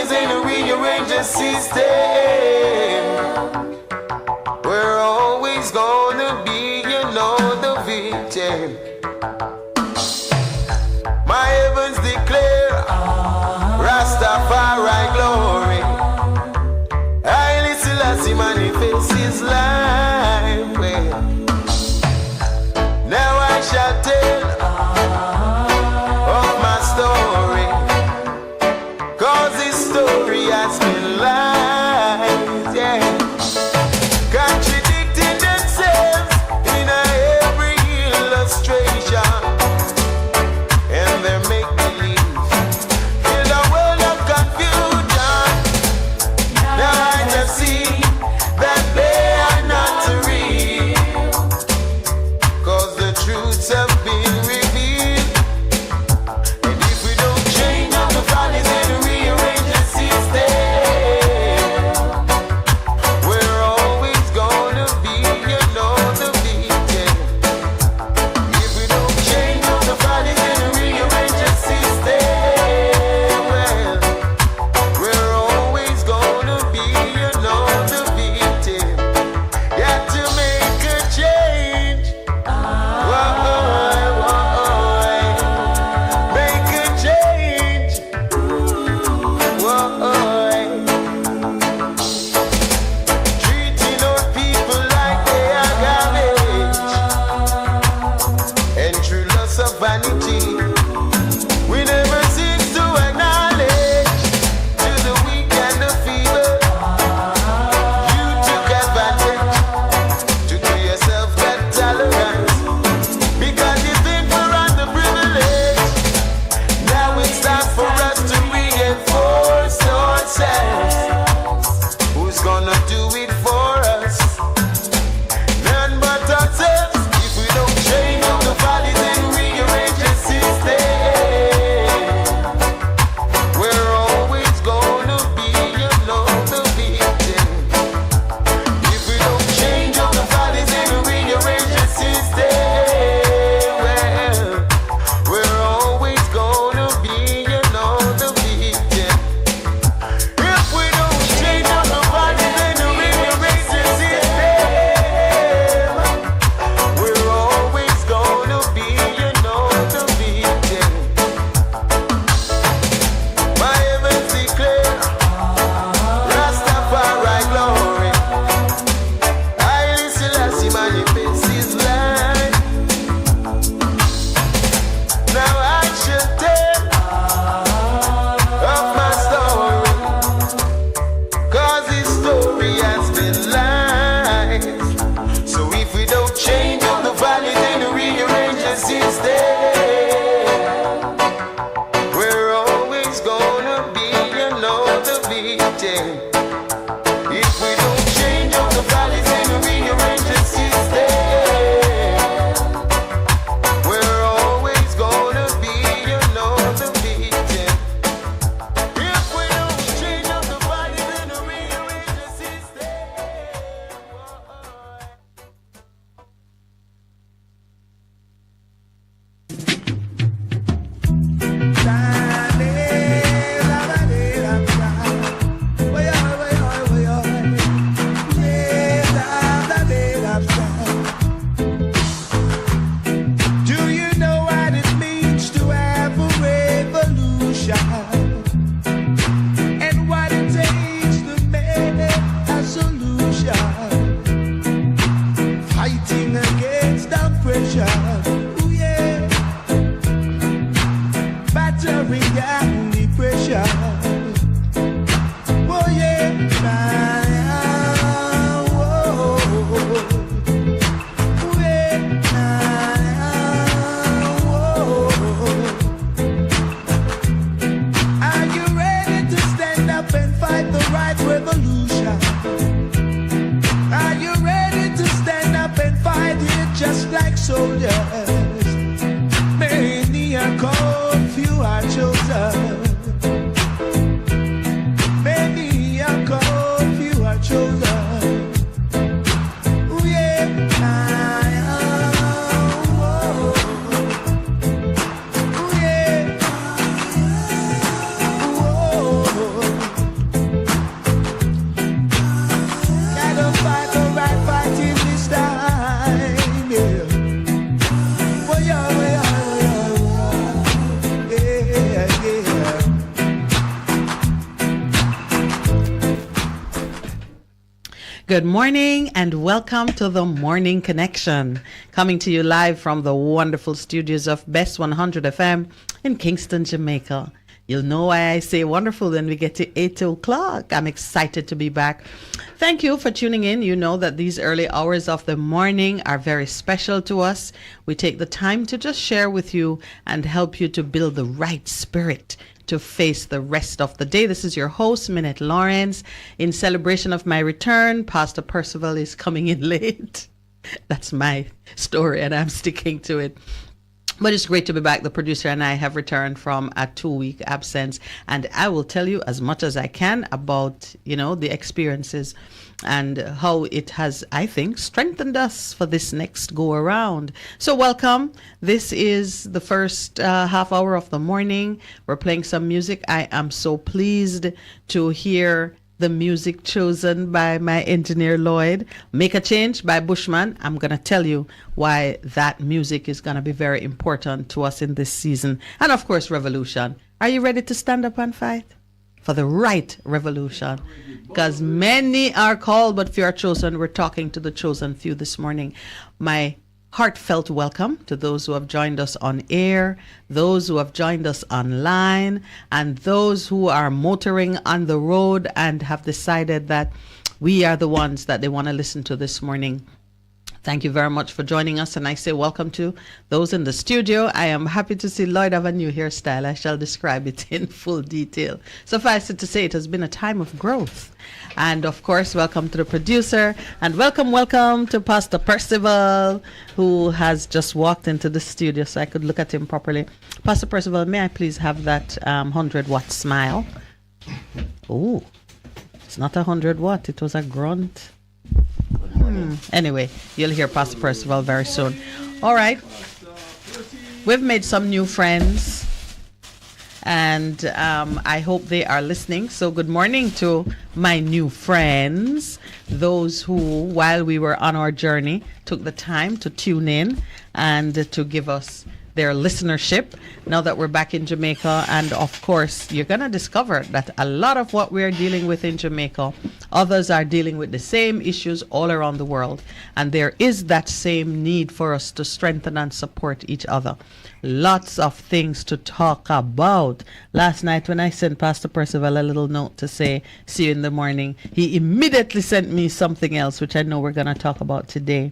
valleys and the rearrange the system. We're always gonna be, you know, the victim. My heavens declare Rastafari glory. Haile Selassie manifests his life. Well, now I shall tell of my story, 'cause this story has been lies, yeah, contradicting themselves in every illustration, and they make believe in a world of confusion. Now I just see that they are not real, 'cause the truths have been revealed. And if we don't change up the valleys and rearrange the system, we're always gonna be, you know, the victim. If we don't change up the valleys and rearrange the system, well, we're always gonna be, you know, the victim. Got to make a change. Whoa, make a change. Whoa, treating our people like they are garbage, and through loss of vanity, we never seem to acknowledge to the weak and the feeble. You took advantage to do yourself that tolerance, because you think we're on the privilege. Now it's time for us to reinforce ourselves. Who's gonna do it for us? None but ourselves. If we don't change up the valleys and rearrange the system, we're always gonna be, you know, the victim. If we don't change up the valleys and rearrange the system, well, we're always gonna be, you know, the victim. If we don't change up the valleys and rearrange the system, we're always gonna be, you know, the victim. My heavens declare Rastafari glory. Haile Selassie manifests his life. Now I shall tell of my story, 'cause his story has been lies. So if we don't change up the valleys and rearrange the system, we're always gonna be, you know, the victim. If we don't change up the valleys and rearrange the system, we're always gonna be, you know, the victim. If we don't change up the valleys and rearrange the system. Well, Good morning and welcome to the Morning Connection, coming to you live from the wonderful studios of Bess 100 FM in Kingston, Jamaica. You'll know why I say wonderful when we get to 8 o'clock. I'm excited to be back. Thank you for tuning in. You know that these early hours of the morning are very special to us. We take the time to just share with you and help you to build the right spirit to face the rest of the day. This is your host, Minett Lawrence. In celebration of my return, Pastor Percival is coming in late. That's my story, and I'm sticking to it. But it's great to be back. The producer and I have returned from a 2-week absence, and I will tell you as much as I can about, the experiences and how it has, I think, strengthened us for this next go around. So welcome. This is the first half hour of the morning. We're playing some music. I am so pleased to hear the music chosen by my engineer Lloyd. Make a Change by Bushman. I'm going to tell you why that music is going to be very important to us in this season. And of course, Revolution. Are you ready to stand up and fight for the right revolution? Because many are called, but few are chosen. We're talking to the chosen few this morning. My heartfelt welcome to those who have joined us on air, those who have joined us online, and those who are motoring on the road and have decided that we are the ones that they want to listen to this morning. Thank you very much for joining us, and I say welcome to those in the studio. I am happy to see Lloyd have a new hairstyle. I shall describe it in full detail. Suffice it to say, it has been a time of growth. And of course, welcome to the producer, and welcome to Pastor Percival, who has just walked into the studio so I could look at him properly. Pastor Percival, may I please have that 100-watt smile? Oh, it's not 100-watt. It was a grunt. Anyway, you'll hear Pastor Percival very soon. All right. We've made some new friends, and I hope they are listening. So good morning to my new friends, those who, while we were on our journey, took the time to tune in and to give us their listenership now that we're back in Jamaica. And of course, you're going to discover that a lot of what we're dealing with in Jamaica, others are dealing with the same issues all around the world. And there is that same need for us to strengthen and support each other. Lots of things to talk about. Last night when I sent Pastor Percival a little note to say, see you in the morning, he immediately sent me something else, which I know we're going to talk about today.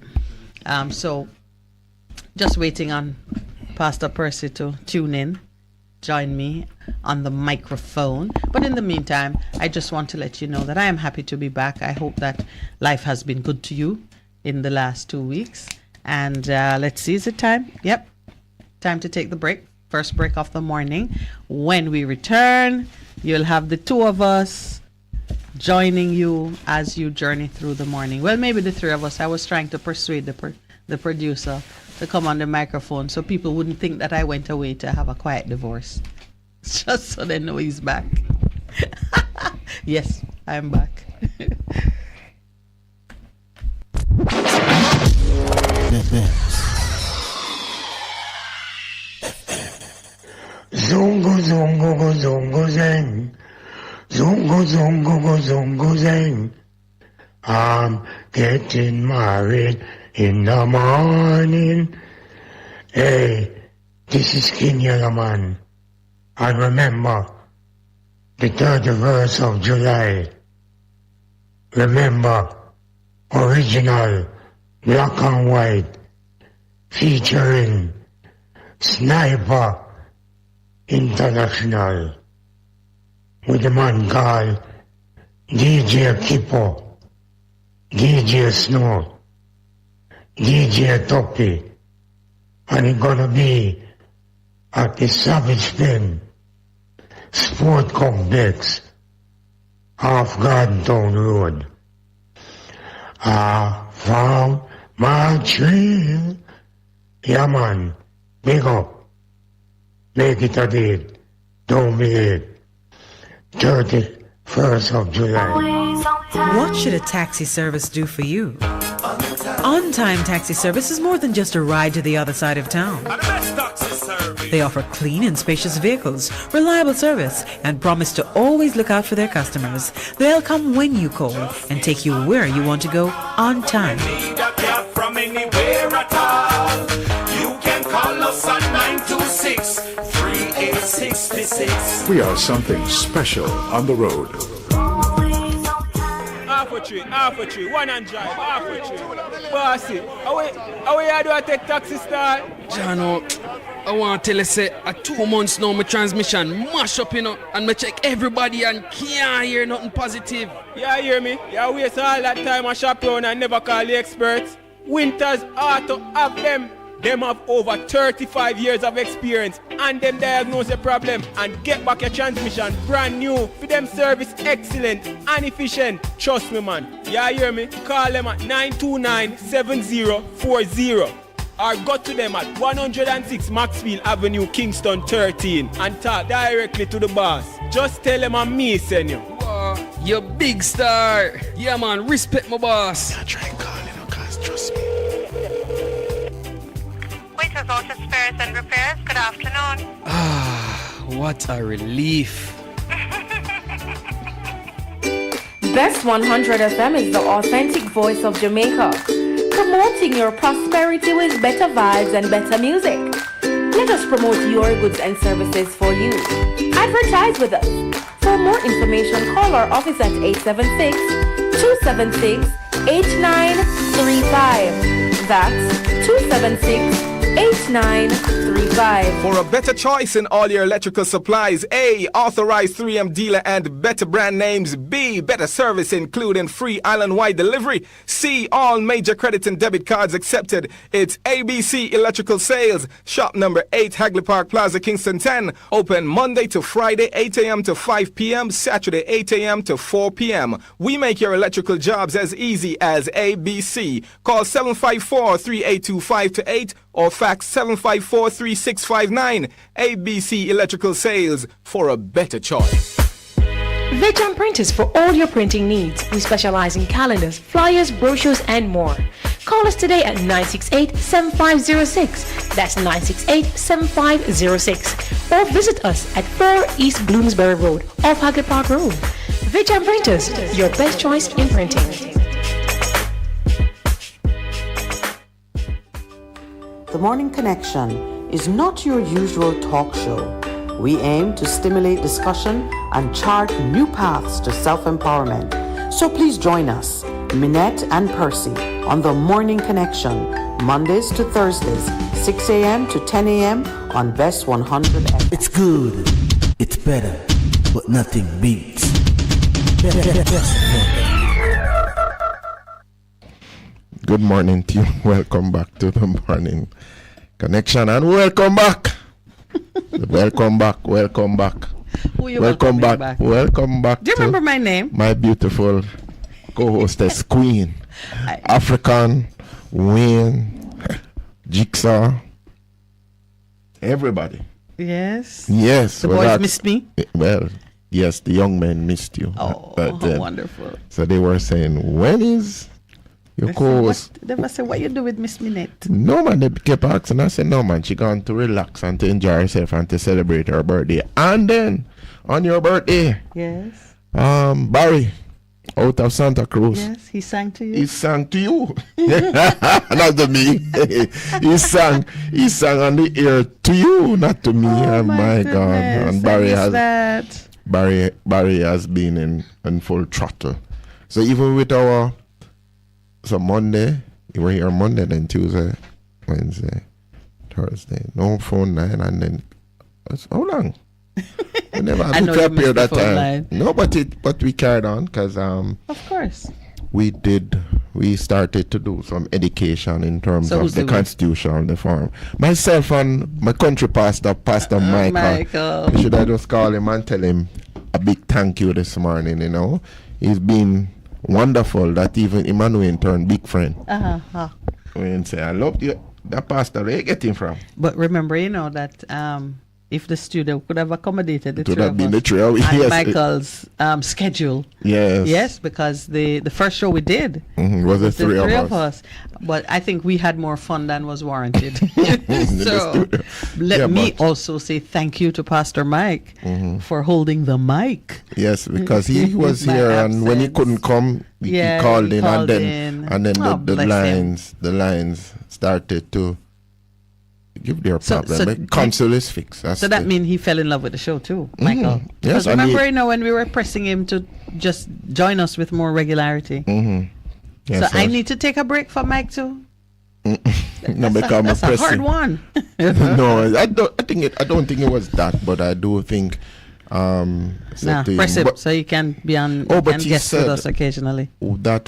So just waiting on Pastor Percy to tune in, join me on the microphone. But in the meantime, I just want to let you know that I am happy to be back. I hope that life has been good to you in the last 2 weeks. And let's see, is it time? Yep. Time to take the break. First break of the morning. When we return, you'll have the two of us joining you as you journey through the morning. Well, maybe the three of us. I was trying to persuade the producer to come on the microphone so people wouldn't think that I went away to have a quiet divorce. Just so they know he's back. Yes, I'm back. Zongo zongo go zongo zeng. Zongo zongo go zongo zeng. I'm getting married in the morning. Hey, this is King Yellowman. And remember, the 31st of July. Remember, original, black and white, featuring Sniper International, with a man called DJ Kippo, DJ Snow, DJ Toppy, and it's gonna be at the Savage Pen Sport Complex off Garden Town Road. I found my trail. Yeah man, big up. Make it a date. Don't be late. 31st of July. What should a taxi service do for you? On-time taxi service is more than just a ride to the other side of town. They offer clean and spacious vehicles, reliable service, and promise to always look out for their customers. They'll come when you call and take you where you want to go on time. From anywhere at all. You can call us at 926-3866. We are something special on the road. Half a tree, one and drive, half a tree. Bossy, how you do I take taxi star? Jano, I want to tell you, say, 2 months now, my transmission mash up, and I check everybody and can't hear nothing positive. Yeah, hear me? You waste all that time I shop around and never call the experts. Winters Auto have them. Them have over 35 years of experience and them diagnose the problem and get back your transmission brand new. For them service excellent and efficient. Trust me, man. You hear me? Call them at 929-7040 or go to them at 106 Maxfield Avenue, Kingston 13 and talk directly to the boss. Just tell them I'm me, send you. Wow, you big star. Yeah, man, respect my boss. I try and call cause trust me. Waiters Auto Spares and Repairs, good afternoon. What a relief. Best 100 FM is the authentic voice of Jamaica, promoting your prosperity with better vibes and better music. Let us promote your goods and services for you. Advertise with us. For more information, call our office at 876-276-8935. That's 276-8935. For a better choice in all your electrical supplies, A, authorized 3M dealer and better brand names. B, better service including free island-wide delivery. C, all major credit and debit cards accepted. It's ABC Electrical Sales. Shop number 8, Hagley Park Plaza, Kingston 10. Open Monday to Friday, 8 a.m. to 5 p.m. Saturday, 8 a.m. to 4 p.m. We make your electrical jobs as easy as ABC. Call 754-3825-8 or fax 754-3659. ABC Electrical Sales, for a better choice. Vejan Printers for all your printing needs. We specialize in calendars, flyers, brochures, and more. Call us today at 968-7506. That's 968-7506. Or visit us at 4 East Bloomsbury Road, off Hagley Park Road. Vejan Printers, your best choice in printing. The Morning Connection is not your usual talk show. We aim to stimulate discussion and chart new paths to self-empowerment. So please join us, Minett and Percy, on The Morning Connection, Mondays to Thursdays, 6 a.m. to 10 a.m. on Best 100 FM. It's good, it's better, but nothing beats. Good morning to you. Welcome back to The Morning Connection and welcome back. Welcome back. Who you Welcome back. Welcome back. Do you remember my name? My beautiful co-hostess, Queen, African, Wayne, Jigsaw, everybody. Yes. Yes. The boys missed me? Well, yes, the young men missed you. Oh, wonderful. So they were saying, when is your co-host? They must say, what you do with Miss Minett? No, man, they kept asking. I said, no, man, she gone to relax and to enjoy herself and to celebrate her birthday. And then, on your birthday, yes, Barry, out of Santa Cruz. Yes, he sang to you. He sang to you. Not to me. he sang on the air to you, not to me. Oh my God. And Barry Barry has been in full throttle. So even with our Monday, you were here Monday, then Tuesday, Wednesday, Thursday. No phone line, and then how long? We never had to appear that time. Line. No, but we carried on because of course we started to do some education in terms of the Constitution reform. Myself and my country pastor, Pastor Michael. Should I just call him and tell him a big thank you this morning? You know, he's been wonderful. That even Emmanuel turned big friend. When say I love you, that pastor, where you getting from? But remember, you know that if the studio could have accommodated the It would three have of been us the three of us, and yes. Michael's schedule. Yes. Yes, because the first show we did was the three of us. But I think we had more fun than was warranted. So let me also say thank you to Pastor Mike for holding the mic. Yes, because he was here, and when he couldn't come, he called in, and then the lines started to give their problem. The console is fixed. So that means he fell in love with the show too, Michael. Yes, remember, when we were pressing him to just join us with more regularity. Yes, so I need to take a break for Mike too. That's a hard one. No, I don't think it was that, but I do think. Press him so he can be on. But guest with us occasionally. That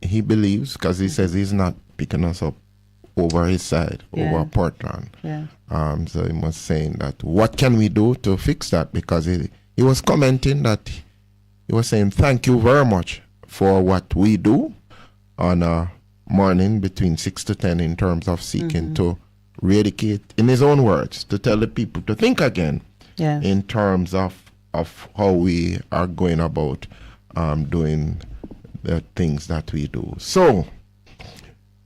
he believes, because he says he's not picking us up over his side, over Portland. Yeah. So he was saying that what can we do to fix that? Because he was commenting that he was saying thank you very much for what we do on a morning between 6 to 10 in terms of seeking to re-educate, in his own words, to tell the people to think again in terms of how we are going about doing the things that we do. So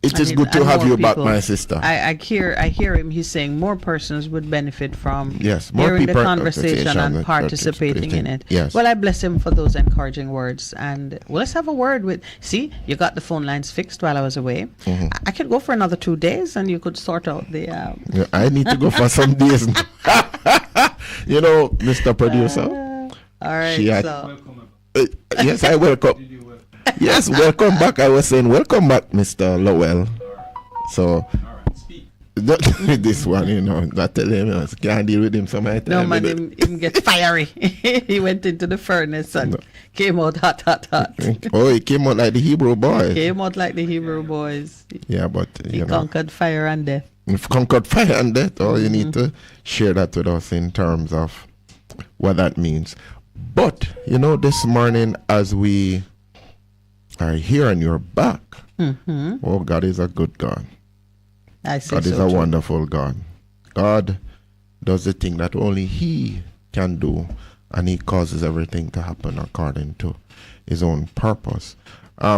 it is good to have you back, my sister. I hear him. He's saying more persons would benefit from more hearing the conversation and participating in it. Yes. Well, I bless him for those encouraging words. And let's have a word with. See, you got the phone lines fixed while I was away. I could go for another 2 days, and you could sort out the. I need to go for some days. You know, Mr. Producer. All right. Yes, I welcome. Yes, welcome back. I was saying welcome back, Mr. Lowell. So this one, you know, that tell him I can't deal with him so much. No man, him get fiery. He went into the furnace and came out hot. Oh, he came out like the Hebrew boys. Yeah, but he conquered fire and death. Conquered fire and death. Oh, you need to share that with us in terms of what that means. But you know, this morning as we are here and you're back. Oh, God is a good God. God is a wonderful God. God does the thing that only He can do, and He causes everything to happen according to His own purpose.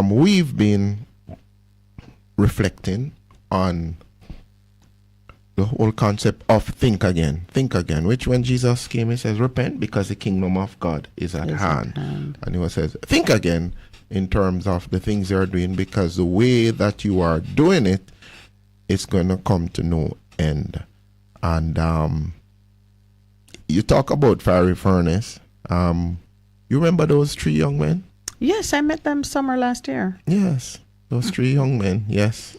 We've been reflecting on the whole concept of think again, which when Jesus came, He says, repent because the kingdom of God is at hand. And He says, think again in terms of the things you're doing, because the way that you are doing it is going to come to no end. And you talk about fiery furnace. You remember those 3 young men? Yes, I met them summer last year. Yes, those 3 young men, yes.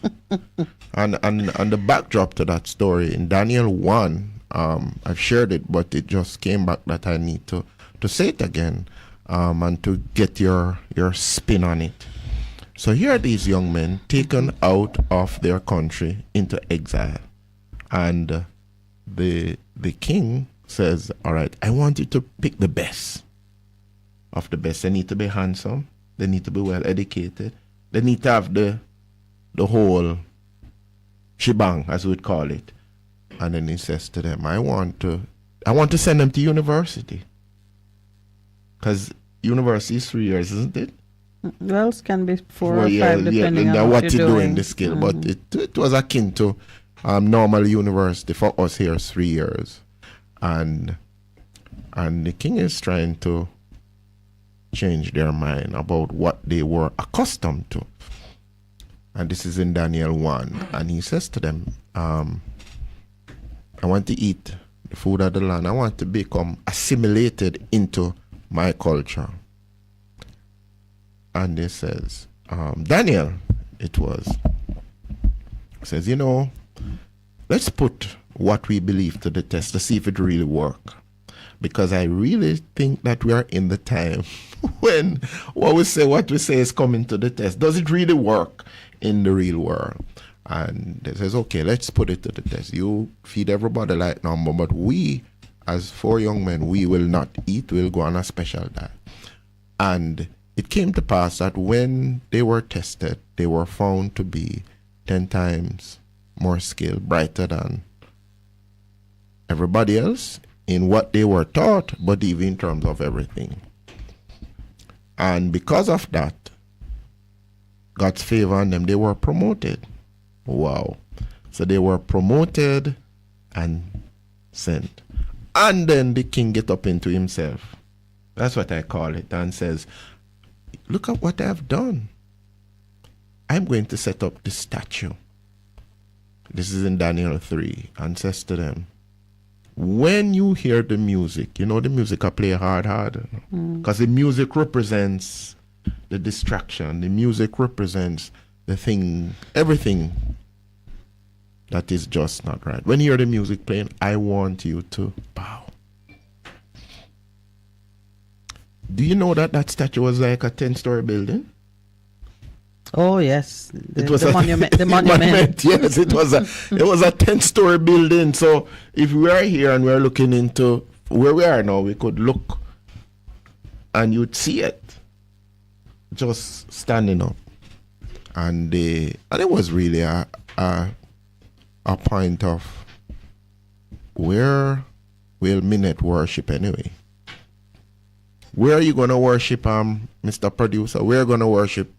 and the backdrop to that story in Daniel 1, I've shared it, but it just came back that I need to say it again. And to get your spin on it. So here are these young men taken out of their country into exile. And the king says, all right, I want you to pick the best of the best. They need to be handsome. They need to be well educated. They need to have the whole shebang, as we'd call it. And then he says to them, I want to send them to university. Because university is 3 years, isn't it? Well, it can be 4 or 5, depending on what you're doing. The skill. But it was akin to normal university for us here, 3 years. And the king is trying to change their mind about what they were accustomed to. And this is in Daniel 1. And he says to them, I want to eat the food of the land. I want to become assimilated into my culture. And he says, Daniel, says, you know, let's put what we believe to the test to see if it really works. Because I really think that we are in the time when what we say is coming to the test. Does it really work in the real world? And he says, okay, let's put it to the test. You feed everybody like number, but we, as 4 young men, we will not eat. We'll go on a special diet. And it came to pass that when they were tested, they were found to be 10 times more skilled, brighter than everybody else in what they were taught, but even in terms of everything. And because of that, God's favor on them, they were promoted. Wow. So they were promoted and sent. And then the king get up into himself. That's what I call it. And says, look at what I've done. I'm going to set up this statue. This is in Daniel 3. And says to them, when you hear the music, you know the music I play hard. Because the music represents the distraction. The music represents the thing, everything that is just not right. When you hear the music playing, I want you to bow. Do you know that that statue was like a 10-story building? Oh yes, it was the monument. The monument. Yes, it was a 10-story building. So if we are here and we're looking into where we are now, we could look and you'd see it just standing up, and it was really a point of where will Minett worship anyway? Where are you gonna worship, Mr. Producer? Where are you gonna worship,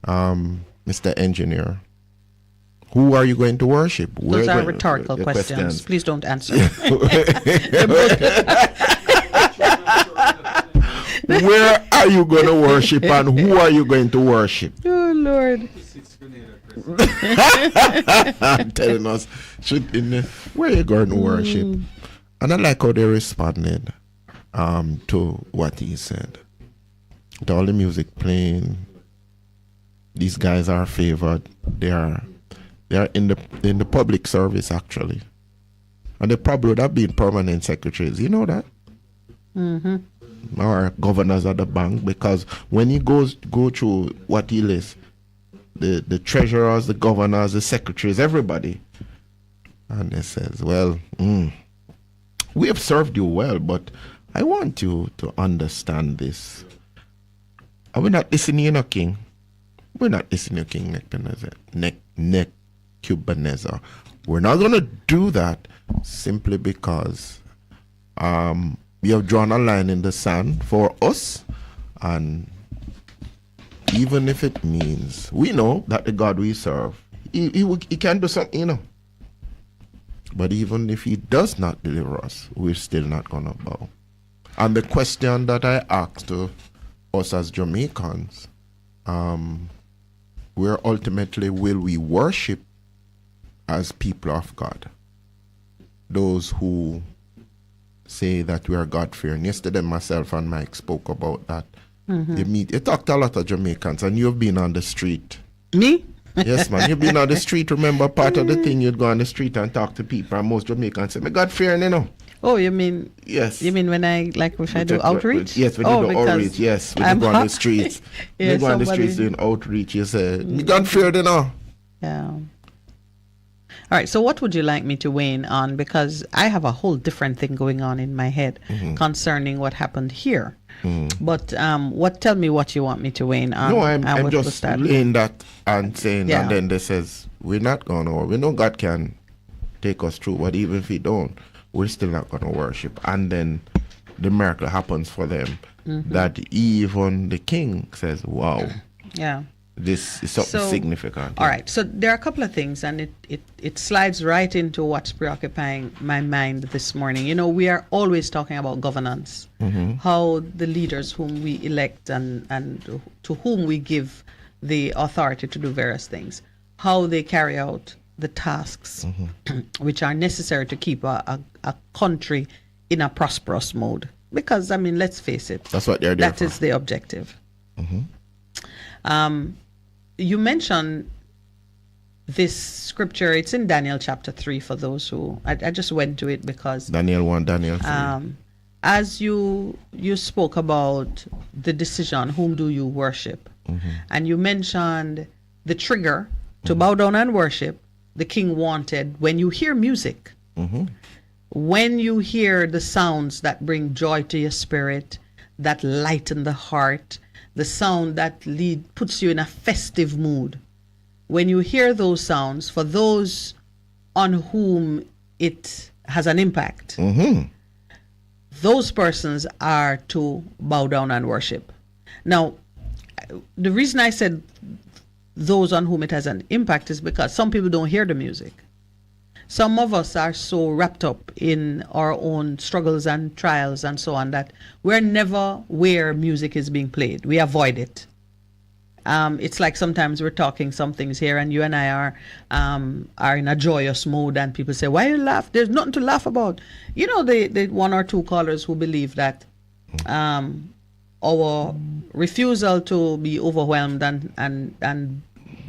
Mr. Engineer? Who are you going to worship? Those are rhetorical questions. Please don't answer. Where are you going to worship and who are you going to worship? Oh, Lord. Telling us, where are you going to worship? And I like how they responded to what he said. With all the music playing, these guys are favored. They are in the public service, actually. And they probably would have been permanent secretaries. You know that? Mm-hmm. Or governors of the bank, because when he go through what he lists, the treasurers, the governors, the secretaries, everybody, and he says, well, we have served you well, but I want you to understand this. Are we not listening to King? We're not listening to King Nebuchadnezzar. We're not going to do that simply because we have drawn a line in the sand for us, and even if it means we know that the God we serve, he can do something, you know. But even if he does not deliver us, we're still not gonna bow. And the question that I asked to us as Jamaicans, where ultimately will we worship as people of God? Those who say that we are God-fearing. Yesterday, myself and Mike spoke about that. Mm-hmm. You talked to a lot of Jamaicans, and you've been on the street. Me? Yes, man. You've been on the street. Remember, part of the thing, you'd go on the street and talk to people, and most Jamaicans say, "Me God-fearing, you know." Oh, you mean? Yes. You mean when I do outreach? Yes, when you do outreach. Yes, when you go on the streets. When you go on the streets doing outreach, you say, "Me God-fearing, you know." Yeah. All right, so what would you like me to weigh in on? Because I have a whole different thing going on in my head concerning what happened here. But tell me what you want me to weigh in on. No, I'm just laying that and saying, Yeah. and then they says, we're not going to, we know God can take us through, but even if he don't, we're still not going to worship. And then the miracle happens for them, that even the king says, wow. Yeah. This is something significant. All right. So there are a couple of things, and it slides right into what's preoccupying my mind this morning. You know, we are always talking about governance, how the leaders whom we elect and to whom we give the authority to do various things, how they carry out the tasks which are necessary to keep a country in a prosperous mode. Because, I mean, let's face it. That's what they're there That is the objective. You mentioned this scripture. It's in Daniel chapter 3 for those who... I just went to it because... Daniel 1, Daniel 3. As you spoke about the decision, whom do you worship? And you mentioned the trigger to bow down and worship. The king wanted, when you hear music, when you hear the sounds that bring joy to your spirit, that lighten the heart, the sound that puts you in a festive mood. When you hear those sounds, for those on whom it has an impact, those persons are to bow down and worship. Now, the reason I said those on whom it has an impact is because some people don't hear the music. Some of us are so wrapped up in our own struggles and trials and so on that we're never where music is being played. We avoid it. It's like sometimes we're talking some things here and you and I are in a joyous mode and people say, why you laugh? There's nothing to laugh about. You know, the one or two callers who believe that our refusal to be overwhelmed and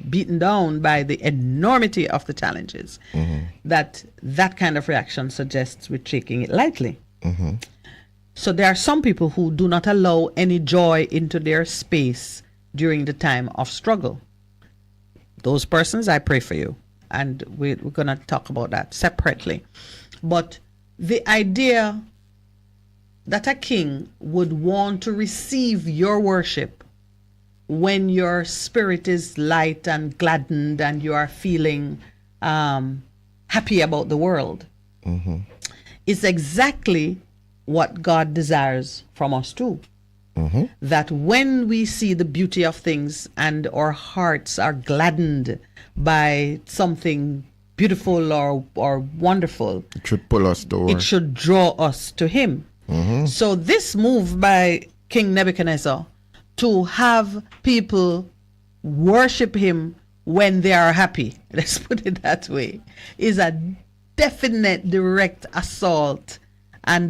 beaten down by the enormity of the challenges, that kind of reaction suggests we're taking it lightly. So there are some people who do not allow any joy into their space during the time of struggle. Those persons, I pray for you. And we're going to talk about that separately. But the idea that a king would want to receive your worship when your spirit is light and gladdened and you are feeling happy about the world is exactly what God desires from us too. That when we see the beauty of things and our hearts are gladdened by something beautiful or wonderful, it should pull us toward. It should draw us to him. So this move by King Nebuchadnezzar to have people worship him when they are happy, let's put it that way, is a definite direct assault and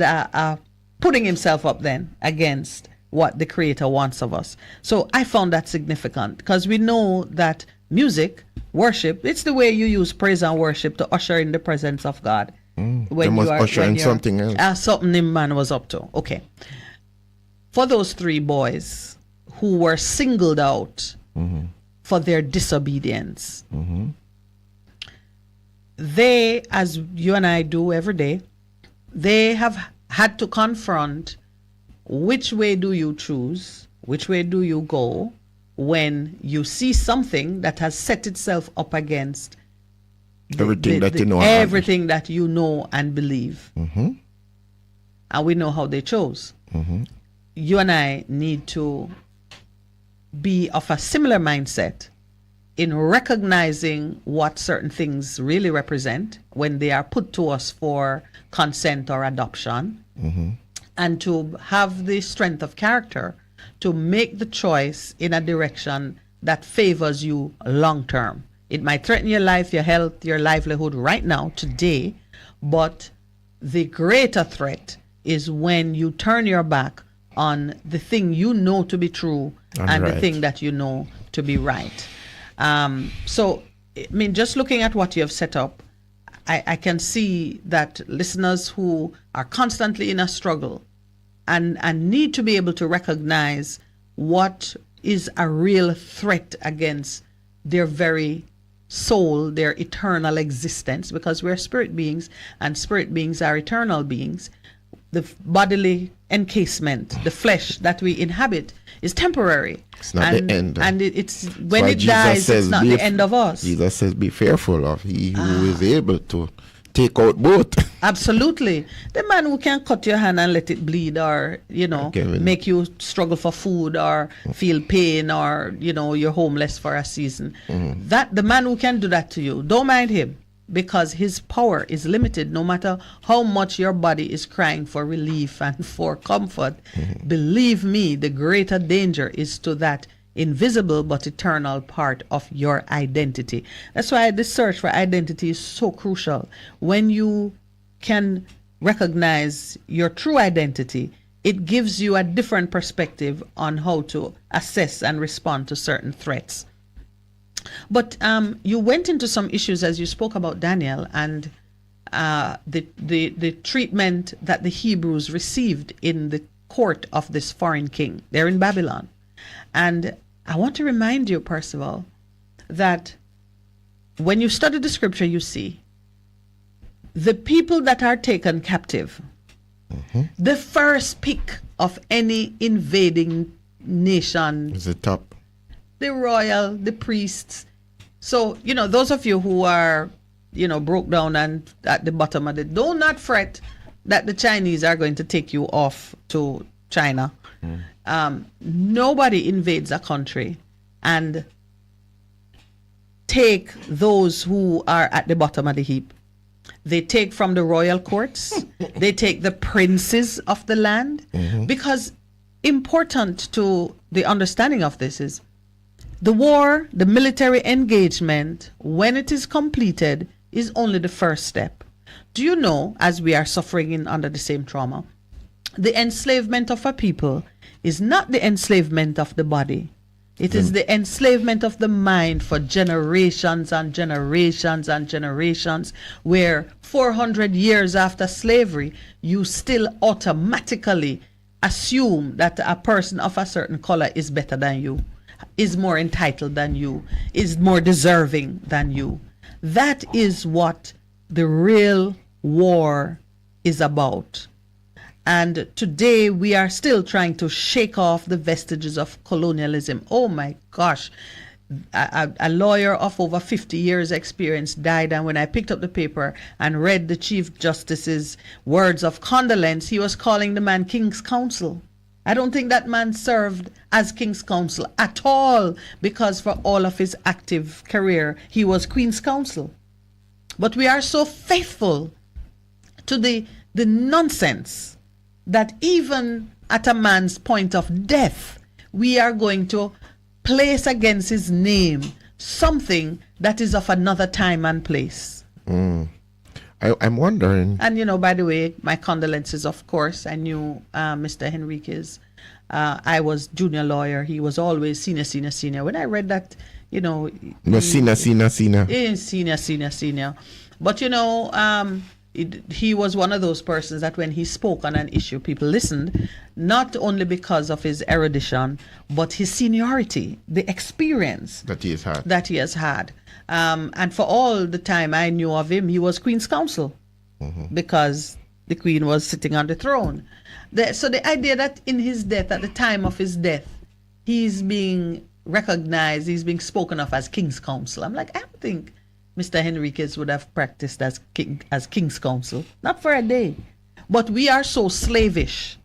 putting himself up then against what the Creator wants of us. So I found that significant because we know that music, worship, it's the way you use praise and worship to usher in the presence of God. They must usher in something else. Something the man was up to. Okay. For those three boys who were singled out for their disobedience, they, as you and I do every day, they have had to confront which way do you choose, which way do you go when you see something that has set itself up against everything that you know and believe. And we know how they chose. You and I need to be of a similar mindset in recognizing what certain things really represent when they are put to us for consent or adoption, and to have the strength of character to make the choice in a direction that favors you long term. It might threaten your life, your health, your livelihood right now, today, but the greater threat is when you turn your back on the thing you know to be true and the thing that you know to be right. So, I mean, just looking at what you have set up, I can see that listeners who are constantly in a struggle and need to be able to recognize what is a real threat against their very soul, their eternal existence, because we're spirit beings and spirit beings are eternal beings. The bodily encasement, the flesh that we inhabit is temporary. It's not the end. And it's when it dies, it's not the end of us. Jesus says, be fearful of he who is able to take out both. Absolutely. The man who can cut your hand and let it bleed, or, you know, make you struggle for food or feel pain, or, you know, you're homeless for a season. That the man who can do that to you, don't mind him, because his power is limited. No matter how much your body is crying for relief and for comfort, believe me, the greater danger is to that invisible but eternal part of your identity. That's why the search for identity is so crucial. When you can recognize your true identity, it gives you a different perspective on how to assess and respond to certain threats. But you went into some issues as you spoke about Daniel and the treatment that the Hebrews received in the court of this foreign king. They're in Babylon. And I want to remind you, Percival, that when you study the scripture, you see the people that are taken captive, the first pick of any invading nation is the top. The royal, the priests. So, you know, those of you who are, broke down and at the bottom of it. Do not fret that the Chinese are going to take you off to China. Nobody invades a country and take those who are at the bottom of the heap. They take from the royal courts. They take the princes of the land. Because important to the understanding of this is the war, the military engagement, when it is completed, is only the first step. Do you know, as we are suffering under the same trauma, the enslavement of a people is not the enslavement of the body. It is the enslavement of the mind for generations and generations and generations, where 400 years after slavery, you still automatically assume that a person of a certain color is better than you, is more entitled than you, is more deserving than you. That is what the real war is about. And today we are still trying to shake off the vestiges of colonialism. Oh my gosh. A lawyer of over 50 years experience died, and when I picked up the paper and read the Chief Justice's words of condolence, he was calling the man King's Counsel. I don't think that man served as King's Counsel at all, because for all of his active career, he was Queen's Counsel. But we are so faithful to the nonsense that even at a man's point of death, we are going to place against his name something that is of another time and place. I'm wondering. And, by the way, my condolences, of course. I knew Mr. Henriquez. I was junior lawyer. He was always senior. When I read that, No, senior. But, he was one of those persons that when he spoke on an issue, people listened, not only because of his erudition, but his seniority, the experience that he has had. And for all the time I knew of him, he was Queen's Counsel, because the Queen was sitting on the throne. So the idea that in his death, at the time of his death, he's being recognized, he's being spoken of as King's Counsel. I'm like, I don't think Mr. Henriquez would have practiced as King's Counsel, not for a day. But we are so slavish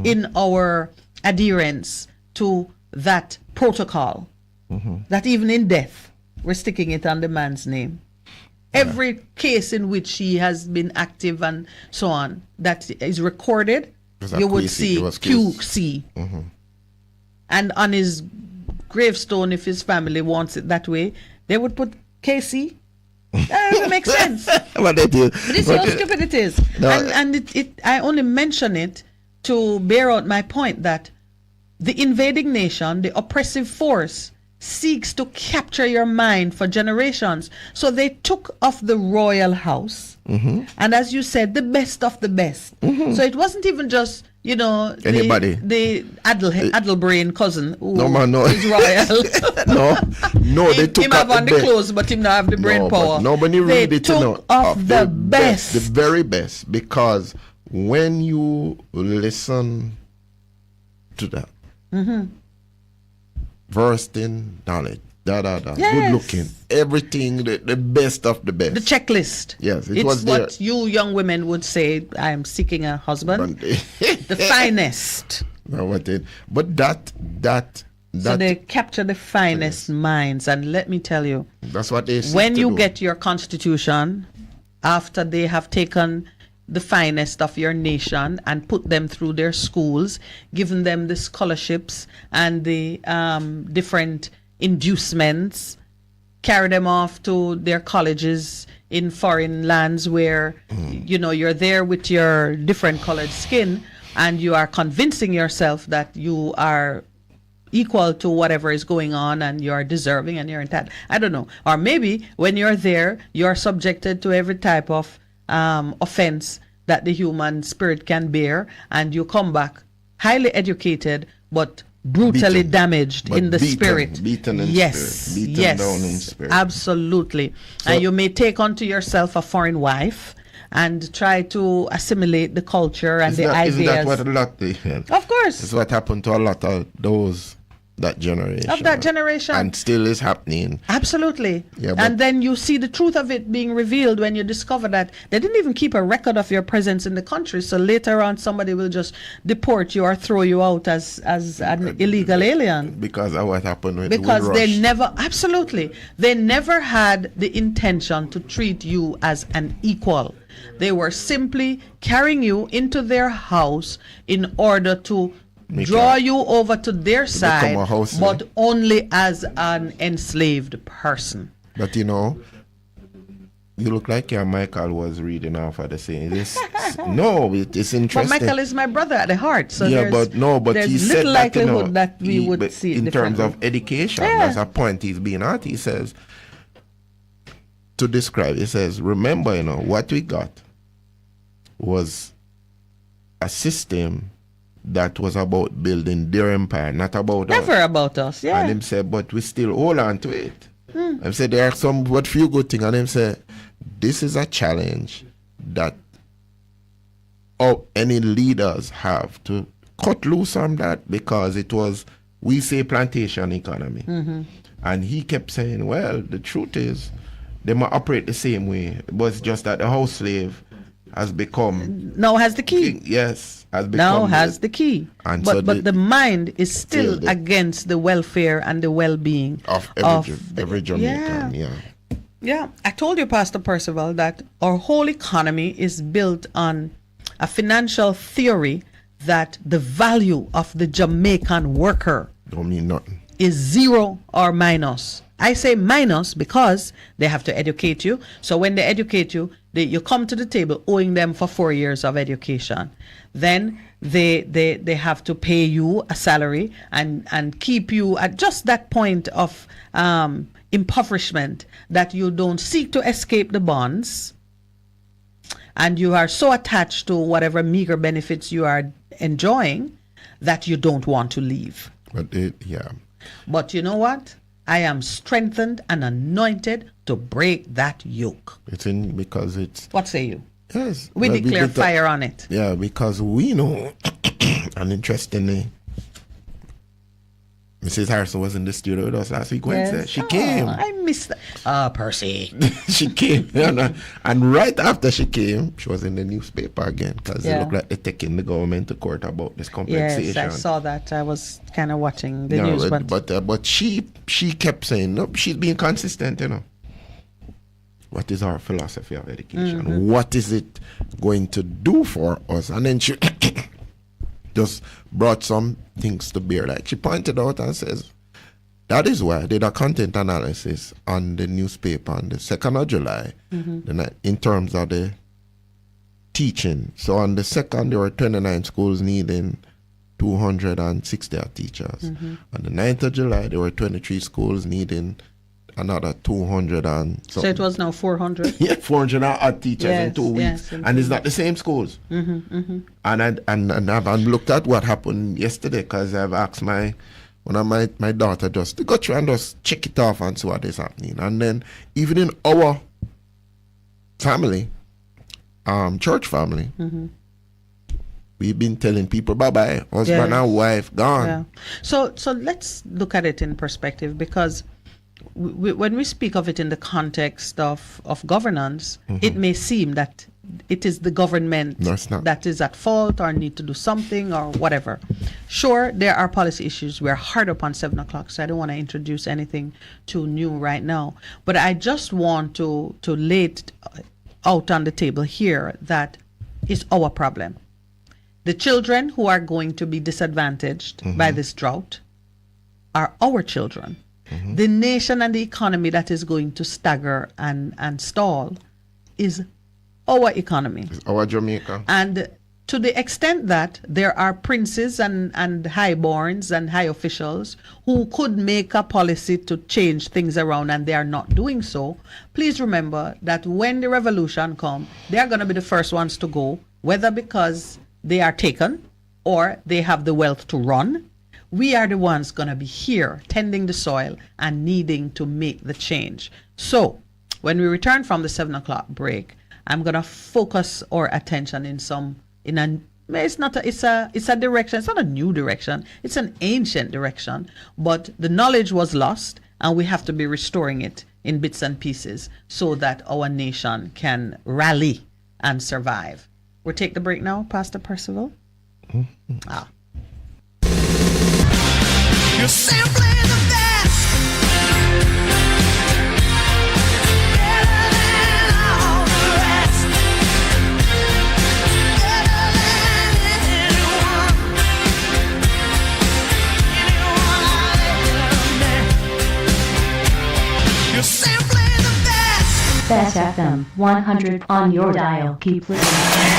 in our adherence to that protocol that even in death, we're sticking it on the man's name. Every case in which he has been active and so on, that is recorded, you would see QC. And on his gravestone, if his family wants it that way, they would put KC. That doesn't make sense. But they do. But it's how stupid it is. No. And I only mention it to bear out my point that the invading nation, the oppressive force, seeks to capture your mind for generations. So they took off the royal house, and as you said, the best of the best. So it wasn't even just anybody, the Adelbrain cousin who no. is royal. no, they took him have on the clothes, but him not have the brain power. Nobody really took off the best, the very best, because when you listen to that, versed in knowledge, yes. Good looking, everything, the best of the best. The checklist. Yes, it's was what there. You young women would say, I am seeking a husband. The finest. But that so they capture the finest minds, and let me tell you, that's what they when you get your constitution, after they have taken the finest of your nation and put them through their schools, given them the scholarships and the different inducements, carry them off to their colleges in foreign lands where you're there with your different colored skin, and you are convincing yourself that you are equal to whatever is going on and you're deserving and you're entitled. I don't know. Or maybe when you're there, you're subjected to every type of offense that the human spirit can bear, and you come back highly educated but brutally damaged in the spirit. Beaten in spirit. Beaten down in spirit. Absolutely. So, and you may take unto yourself a foreign wife and try to assimilate the culture and the ideas. Isn't that what a lot they had? Of course. It's what happened to a lot of those that generation. Of that generation. And still is happening. Absolutely. Yeah, and then you see the truth of it being revealed when you discover that they didn't even keep a record of your presence in the country. So later on, somebody will just deport you or throw you out as an illegal alien. Because of what happened with Because Will they Rush. they never had the intention to treat you as an equal. They were simply carrying you into their house in order to draw you over to their side, but only as an enslaved person. But you know, you look like Michael was reading off of the same. No, it's interesting. But Michael is my brother at the heart, so yeah, but there's he said little likelihood that we would but see it in terms differently. of education. Yeah. That's a point he's being at. He says to describe. He says, remember, what we got was a system that was about building their empire, not about us. Never about us, yeah. And him said, but we still hold on to it. And said there are some but few good things. And him said, this is a challenge that any leaders have to cut loose on that, because it was, we say, plantation economy. And he kept saying, well, the truth is they might operate the same way, but it's just that the house slave has become now has the key. Yes, has become now has the key. And but so but the mind is still against the welfare and the well-being of every Jamaican. Yeah, I told you, Pastor Percival, that our whole economy is built on a financial theory that the value of the Jamaican worker don't mean nothing. Is zero or minus. I say minus because they have to educate you. So when they educate you, you come to the table owing them for 4 years of education. Then they have to pay you a salary and keep you at just that point of impoverishment that you don't seek to escape the bonds, and you are so attached to whatever meager benefits you are enjoying that you don't want to leave. But you know what? I am strengthened and anointed to break that yoke. Because it's... What say you? Yes. We declare fire on it. Yeah, because we know, and interestingly, Mrs. Harrison was in the studio with us last week Wednesday. She came. I missed that. Percy. She came. And right after she came, she was in the newspaper again, because it looked like they're taking the government to court about this compensation. Yes, I saw that. I was kind of watching the news. But she kept saying, no, she's being consistent, What is our philosophy of education? What is it going to do for us? And then she just brought some things to bear. Like she pointed out and says, that is why I did a content analysis on the newspaper on the 2nd of July, in terms of the teaching. So on the 2nd, there were 29 schools needing 260 teachers. On the 9th of July, there were 23 schools needing another 200 and something. So it was now 400? Yeah, 400 odd teachers in 2 weeks. And it's not the same schools. And I've looked at what happened yesterday, because I've asked my daughter just to go through and just check it off and see what is happening. And then even in our family, church family, we've been telling people bye-bye, husband and wife, gone. Yeah. So let's look at it in perspective, because when we speak of it in the context of governance, it may seem that it is the government that is at fault or need to do something or whatever. Sure, there are policy issues. We're hard up on 7 o'clock, so I don't want to introduce anything too new right now. But I just want to lay it out on the table here that is our problem. The children who are going to be disadvantaged by this drought are our children. The nation and the economy that is going to stagger and stall is our economy. It's our Jamaica. And to the extent that there are princes and highborns and high officials who could make a policy to change things around, and they are not doing so, please remember that when the revolution comes, they are going to be the first ones to go, whether because they are taken or they have the wealth to run. We are the ones going to be here tending the soil and needing to make the change. So when we return from the 7 o'clock break, I'm going to focus our attention in It's not. It's a direction. It's not a new direction. It's an ancient direction. But the knowledge was lost, and we have to be restoring it in bits and pieces so that our nation can rally and survive. We'll take the break now, Pastor Percival. You're simply the best. Better than all the rest. Better than anyone. Anyone I've ever met. You're simply the best. Best FM 100 on your dial. Keep listening.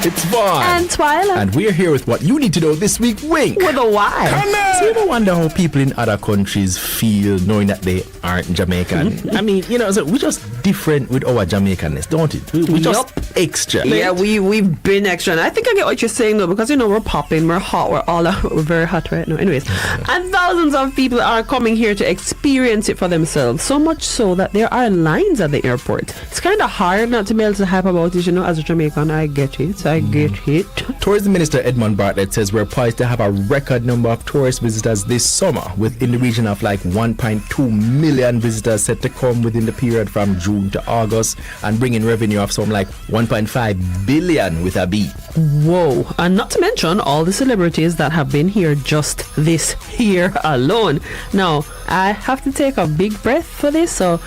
It's Vaughn. And Twyla. And we're here with what you need to know this week, Wink. With a Y. Come on. So you ever wonder how people in other countries feel knowing that they aren't Jamaican? I mean, you know, so we're just different with our Jamaicanness, don't it? We're just extra. Yeah, we've been extra. And I think I get what you're saying, though, because, you know, we're popping, we're hot, we're very hot right now. Anyways, and thousands of people are coming here to experience it for themselves. So much so that there are lines at the airport. It's kind of hard not to be able to hype about it, you know, as a Jamaican. I get it. I get it. Tourism Minister Edmund Bartlett says we're poised to have a record number of tourist visitors this summer, within the region of like 1.2 million visitors set to come within the period from June to August, and bring in revenue of some like 1.5 billion with a B. Whoa. And not to mention all the celebrities that have been here just this year alone. Now, I have to take a big breath for this, so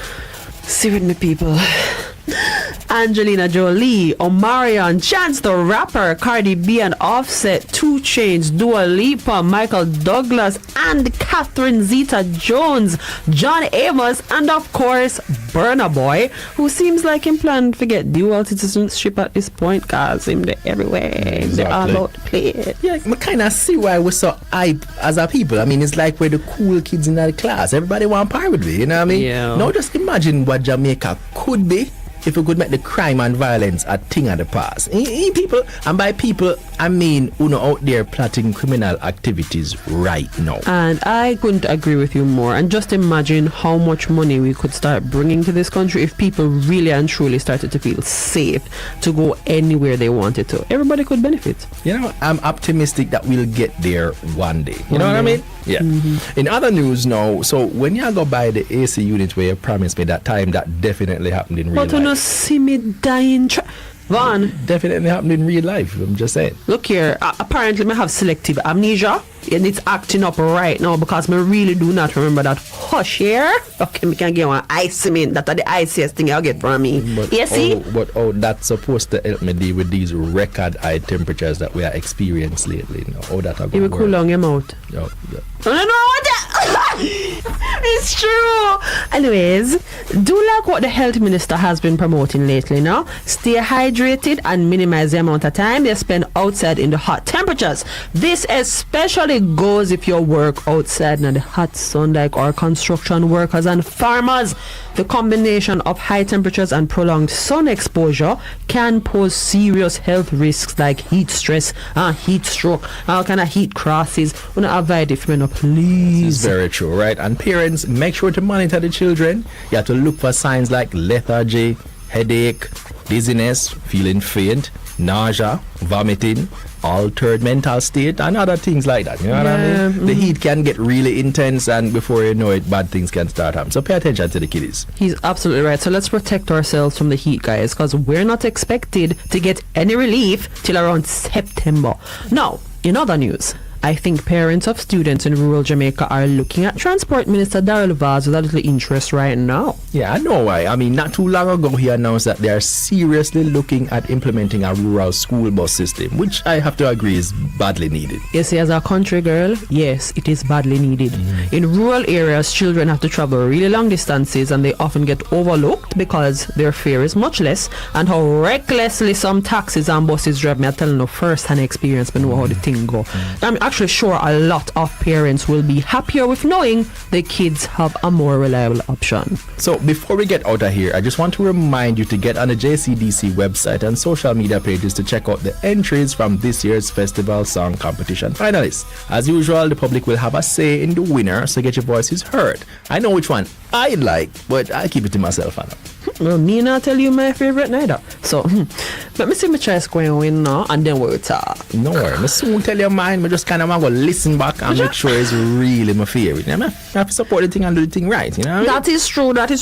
see with me, people. Angelina Jolie, Omarion, Chance the Rapper, Cardi B and Offset, 2 Chainz, Dua Lipa, Michael Douglas, and Catherine Zeta-Jones, John Amos, and of course Burna Boy, who seems like him planned to get dual citizenship at this point, cause him there everywhere. Exactly. They're all about to play it. Yeah, I kind of see why we're so hype as a people. I mean, it's like we're the cool kids in that class. Everybody want to party with me, you know what I mean? Yeah. Now just imagine what Jamaica could be if we could make the crime and violence a thing of the past. People, and by people, I mean out there plotting criminal activities right now. And I couldn't agree with you more. And just imagine how much money we could start bringing to this country if people really and truly started to feel safe to go anywhere they wanted to. Everybody could benefit. You know, I'm optimistic that we'll get there one day. You know what I mean? Yeah. Mm-hmm. In other news now, so when you go buy the AC unit where you promised me that time, that definitely happened in real life. But you not see me dying. Vaughn. Definitely happened in real life. I'm just saying. Look here. Apparently, I have selective amnesia. And it's acting up right now because I really do not remember that hush here. Okay, we can get one ice mint. That's the iciest thing I'll get from me. But, you see? That's supposed to help me deal with these record high temperatures that we are experiencing lately. You will cool down your mouth. No. It's true. Anyways, do like what the health minister has been promoting lately now. Stay hydrated and minimize the amount of time you spend outside in the hot temperatures. This especially goes if you work outside in the hot sun, like our construction workers and farmers. The combination of high temperatures and prolonged sun exposure can pose serious health risks like heat stress, heat stroke, all kind of heat crosses. We don't avoid it from please. This is very true, right? And parents, make sure to monitor the children. You have to look for signs like lethargy, headache, dizziness, feeling faint, nausea, vomiting, altered mental state, and other things like that. You know what I mean? The heat can get really intense, and before you know it, bad things can start happening. So pay attention to the kiddies. He's absolutely right. So let's protect ourselves from the heat, guys, because we're not expected to get any relief till around September. Now, in other news, I think parents of students in rural Jamaica are looking at Transport Minister Darrell Vaz with a little interest right now. Yeah, I know why. I mean, not too long ago he announced that they are seriously looking at implementing a rural school bus system, which I have to agree is badly needed. You see, as a country girl, yes, it is badly needed. In rural areas, children have to travel really long distances and they often get overlooked because their fare is much less, and how recklessly some taxis and buses drive. Me, I tell you, first-hand experience, but know how the thing go. I'm actually sure a lot of parents will be happier with knowing their kids have a more reliable option. So before we get out of here, I just want to remind you to get on the JCDC website and social media pages to check out the entries from this year's festival song competition finalists. As usual, the public will have a say in the winner, so get your voices heard. I know which one I like, but I keep it to myself, Anna. Well, me not tell you my favorite neither. So, let me see my try going in now and then we'll talk. No worry, I soon tell you mine. I just kind of want to listen back and make sure it's really my favorite. I have to support the thing and do the thing right, you know what I mean? That is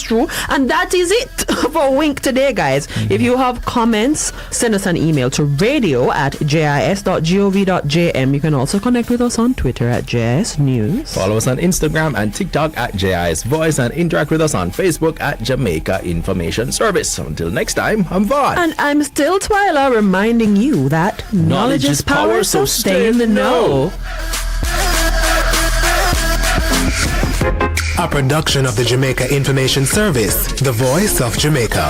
true, and that is it for Wink today, guys. If you have comments, send us an email to radio@jis.gov.jm. You can also connect with us on Twitter at JIS News. Follow us on Instagram and TikTok at JIS Voice and interact with us on Facebook at Jamaica Information Service. Until next time, I'm Vaughn. And I'm still Twyla, reminding you that knowledge is power, so stay in the know. A production of the Jamaica Information Service, the voice of Jamaica.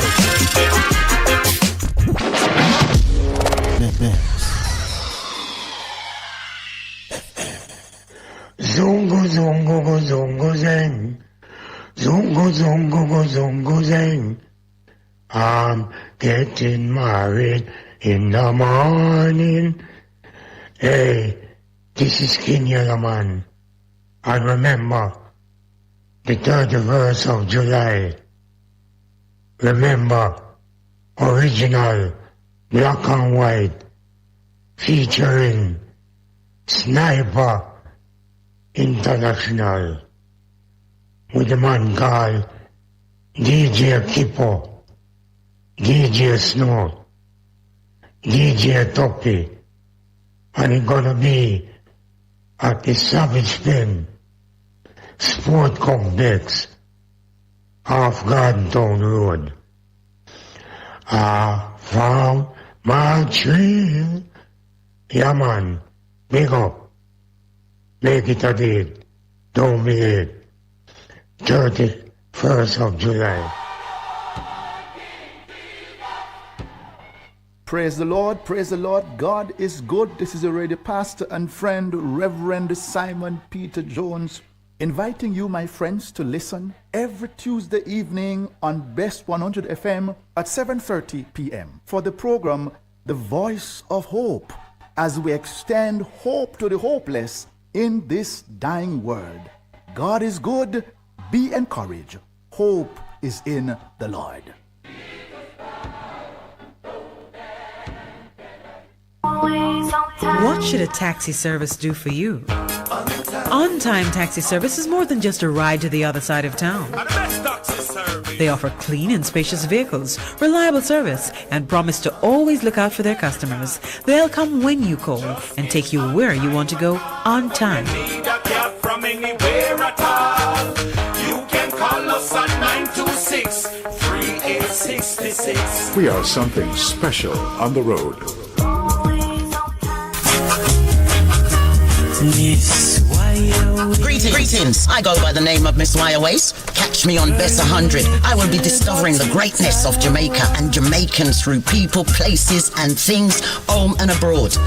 Zongo zongo go zongo zeng. Zongo zongo go zongo zeng. I'm getting married in the morning. Hey, this is Kenya man. And remember, the 31st of July. Remember, original, black and white, featuring Sniper International, with the man called DJ Kippo, DJ Snow, DJ Toppy, and it's gonna be at the Savage Pen Sport Complex off Garden Town Road. I found my trail. Yeah man, big up. Make it a date. Don't be late. 31st of July. Praise the Lord, praise the Lord. God is good. This is your radio pastor and friend, Reverend Simon Peter Jones, inviting you, my friends, to listen every Tuesday evening on Best 100 FM at 7:30 p.m. for the program The Voice of Hope, as we extend hope to the hopeless in this dying world. God is good. Be encouraged. Hope is in the Lord. What should a taxi service do for you? On-Time Taxi Service is more than just a ride to the other side of town. They offer clean and spacious vehicles, reliable service, and promise to always look out for their customers. They'll come when you call and take you where you want to go on time. Need a cab from anywhere at all. You can call us at 926-3866. We are something special on the road. Greetings. I go by the name of Miss Wireways. Catch me on Bess 100. I will be discovering the greatness of Jamaica and Jamaicans through people, places, and things, home and abroad.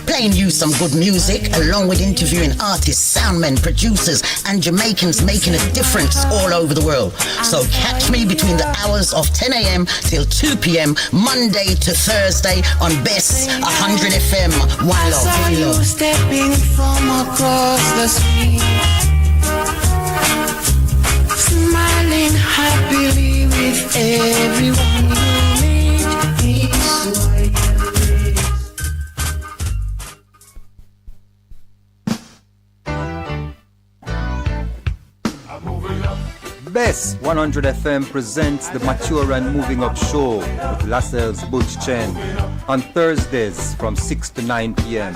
Playing you some good music, along with interviewing artists, soundmen, producers, and Jamaicans making a difference all over the world. So catch me between the hours of 10 a.m. till 2 p.m. Monday to Thursday on Bess 100 FM. One love. I saw you stepping from across the street, smiling happily with everyone you meet. Bess 100 FM presents the Mature and Moving Up Show with Lascelles Butch Chen on Thursdays from 6 to 9 p.m.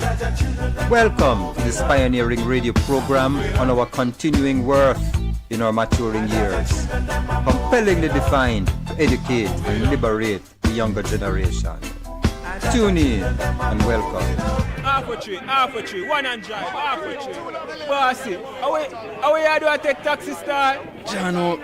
Welcome to this pioneering radio program on our continuing worth in our maturing years, compellingly defined to educate and liberate the younger generation. Tune in and welcome. Half a tree, one and drive, half a tree. Bossy, how you do I take taxi style? Jano,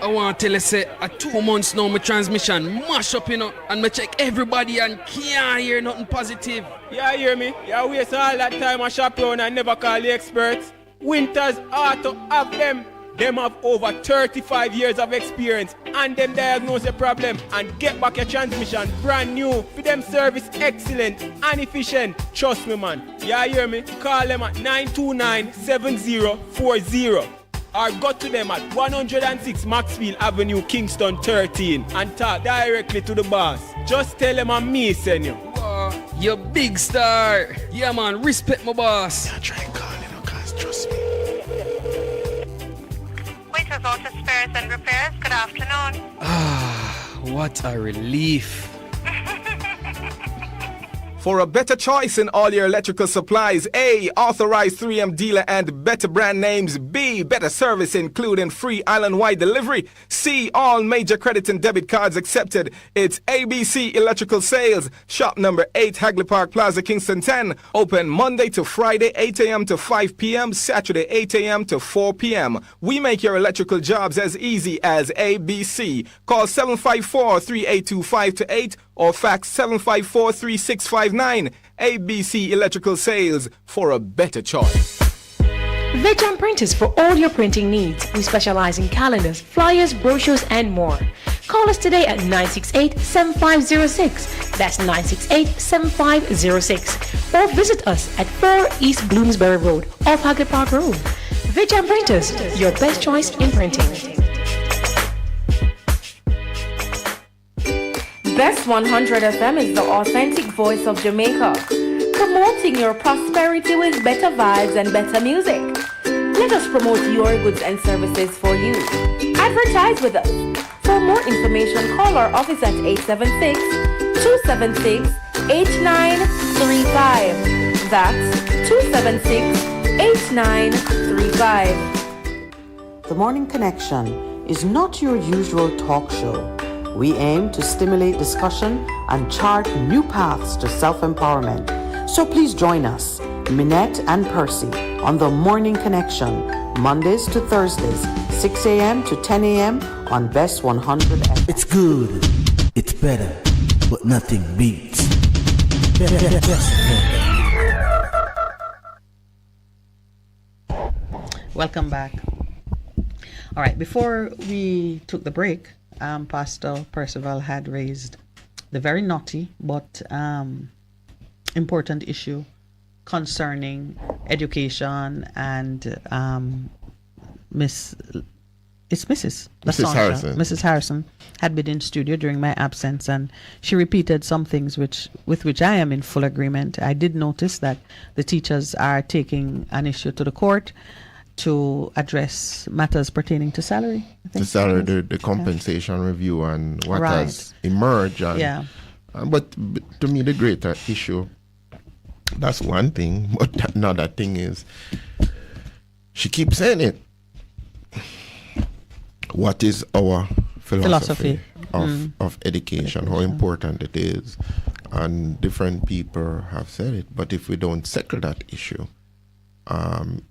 I want to tell you, say, 2 months now, my transmission mash up, you know, and I check everybody and can't hear nothing positive. Yeah, hear me? You waste all that time I shop around and never call the experts. Winters Auto have them. Them have over 35 years of experience and them diagnose your problem and get back your transmission brand new. For them service excellent and efficient. Trust me, man. You hear me? Call them at 929-7040. or go to them at 106 Maxfield Avenue, Kingston 13 and talk directly to the boss. Just tell them I'm me, send you. You big star. Yeah, man, respect my boss. Yeah, try and call him, cause trust me. Waiters Auto Spares and Repairs, good afternoon. What a relief. For a better choice in all your electrical supplies, A, authorized 3M dealer and better brand names. B, better service including free island-wide delivery. C, all major credit and debit cards accepted. It's ABC Electrical Sales. Shop number 8, Hagley Park Plaza, Kingston 10. Open Monday to Friday, 8 a.m. to 5 p.m. Saturday, 8 a.m. to 4 p.m. We make your electrical jobs as easy as ABC. Call 754-382-528 or fax 754-3659. ABC Electrical Sales, for a better choice. Veteran Printers for all your printing needs. We specialize in calendars, flyers, brochures, and more. Call us today at 968-7506. That's 968-7506. Or visit us at 4 East Bloomsbury Road, off Hagley Park Road. Veteran Printers, your best choice in printing. Best 100 FM is the authentic voice of Jamaica, promoting your prosperity with better vibes and better music. Let us promote your goods and services for you. Advertise with us. For more information, call our office at 876-276-8935. That's 276-8935. The Morning Connection is not your usual talk show. We aim to stimulate discussion and chart new paths to self-empowerment. So please join us, Minett and Percy, on The Morning Connection, Mondays to Thursdays, 6 a.m. to 10 a.m. on Best 100 FM. It's good, it's better, but nothing beats. Welcome back. All right, before we took the break, Pastor Percival had raised the very naughty but important issue concerning education and Mrs. Harrison. Mrs. Harrison had been in studio during my absence, and she repeated some things with which I am in full agreement. I did notice that the teachers are taking an issue to the court to address matters pertaining to salary. The salary, the compensation review and what has emerged. And, but to me, the greater issue, that's one thing, but another thing is, she keeps saying it. What is our philosophy of education, how important it is? And different people have said it, but if we don't settle that issue,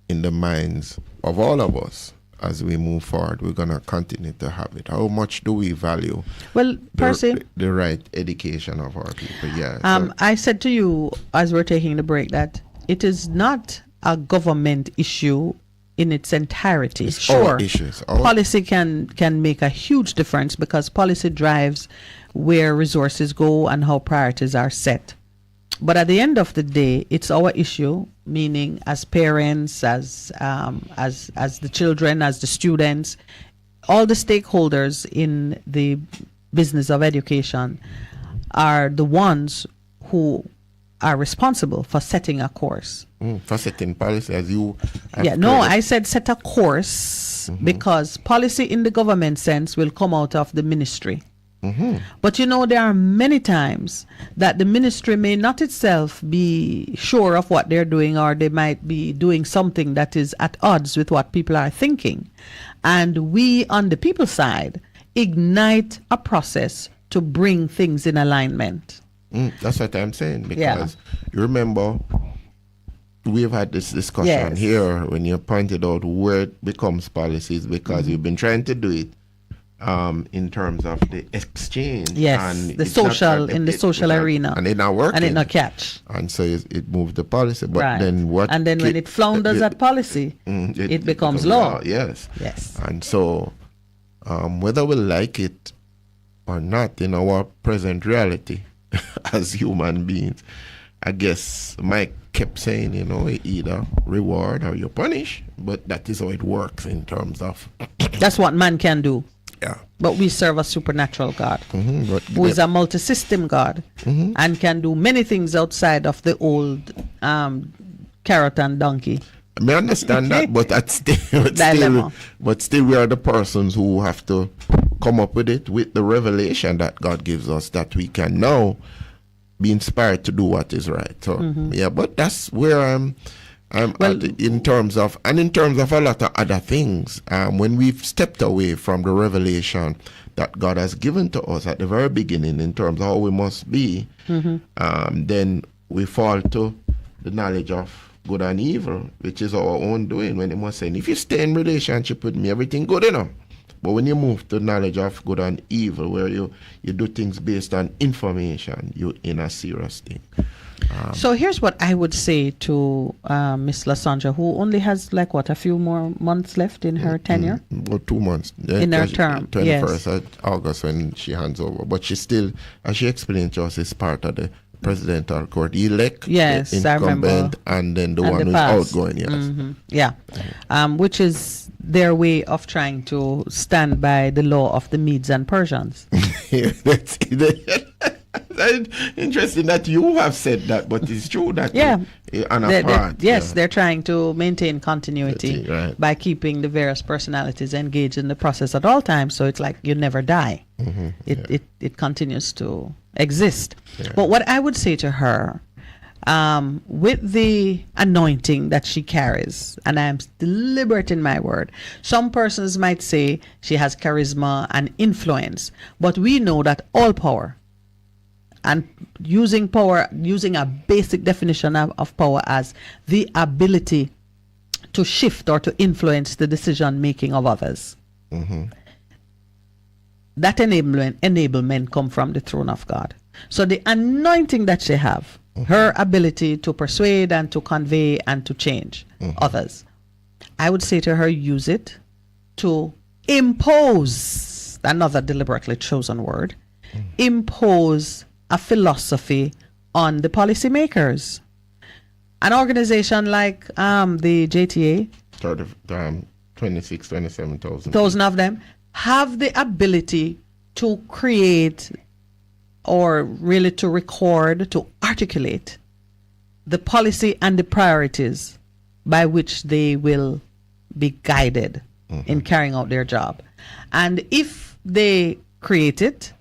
in the minds of all of us as we move forward, we're going to continue to have it. How much do we value Percy, the right education of our people? I said to you as we're taking the break that it is not a government issue in its entirety. It's sure, issues. Policy can make a huge difference because policy drives where resources go and how priorities are set. But at the end of the day, it's our issue, meaning as parents, as the children, as the students, all the stakeholders in the business of education are the ones who are responsible for setting a course. For setting policy, as you... I said set a course because policy in the government sense will come out of the ministry. But there are many times that the ministry may not itself be sure of what they're doing, or they might be doing something that is at odds with what people are thinking. And we, on the people side, ignite a process to bring things in alignment. That's what I'm saying, because you remember we've had this discussion here when you pointed out where it becomes policies, because you've been trying to do it in terms of the exchange, and the social arena, and it not working, and it not catch, and so it moves the policy. But then what? And then when it flounders at policy, it becomes law. Yes. And so, whether we like it or not, in our present reality as human beings, I guess Mike kept saying, you know, either reward or you punish, but that is how it works in terms of... That's what man can do. Yeah. But we serve a supernatural God who is a multi-system God and can do many things outside of the old carrot and donkey. I may understand that, but still we are the persons who have to come up with it with the revelation that God gives us, that we can now be inspired to do what is right. So yeah, but that's where I'm in terms of a lot of other things. When we've stepped away from the revelation that God has given to us at the very beginning in terms of how we must be, then we fall to the knowledge of good and evil, which is our own doing. When he was saying, if you stay in relationship with me, everything good enough. But when you move to knowledge of good and evil, where you do things based on information, you're in a serious thing. So here's what I would say to Miss Lasandra, who only has a few more months left in her tenure. About 2 months. In her term, 21st of August when she hands over. But she still, as she explained to us, is part of the presidential court elect, incumbent, and then the one who's outgoing. Yes, which is their way of trying to stand by the law of the Medes and Persians. That's interesting that you have said that, but it's true that they're trying to maintain continuity by keeping the various personalities engaged in the process at all times. So it's like you never die. It continues to exist. But what I would say to her, with the anointing that she carries, and I am deliberate in my word, some persons might say she has charisma and influence, but we know that all power, and using a basic definition of power as the ability to shift or to influence the decision making of others. That enablement come from the throne of God. So the anointing that she have, her ability to persuade and to convey and to change others, I would say to her, use it to impose, another deliberately chosen word, impose a philosophy on the policymakers. An organization like the JTA, 27,000 of them, have the ability to create or really to record, to articulate the policy and the priorities by which they will be guided in carrying out their job. And if they create it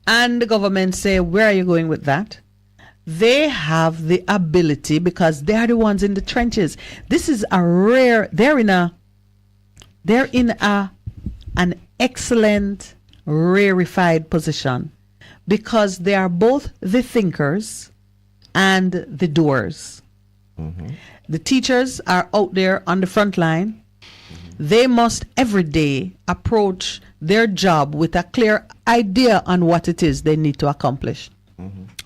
and the government say, where are you going with that? They have the ability, because they are the ones in the trenches. This is a rare, they're in an excellent rarefied position, because they are both the thinkers and the doers. The teachers are out there on the front line. They must every day approach their job with a clear idea on what it is they need to accomplish.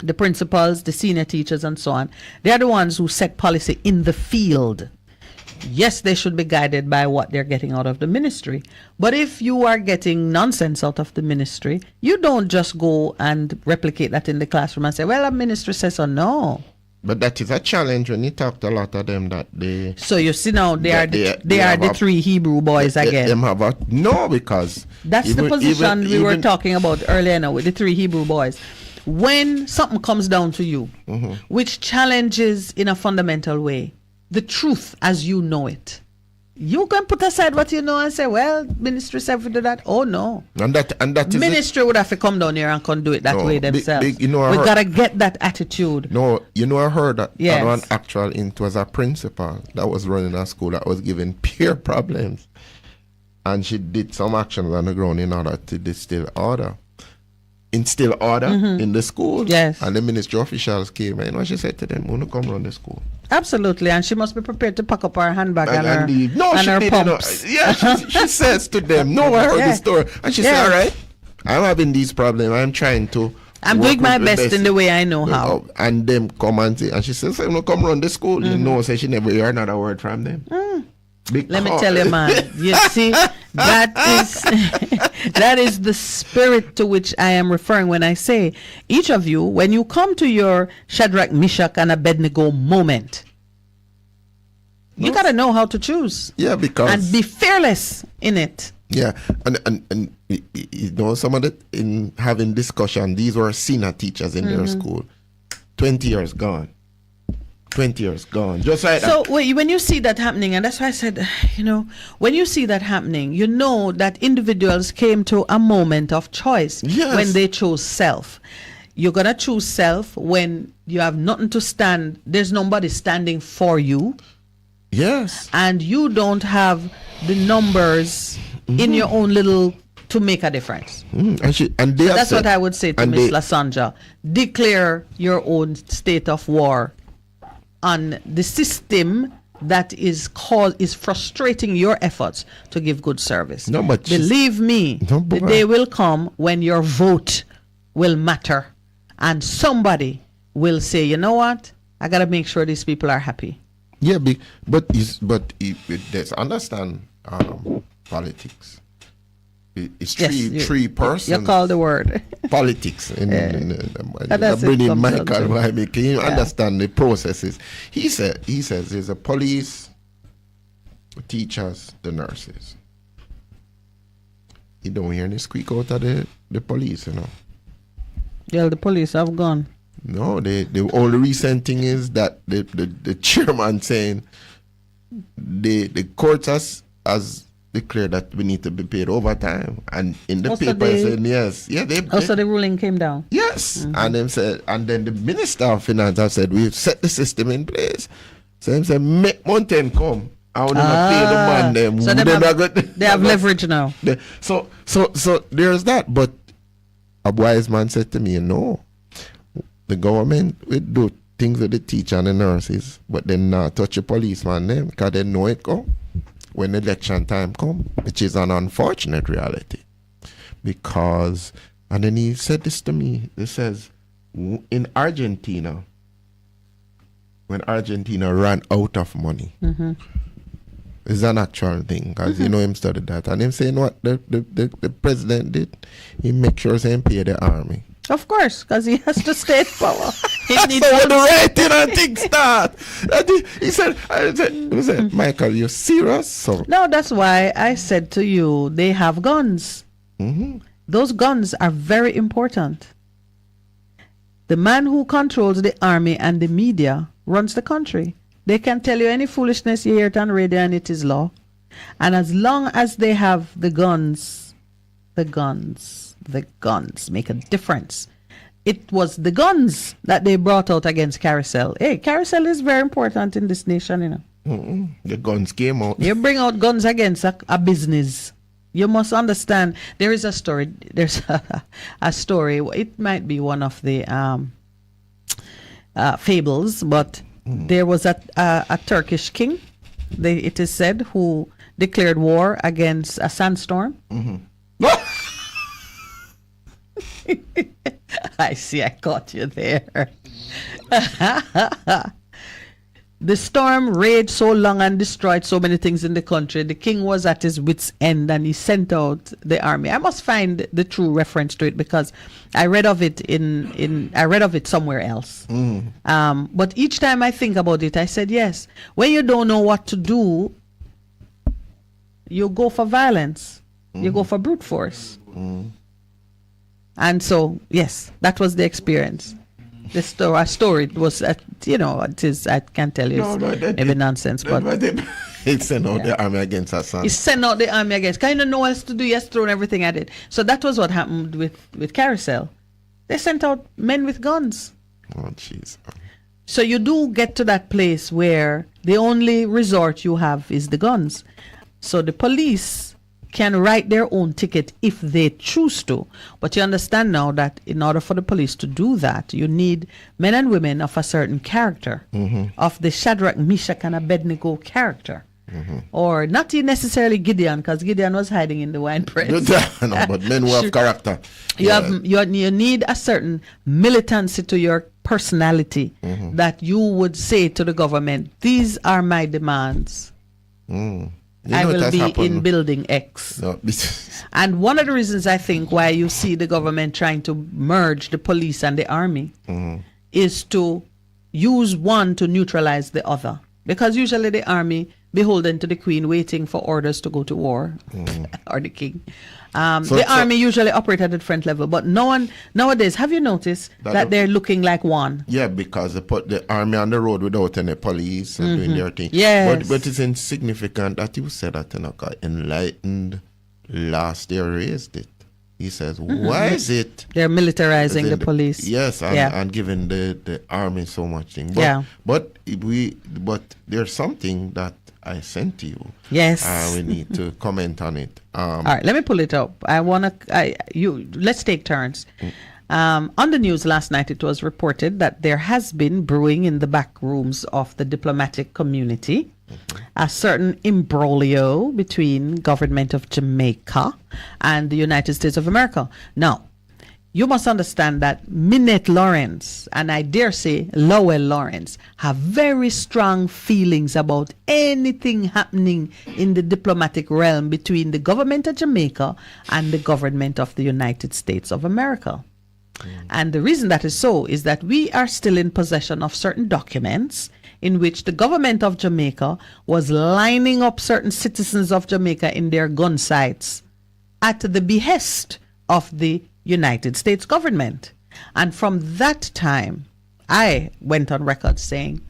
The principals, the senior teachers, and so on, they are the ones who set policy in the field. Yes, they should be guided by what they're getting out of the ministry. But if you are getting nonsense out of the ministry, you don't just go and replicate that in the classroom and say, well, a ministry says so. No. But that is a challenge when you talk to a lot of them that they... So you see now, they are the three Hebrew boys again. Because... That's the position we were talking about earlier now with the three Hebrew boys. When something comes down to you, which challenges in a fundamental way the truth as you know it, you can put aside what you know and say, well, ministry said we do that. Oh no. And that ministry would have to come down here and can do it that way themselves. We gotta get that attitude. No, I heard that one actual it was a principal that was running a school that was giving peer problems. And she did some actions on the ground in order to instill order in the school. Yes. And the ministry officials came and she said to them, "Wanna come run the school?" Absolutely, and she must be prepared to pack up her handbag and her pumps. She says to them, "No, I heard the story," and she said, "All right, I'm having these problems. I'm trying to. I'm doing my best in the way I know how." And them come and say, and she says, "No, come run the school." You know, say she never hear another word from them. Let me tell you, man. You see, that is That is the spirit to which I am referring when I say, each of you, when you come to your Shadrach, Meshach, and Abednego moment, you got to know how to choose. Yeah, because... And be fearless in it. Yeah, and you know, some of the, in having discussion, these were senior teachers in their school. 20 years gone. 20 years gone. Just like so when you see that happening, and that's why I said, you know, when you see that happening, you know that individuals came to a moment of choice when they chose self. You're going to choose self when you have nothing to stand. There's nobody standing for you. Yes. And you don't have the numbers in your own little to make a difference. And that's what I would say to Miss Lasanja. Declare your own state of war on the system that is frustrating your efforts to give good service. No, but believe me, the day will come when your vote will matter, and somebody will say, you know what, I gotta make sure these people are happy. Yeah, but there's understand politics. It's three persons. You call the word politics. Bringing Michael, can you understand the processes? He says there's a police, the teachers, the nurses. You don't hear any squeak out of the police, you know. Yeah, the police have gone. No, the only recent thing is that the chairman saying the court has declared that we need to be paid overtime, and in the paper saying yes, also the ruling came down. Yes, and them said, and then the Minister of Finance have said we've set the system in place. So them said make mountain come. I want to pay the man them. So they have leverage now. So there's that. But a wise man said to me, no, the government will do things with the teacher and the nurses, but then not touch the policeman them because they know it come when election time come, which is an unfortunate reality. Because, and then he said this to me, he says, in Argentina, when Argentina ran out of money, it's an actual thing, because you know him studied that, and him saying what the president did, he make sure he pay the army. Of course, because he has to stay in power. He needs so the right thing and things start. He said, Michael, you serious? So no, that's why I said to you, they have guns. Those guns are very important. The man who controls the army and the media runs the country. They can tell you any foolishness you hear it on radio and it is law. And as long as they have the guns make a difference. It was the guns that they brought out against Carousel. Hey, Carousel is very important in this nation, you know. The guns came out. You bring out guns against a business. You must understand. There is a story. There's a story. It might be one of the fables, but there was a Turkish king, it is said, who declared war against a sandstorm. I see, I caught you there. The storm raged so long and destroyed so many things in the country. The king was at his wit's end and he sent out the army. I must find the true reference to it because I read of it I read of it somewhere else. But each time I think about it, I said, yes, when you don't know what to do, you go for violence. You go for brute force. And so, yes, that was the experience. The story was, it is, I can't tell you, maybe nonsense, but he sent out the army against us. He sent out the army against, kind of know what else to do, he has thrown everything at it. So that was what happened with Carousel. They sent out men with guns. Oh, jeez. So you do get to that place where the only resort you have is the guns. So the police can write their own ticket if they choose to. But you understand now that in order for the police to do that, you need men and women of a certain character, of the Shadrach, Meshach, and Abednego character. Or not necessarily Gideon, because Gideon was hiding in the wine press. No, but men who have character. You need a certain militancy to your personality that you would say to the government, these are my demands. I will be in building X. No. And one of the reasons I think why you see the government trying to merge the police and the army is to use one to neutralize the other. Because usually the army beholden to the queen waiting for orders to go to war or the king. The army usually operate at the front level, but nowadays, have you noticed that they're looking like one? Yeah, because they put the army on the road without any police and doing their thing. Yes. But it's insignificant that you said that enlightened last year raised it. He says, why is it they're militarizing the police? Yes, and giving the army so much thing. But there's something that I sent to you. Yes. We need to comment on it. All right, let me pull it up. Let's take turns. On the news last night, it was reported that there has been brewing in the back rooms of the diplomatic community a certain imbroglio between government of Jamaica and the United States of America. Now, you must understand that Minett Lawrence and I dare say Lowell Lawrence have very strong feelings about anything happening in the diplomatic realm between the government of Jamaica and the government of the United States of America. And the reason that is so is that we are still in possession of certain documents in which the government of Jamaica was lining up certain citizens of Jamaica in their gun sites at the behest of the United States government. And from that time, I went on record saying,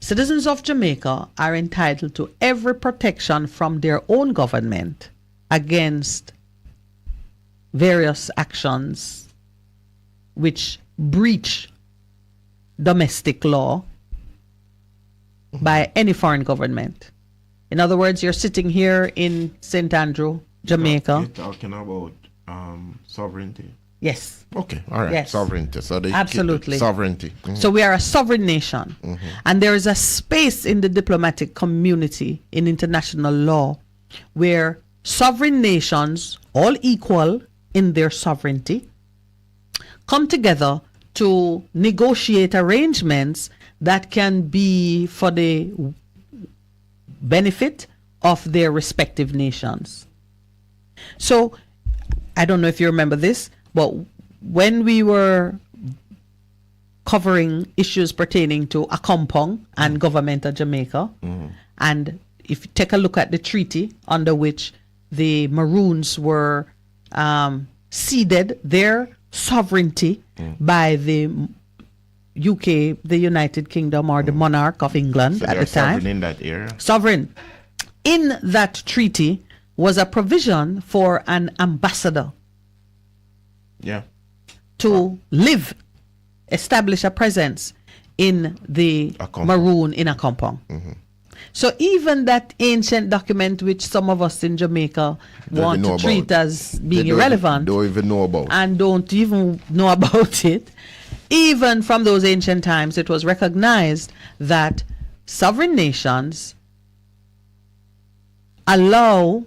citizens of Jamaica are entitled to every protection from their own government against various actions which breach domestic law by any foreign government. In other words, you're sitting here in St. Andrew, Jamaica. You're talking about sovereignty. Yes. Okay. All right. Yes. Sovereignty. So they absolutely sovereignty. So we are a sovereign nation, and there is a space in the diplomatic community in international law where sovereign nations, all equal in their sovereignty, come together to negotiate arrangements that can be for the benefit of their respective nations. So, I don't know if you remember this, but when we were covering issues pertaining to Akompong and government of Jamaica, and if you take a look at the treaty under which the Maroons were ceded their sovereignty by the UK, the United Kingdom, or the monarch of England so at the time. Sovereign in that era. Sovereign. In that treaty was a provision for an ambassador. Yeah. To live, establish a presence in the Maroon in Akompong. So even that ancient document which some of us in Jamaica want to treat as being irrelevant, don't even know about, and don't even know about it, even from those ancient times, it was recognized that sovereign nations allow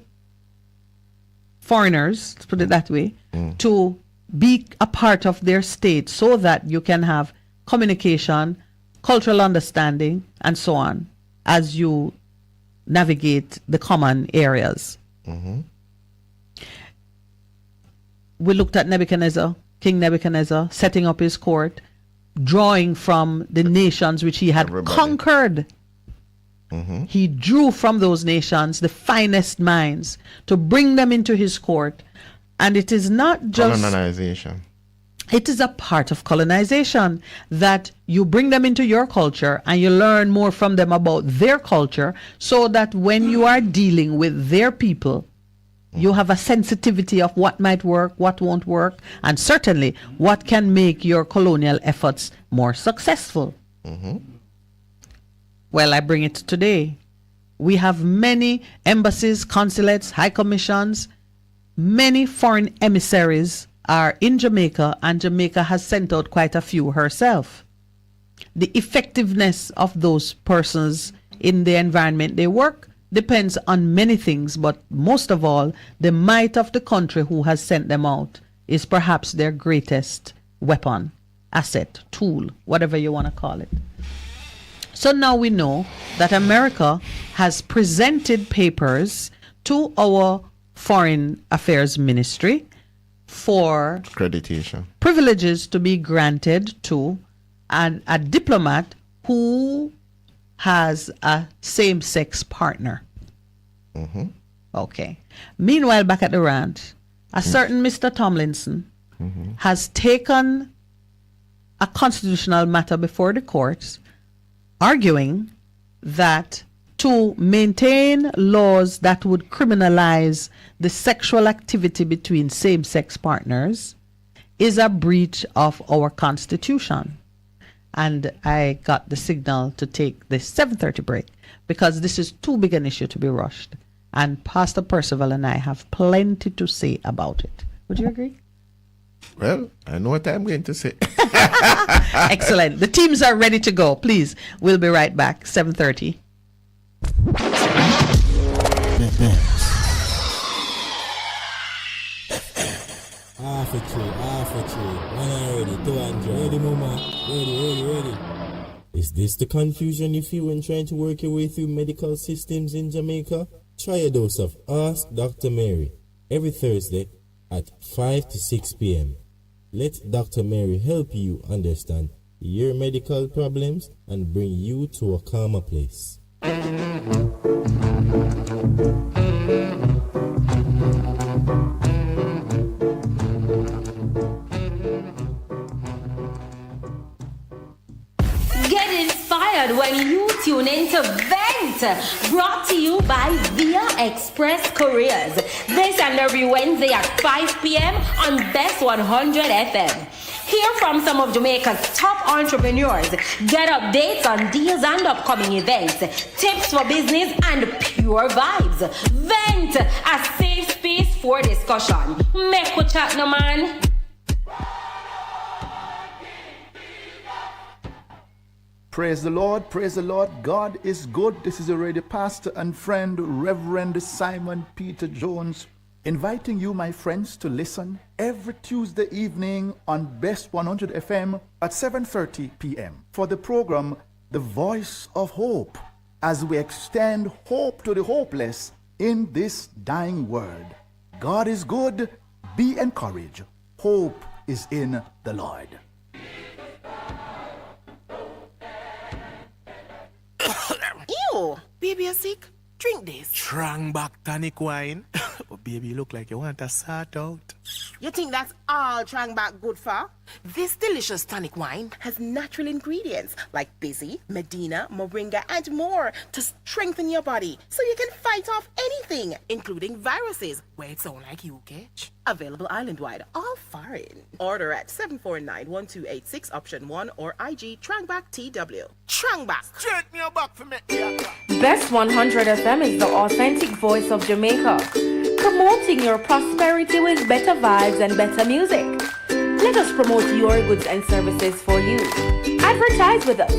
foreigners, to put it that way, to be a part of their state so that you can have communication, cultural understanding, and so on as you navigate the common areas. We looked at Nebuchadnezzar, King Nebuchadnezzar, setting up his court, drawing from the nations which he had conquered. He drew from those nations the finest minds to bring them into his court. And it is not just colonization. It is a part of colonization that you bring them into your culture and you learn more from them about their culture, so that when you are dealing with their people, you have a sensitivity of what might work, what won't work, and certainly what can make your colonial efforts more successful. Well, I bring it today. We have many embassies, consulates, high commissions, many foreign emissaries are in Jamaica, and Jamaica has sent out quite a few herself. The effectiveness of those persons in the environment they work depends on many things, but most of all, the might of the country who has sent them out is perhaps their greatest weapon, asset, tool, whatever you want to call it. So now we know that America has presented papers to our Foreign Affairs Ministry for accreditation privileges to be granted to a diplomat who has a same-sex partner. Mm-hmm. Okay. Meanwhile, back at the ranch, a certain Mr. Tomlinson has taken a constitutional matter before the courts, arguing that to maintain laws that would criminalize the sexual activity between same-sex partners is a breach of our Constitution. And I got the signal to take the 7:30 break because this is too big an issue to be rushed. And Pastor Percival and I have plenty to say about it. Would you agree? Well, I know what I'm going to say. Excellent. The teams are ready to go. Please, we'll be right back. 7:30. Half a tree. 1 ready, 200. Ready, mama. Ready. Is this the confusion you feel when trying to work your way through medical systems in Jamaica? Try a dose of Ask Dr. Mary every Thursday at 5 to 6 p.m. Let Dr. Mary help you understand your medical problems and bring you to a calmer place. Get inspired when you tune into Vent, brought to you by Via Express Couriers. This and every Wednesday at 5 p.m. on Best 100 FM. Hear from some of Jamaica's top entrepreneurs. Get updates on deals and upcoming events, tips for business, and pure vibes. Vent, a safe space for discussion. Make we chat, no man. Praise the Lord, praise the Lord. God is good. This is a radio pastor and friend, Reverend Simon Peter Jones, inviting you, my friends, to listen every Tuesday evening on Best 100 FM at 7:30 p.m. for the program, The Voice of Hope, as we extend hope to the hopeless in this dying world. God is good. Be encouraged. Hope is in the Lord. Ew, baby, you sick? Drink this. Strong back tonic wine. Oh, baby, you look like you want to sort out. You think that's all Trangback good for? This delicious tonic wine has natural ingredients like Busy, Medina, Moringa, and more to strengthen your body so you can fight off anything, including viruses, where it sound like you catch. Available island-wide, all foreign. Order at 749-1286 option 1 or IG Trangback TW. Trangback. Straight me back for me. Best 100 FM is the authentic voice of Jamaica, promoting your prosperity with better vibes and better music. Let us promote your goods and services for you. Advertise with us.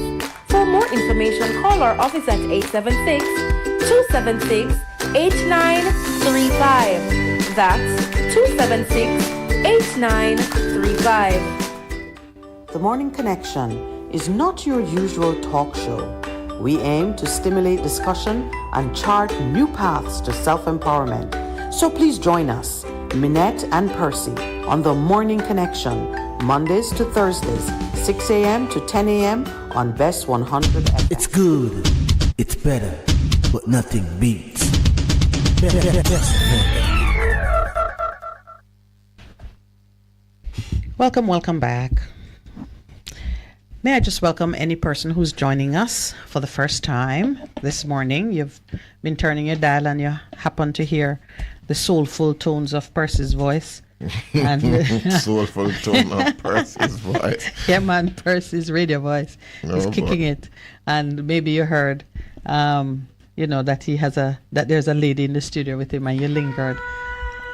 For more information, call our office at 876-276-8935. That's 276-8935. The Morning Connection is not your usual talk show. We aim to stimulate discussion and chart new paths to self-empowerment. So please join us, Minett and Percy, on The Morning Connection, Mondays to Thursdays, 6 a.m. to 10 a.m. on Best 100 FM. It's good, it's better, but nothing beats. Welcome back. May I just welcome any person who's joining us for the first time this morning. You've been turning your dial and you happen to hear the soulful tones of Percy's voice. And soulful tone of Percy's voice. Yeah, man, Percy's radio voice is kicking it. And maybe you heard, that there's a lady in the studio with him, and you lingered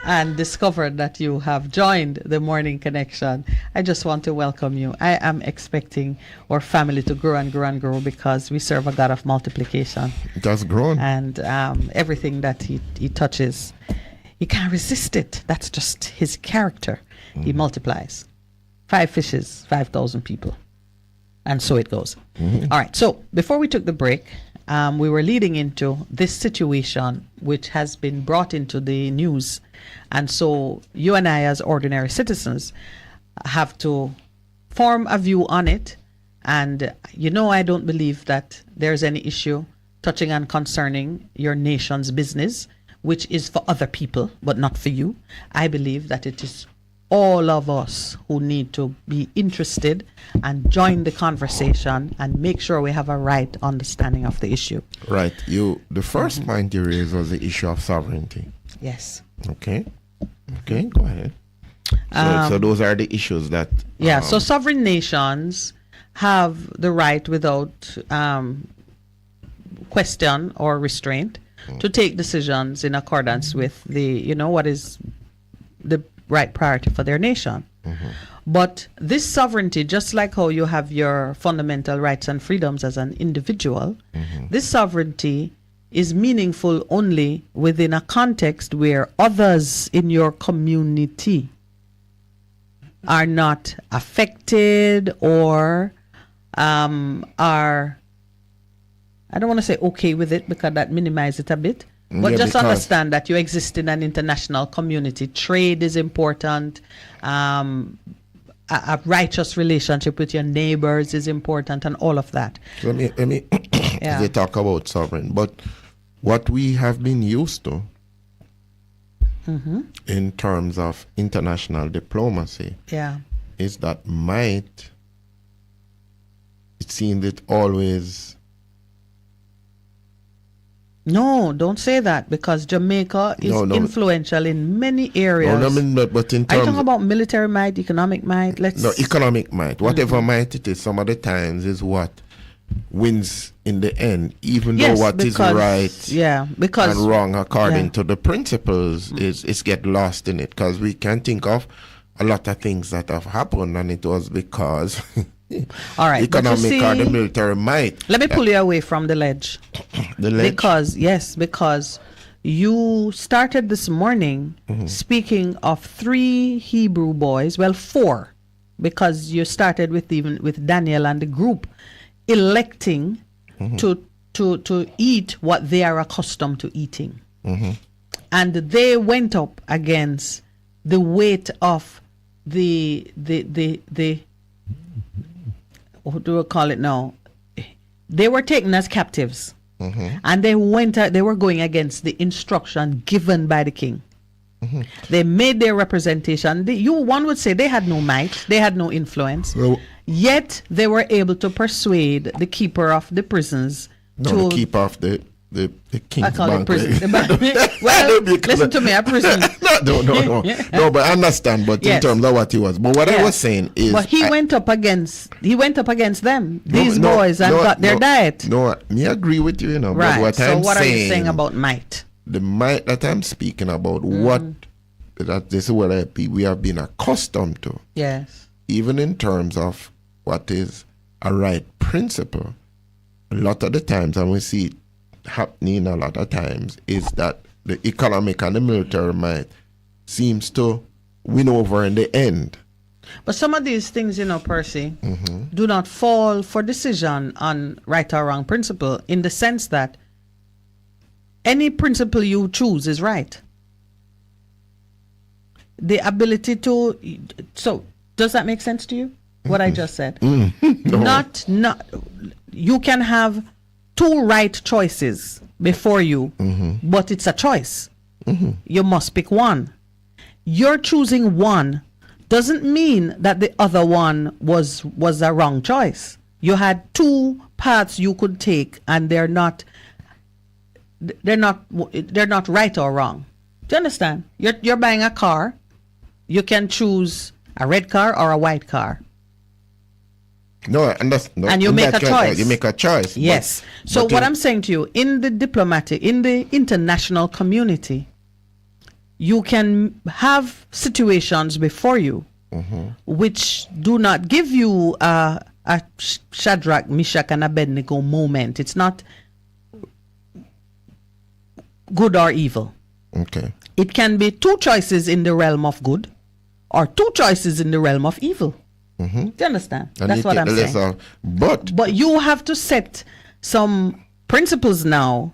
and discovered that you have joined the Morning Connection. I just want to welcome you. I am expecting our family to grow and grow and grow because we serve a God of multiplication. It has grown. And everything that he touches, he can't resist it. That's just his character. He multiplies. 5 fishes, 5,000 people. And so it goes. All right. So before we took the break, we were leading into this situation which has been brought into the news. And so you and I, as ordinary citizens, have to form a view on it. And I don't believe that there's any issue touching and concerning your nation's business, which is for other people, but not for you. I believe that it is all of us who need to be interested and join the conversation and make sure we have a right understanding of the issue. Right. The first point you raised was the issue of sovereignty. Yes. Okay. Go ahead. So those are the issues that... so sovereign nations have the right without question or restraint to take decisions in accordance with what is the right priority for their nation. But this sovereignty, just like how you have your fundamental rights and freedoms as an individual, this sovereignty is meaningful only within a context where others in your community are not affected or are, I don't want to say okay with it because that minimizes it a bit. But just understand that you exist in an international community. Trade is important. A righteous relationship with your neighbors is important, and all of that. Let me they talk about sovereign, but what we have been used to in terms of international diplomacy is that might, it seems it always... No, don't say that, because Jamaica is influential in many areas. But in terms... Are you talking about military might, economic might? Economic might. Whatever might it is, some of the times is what wins in the end, even though what is right and wrong according to the principles is get lost in it, because we can think of a lot of things that have happened and it was because... All right, economic or the military might. Let me pull you away from the ledge. The ledge? Because you started this morning speaking of 3 Hebrew boys, 4, because you started with Daniel and the group electing to eat what they are accustomed to eating. And they went up against the weight of the what do we call it now? They were taken as captives, and they were going against the instruction given by the king. They made their representation. One would say they had no might, they had no influence, yet they were able to persuade the keeper of the prisons the keeper of the king's I call bank. it prison. Well, listen to me, a prison. No, but I understand. But in terms of what he was, but what I was saying is, but he went up against them, these boys, and got their diet. No, me agree with you, Right. But what are you saying about might? The might that I'm speaking about, this is what we have been accustomed to. Yes. Even in terms of what is a right principle, a lot of the times, and we see it happening a lot of times, is that the economic and the military might seems to win over in the end. But some of these things, Percy, do not fall for decision on right or wrong principle, in the sense that any principle you choose is right. The ability to... So, does that make sense to you, what I just said? Not you can have 2 right choices before you, but it's a choice. You must pick one. You're choosing one doesn't mean that the other one was a wrong choice. You had 2 paths you could take, and they're not right or wrong. Do you understand? You're buying a car. You can choose a red car or a white car. No, and you make a choice. You make a choice. Yes. So what I'm saying to you, in the international community, you can have situations before you which do not give you a Shadrach, Meshach, and Abednego moment. It's not good or evil. Okay. It can be 2 choices in the realm of good or 2 choices in the realm of evil. Do you understand? And that's what I'm saying. But you have to set some principles now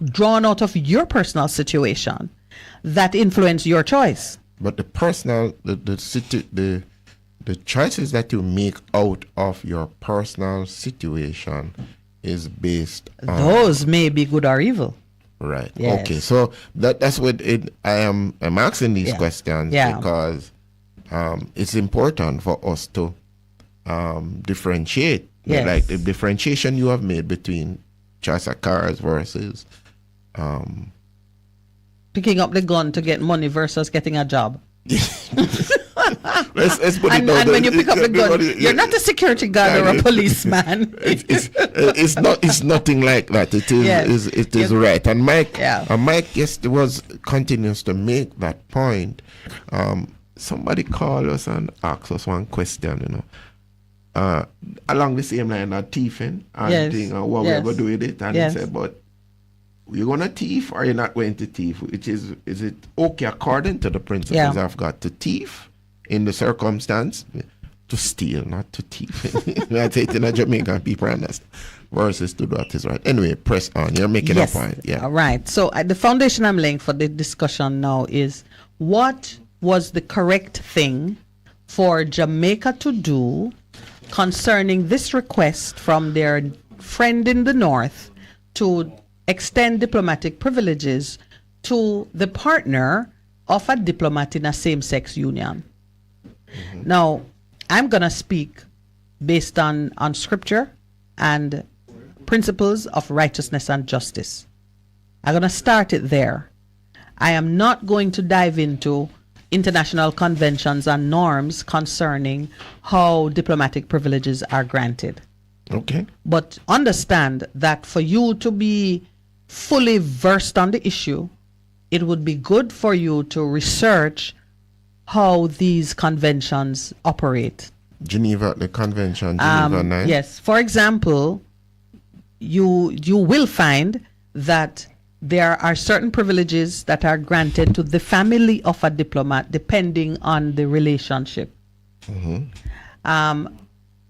drawn out of your personal situation that influence your choice. But the personal, the choices that you make out of your personal situation is based on... Those may be good or evil. Right. Yes. Okay. So that's what I'm asking these questions because it's important for us to differentiate. Yes. Like the differentiation you have made between choice of cars versus picking up the gun to get money versus getting a job. Let's put and when you pick up the gun, you're not a security guard or a policeman. It's nothing like that. It is it is right. And Mike, continues to make that point. Somebody called us and asked us one question, along the same line of thieving and thing, what we ever do with it, and he said, but you're gonna thief or you're not going to thief? Which is it okay according to the principles I've got to thief in the circumstance, to steal, not to thief? That's it in a Jamaican people understand. Versus to do what is right. Anyway, press on. You're making a point. Yeah. All right. So the foundation I'm laying for the discussion now is what was the correct thing for Jamaica to do concerning this request from their friend in the north to extend diplomatic privileges to the partner of a diplomat in a same-sex union. Now, I'm going to speak based on scripture and principles of righteousness and justice. I'm going to start it there. I am not going to dive into international conventions and norms concerning how diplomatic privileges are granted. Okay. But understand that for you to be fully versed on the issue, it would be good for you to research how these conventions operate. The convention, Geneva 9? Yes. For example, you will find that there are certain privileges that are granted to the family of a diplomat depending on the relationship. So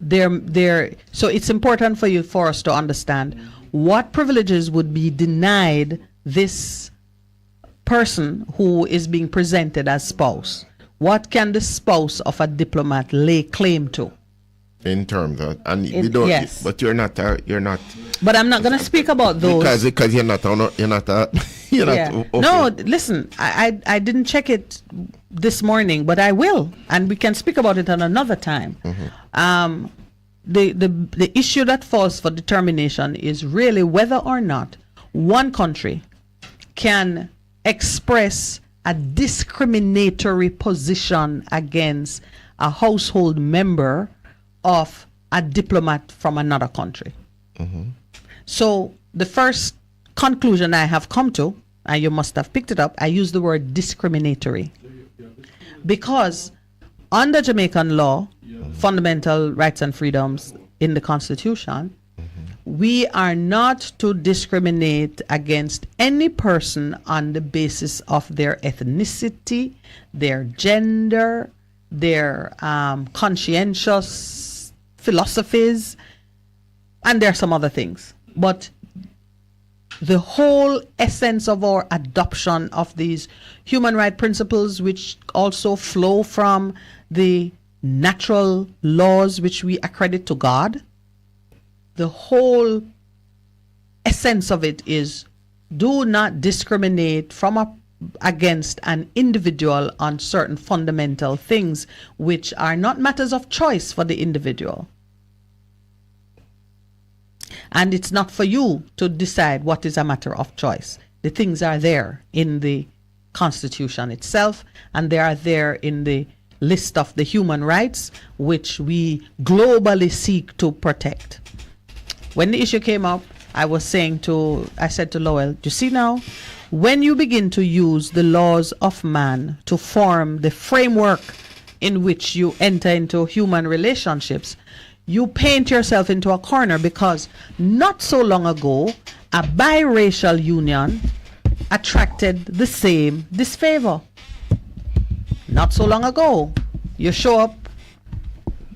it's important for us to understand what privileges would be denied this person who is being presented as spouse. What can the spouse of a diplomat lay claim to? In terms of, and yes. But you're not. But I'm not going to speak about those because you're not. No, listen. I didn't check it this morning, but I will, and we can speak about it on another time. The issue that falls for determination is really whether or not one country can express a discriminatory position against a household member of a diplomat from another country. So the first conclusion I have come to, and you must have picked it up, I use the word discriminatory. Because under Jamaican law, fundamental rights and freedoms in the Constitution, we are not to discriminate against any person on the basis of their ethnicity, their gender, their conscientious philosophies, and there are some other things. But the whole essence of our adoption of these human rights principles, which also flow from the natural laws which we accredit to God, the whole essence of it is do not discriminate against an individual on certain fundamental things which are not matters of choice for the individual. And it's not for you to decide what is a matter of choice. The things are there in the Constitution itself, and they are there in the list of the human rights which we globally seek to protect. When the issue came up, I said to Lowell, you see now, when you begin to use the laws of man to form the framework in which you enter into human relationships, you paint yourself into a corner, because not so long ago, a biracial union attracted the same disfavor. Not so long ago, you show up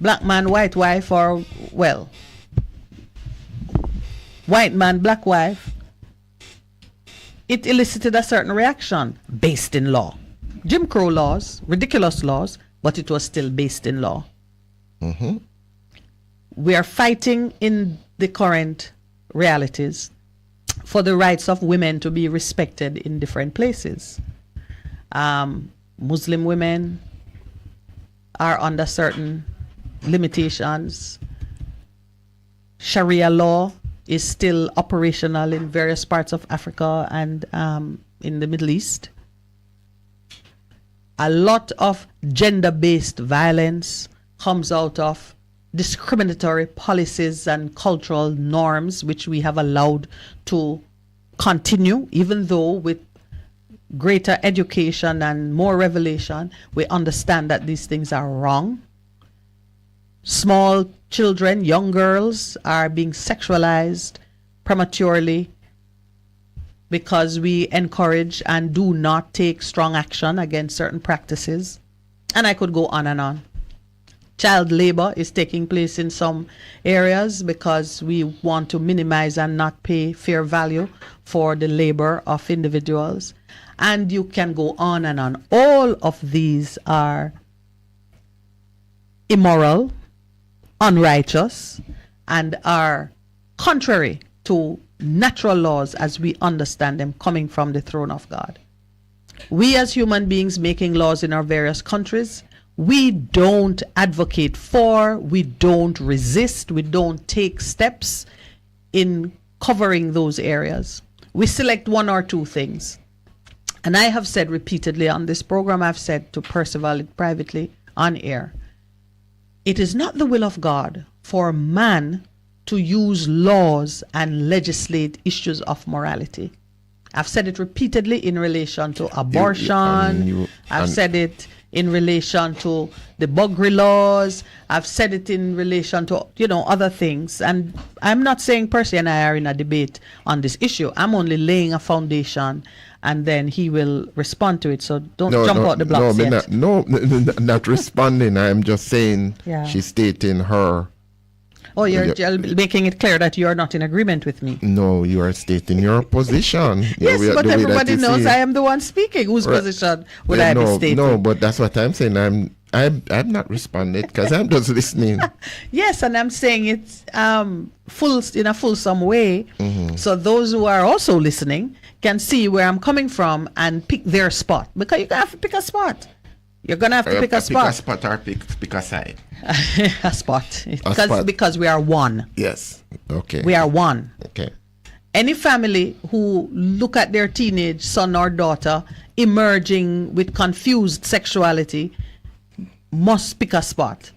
black man, white wife, or, well, white man, black wife, it elicited a certain reaction based in law. Jim Crow laws, ridiculous laws, but it was still based in law. Mm-hmm. We are fighting in the current realities for the rights of women to be respected in different places. Muslim women are under certain limitations. Sharia law is still operational in various parts of Africa and in the Middle East. A lot of gender-based violence comes out of discriminatory policies and cultural norms which we have allowed to continue, even though with greater education and more revelation, we understand that these things are wrong. Small children, young girls are being sexualized prematurely because we encourage and do not take strong action against certain practices. And I could go on and on. Child labor is taking place in some areas because we want to minimize and not pay fair value for the labor of individuals. And you can go on and on. All of these are immoral, unrighteous, and are contrary to natural laws as we understand them coming from the throne of God. We as human beings making laws in our various countries, we don't advocate for, we don't resist, we don't take steps in covering those areas. We select one or two things. And I have said repeatedly on this program, I've said to Percival privately on air, it is not the will of God for man to use laws and legislate issues of morality. I've said it repeatedly in relation to abortion. I've said it in relation to the Buggery laws. I've said it in relation to, other things. And I'm not saying Percy and I are in a debate on this issue. I'm only laying a foundation and then he will respond to it. So don't jump out the blocks yet. Not responding. I'm just saying she's stating her. Oh, you're making it clear that you are not in agreement with me. No, you are stating your position. Yes, but everybody knows I am the one speaking. Whose position would I be stating? No, but that's what I'm saying. I'm not responding because I'm just listening. Yes, and I'm saying it in a fulsome way, so those who are also listening can see where I'm coming from and pick their spot. Because you're gonna have to pick a spot. You're gonna have to pick a spot. Pick a spot or pick a side. A spot. Because we are one. Yes. Okay. We are one. Okay. Any family who look at their teenage son or daughter emerging with confused sexuality must pick a spot.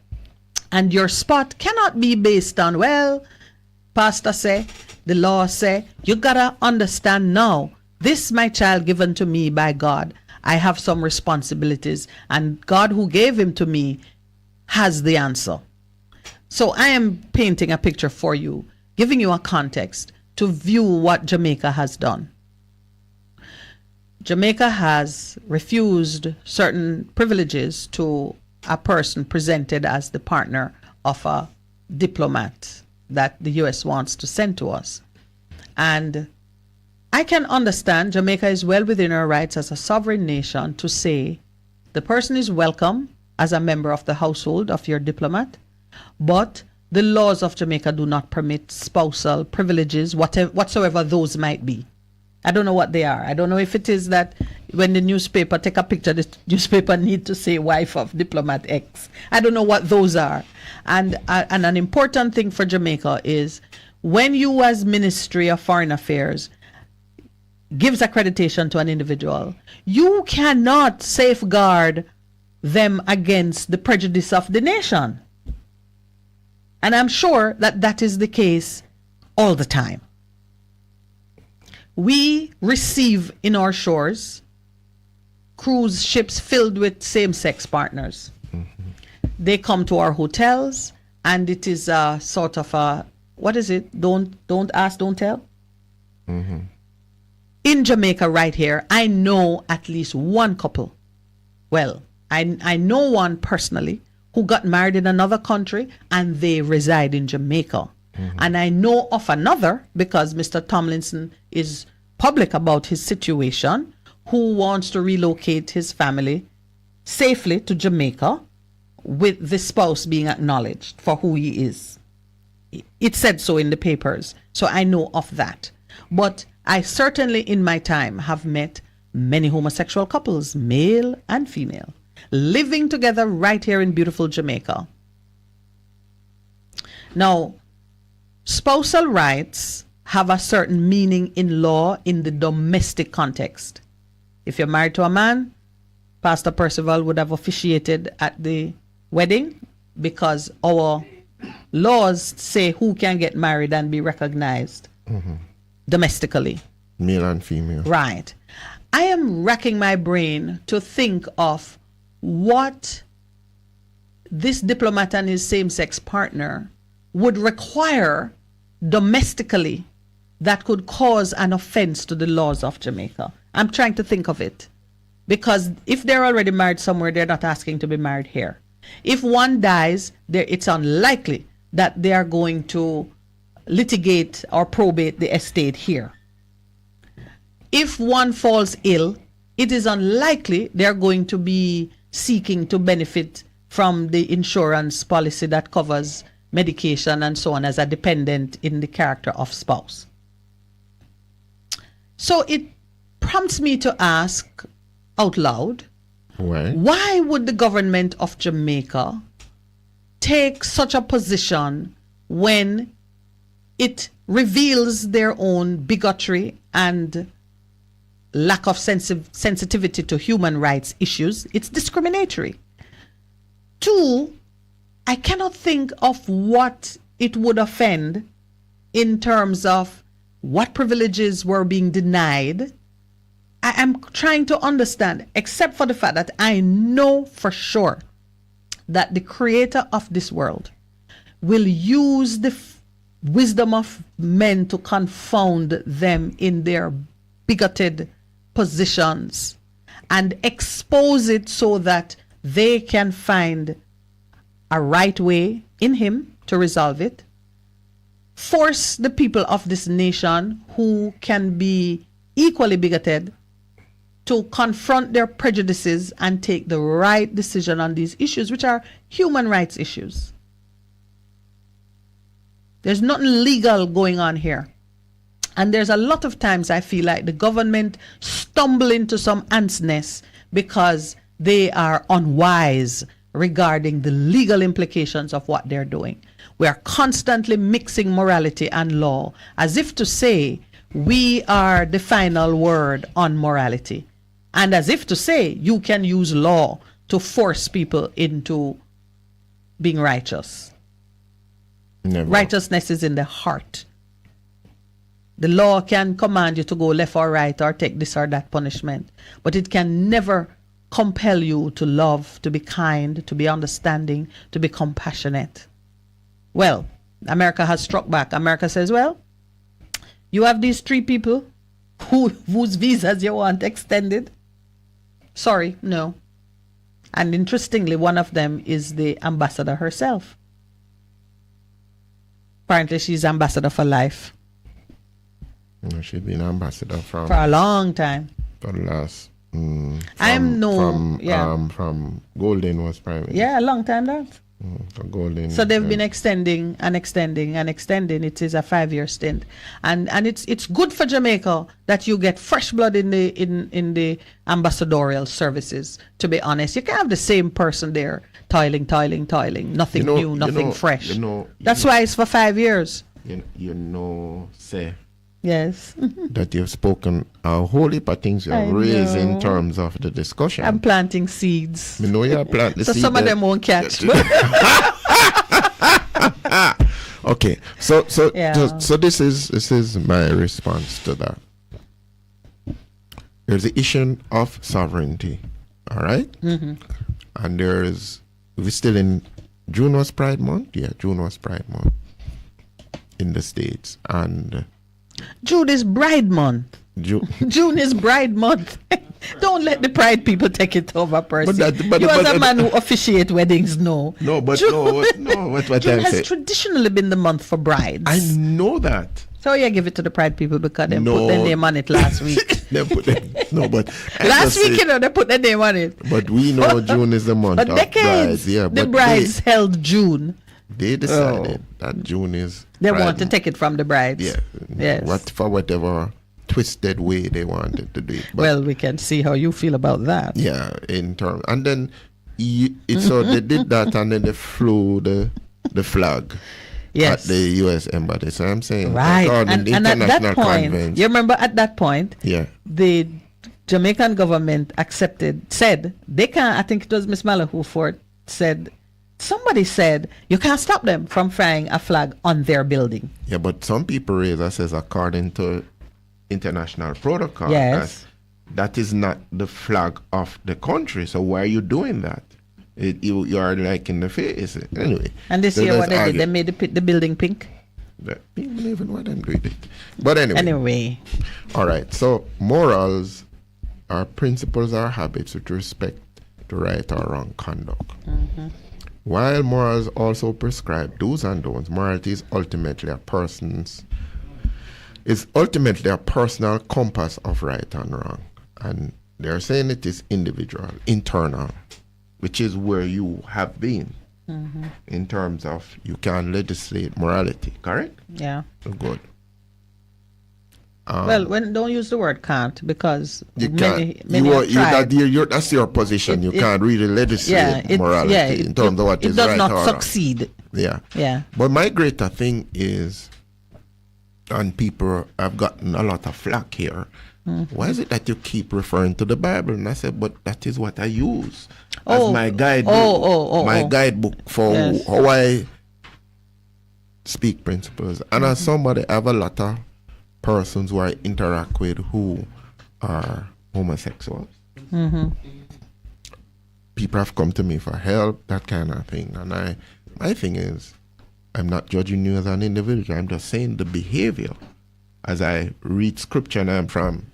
And your spot cannot be based on, well, pastor say, the law say. You gotta understand now, this my child given to me by God. I have some responsibilities, and God who gave him to me has the answer. So I am painting a picture for you, giving you a context to view what Jamaica has done. Jamaica has refused certain privileges to a person presented as the partner of a diplomat that the U.S. wants to send to us. And I can understand Jamaica is well within her rights as a sovereign nation to say the person is welcome as a member of the household of your diplomat, but the laws of Jamaica do not permit spousal privileges, whatsoever those might be. I don't know what they are. I don't know if it is that when the newspaper take a picture, the newspaper need to say wife of diplomat X. I don't know what those are. And an important thing for Jamaica is when you as Ministry of Foreign Affairs gives accreditation to an individual, you cannot safeguard them against the prejudice of the nation. And I'm sure that that is the case all the time. We receive in our shores cruise ships filled with same-sex partners. They come to our hotels, and it is a sort of a, what is it? Don't ask, don't tell. In Jamaica right here, I know at least one couple. Well, I know one personally who got married in another country and they reside in Jamaica. And I know of another, because Mr. Tomlinson is public about his situation, who wants to relocate his family safely to Jamaica with the spouse being acknowledged for who he is. It said so in the papers. So I know of that. But I certainly in my time have met many homosexual couples, male and female, living together right here in beautiful Jamaica. Now, spousal rights have a certain meaning in law in the domestic context. If you're married to a man, Pastor Percival would have officiated at the wedding, because our laws say who can get married and be recognized domestically. Male and female. Right. I am racking my brain to think of what this diplomat and his same-sex partner would require domestically that could cause an offense to the laws of Jamaica. I'm trying to think of it. Because if they're already married somewhere, they're not asking to be married here. If one dies, it's unlikely that they are going to litigate or probate the estate here. If one falls ill, it is unlikely they're going to be seeking to benefit from the insurance policy that covers medication and so on as a dependent in the character of spouse. So it prompts me to ask out loud, why would the government of Jamaica take such a position when it reveals their own bigotry and lack of sensitivity to human rights issues? It's discriminatory. Two, I cannot think of what it would offend in terms of what privileges were being denied. I am trying to understand, except for the fact that I know for sure that the creator of this world will use the wisdom of men to confound them in their bigoted positions and expose it so that they can find a right way in him to resolve it. Force the people of this nation who can be equally bigoted to confront their prejudices and take the right decision on these issues, which are human rights issues. There's nothing legal going on here. And there's a lot of times I feel like the government stumble into some ants' nest because they are unwise regarding the legal implications of what they're doing. We are constantly mixing morality and law as if to say we are the final word on morality. And as if to say you can use law to force people into being righteous. Never. Righteousness is in the heart. The law can command you to go left or right or take this or that punishment, but it can never compel you to love, to be kind, to be understanding, to be compassionate. Well, America has struck back. America says, well, you have these three people whose visas you want extended. Sorry, no. And interestingly, one of them is the ambassador herself. Apparently, she's ambassador for life. No, she's been ambassador for a long time. For the last. From Golden was prime minister. Yeah, a long time that. Golden. So they've been extending and extending and extending. It is a 5-year stint, and it's good for Jamaica that you get fresh blood in the ambassadorial services. To be honest, you can't have the same person there toiling, nothing new, nothing fresh. That's why it's for 5 years. Say. Yes. That you've spoken a whole heap of things you've raised in terms of the discussion. I'm planting seeds. You know you're planting so seeds. Some of them won't catch. Okay. So this is my response to that. There's the issue of sovereignty. All right? Mm-hmm. And we're still in June was Pride Month? Yeah, June was Pride Month in the States. And June is Bride Month. June is Bride Month. Don't let the pride people take it over, Percy. But you as a man who officiate weddings know. No, but June, what June I'm has saying. traditionally been the month for brides. I know that. So you give it to the pride people because they put their name on it last week. Last week, they put their name on it. But we know June is the month of brides. Yeah, the brides held June. They decided that June is. They want to take it from the brides. Yeah. Yes. For whatever twisted way they wanted to do it. But well, we can see how you feel about that. Yeah, in terms, and then so they did that, and then they flew the flag. Yes. At the U.S. Embassy. So I'm saying, right. And at that point, you remember at that point, the Jamaican government said they can't. I think it was Miss Malahoo said. Somebody said you can't stop them from flying a flag on their building. Yeah, but some people raise that says according to international protocol, yes, that is not the flag of the country. So why are you doing that? You are like in the face anyway. And this year, what they did, they made the building pink. People even what I'm doing it. But anyway. All right. So morals are principles or habits with respect to right or wrong conduct. Mm-hmm. While morals also prescribe do's and don'ts, morality is ultimately a personal compass of right and wrong. And they're saying it is individual, internal, which is where you have been in terms of you can legislate morality, correct? Yeah. Good. Well, don't use the word can't because you many that's your position. You can't really legislate morality in terms of what is right or wrong. It does not succeed. Yeah. But my greater thing is, and people have gotten a lot of flack here, why is it that you keep referring to the Bible? And I said, but that is what I use as my guidebook. My guidebook for how I speak principles. And as somebody, I have a lot of persons who I interact with who are homosexuals. People have come to me for help, that kind of thing. And my thing is, I'm not judging you as an individual. I'm just saying the behavior. As I read scripture, and I'm from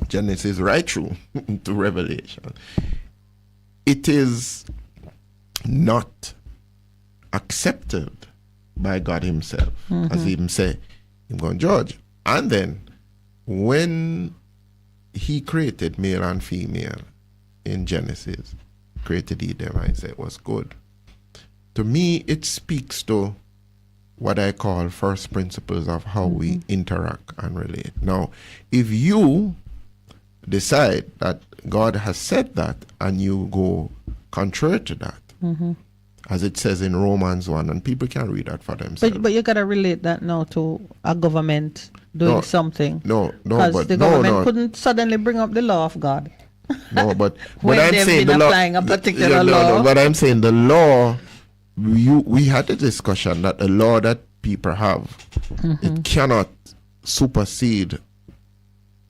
Genesis right through to Revelation, it is not accepted by God himself. As he even say, I'm going to judge. And then when he created male and female in Genesis, created Eden, I said it was good. To me, it speaks to what I call first principles of how we interact and relate. Now, if you decide that God has said that and you go contrary to that, as it says in Romans 1, and people can read that for themselves. But you got to relate that now to a government doing something. Because the government couldn't suddenly bring up the law of God. No, but when I'm they've saying been the applying law, a particular law. No, but I'm saying the law, we had a discussion that the law that people have, it cannot supersede,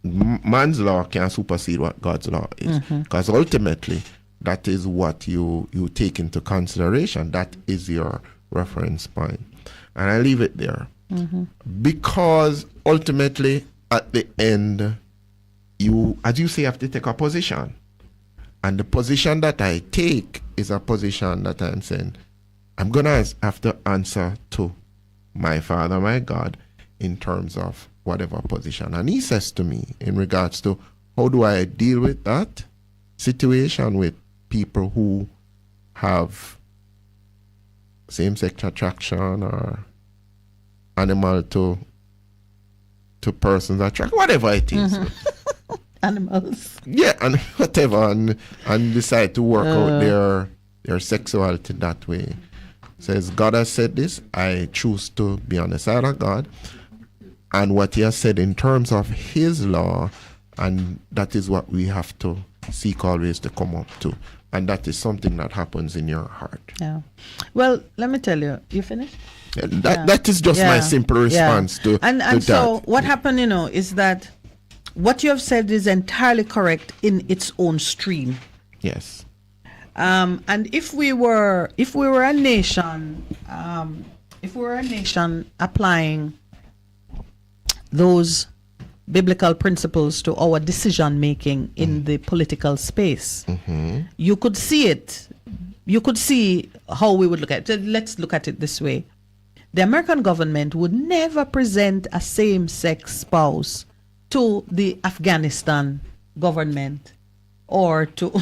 man's law can supersede what God's law is. Because ultimately, that is what you take into consideration. That is your reference point. And I leave it there. Because ultimately, at the end, you, as you say, have to take a position. And the position that I take is a position that I'm saying, I'm going to have to answer to my Father, my God, in terms of whatever position. And he says to me, in regards to how do I deal with that situation with people who have same-sex attraction or animal to persons attraction, whatever it is. Animals. Yeah, and whatever, and decide to work out their sexuality that way. Says, God has said this, I choose to be on the side of God, and what he has said in terms of his law, and that is what we have to seek always to come up to. And that is something that happens in your heart. Yeah. Well, let me tell you, you finished? That is just my simple response to and that. So what happened, is that what you have said is entirely correct in its own stream. Yes. And if we were a nation, applying those biblical principles to our decision making in the political space. You could see it. You could see how we would look at it. Let's look at it this way. The American government would never present a same-sex spouse to the Afghanistan government or to...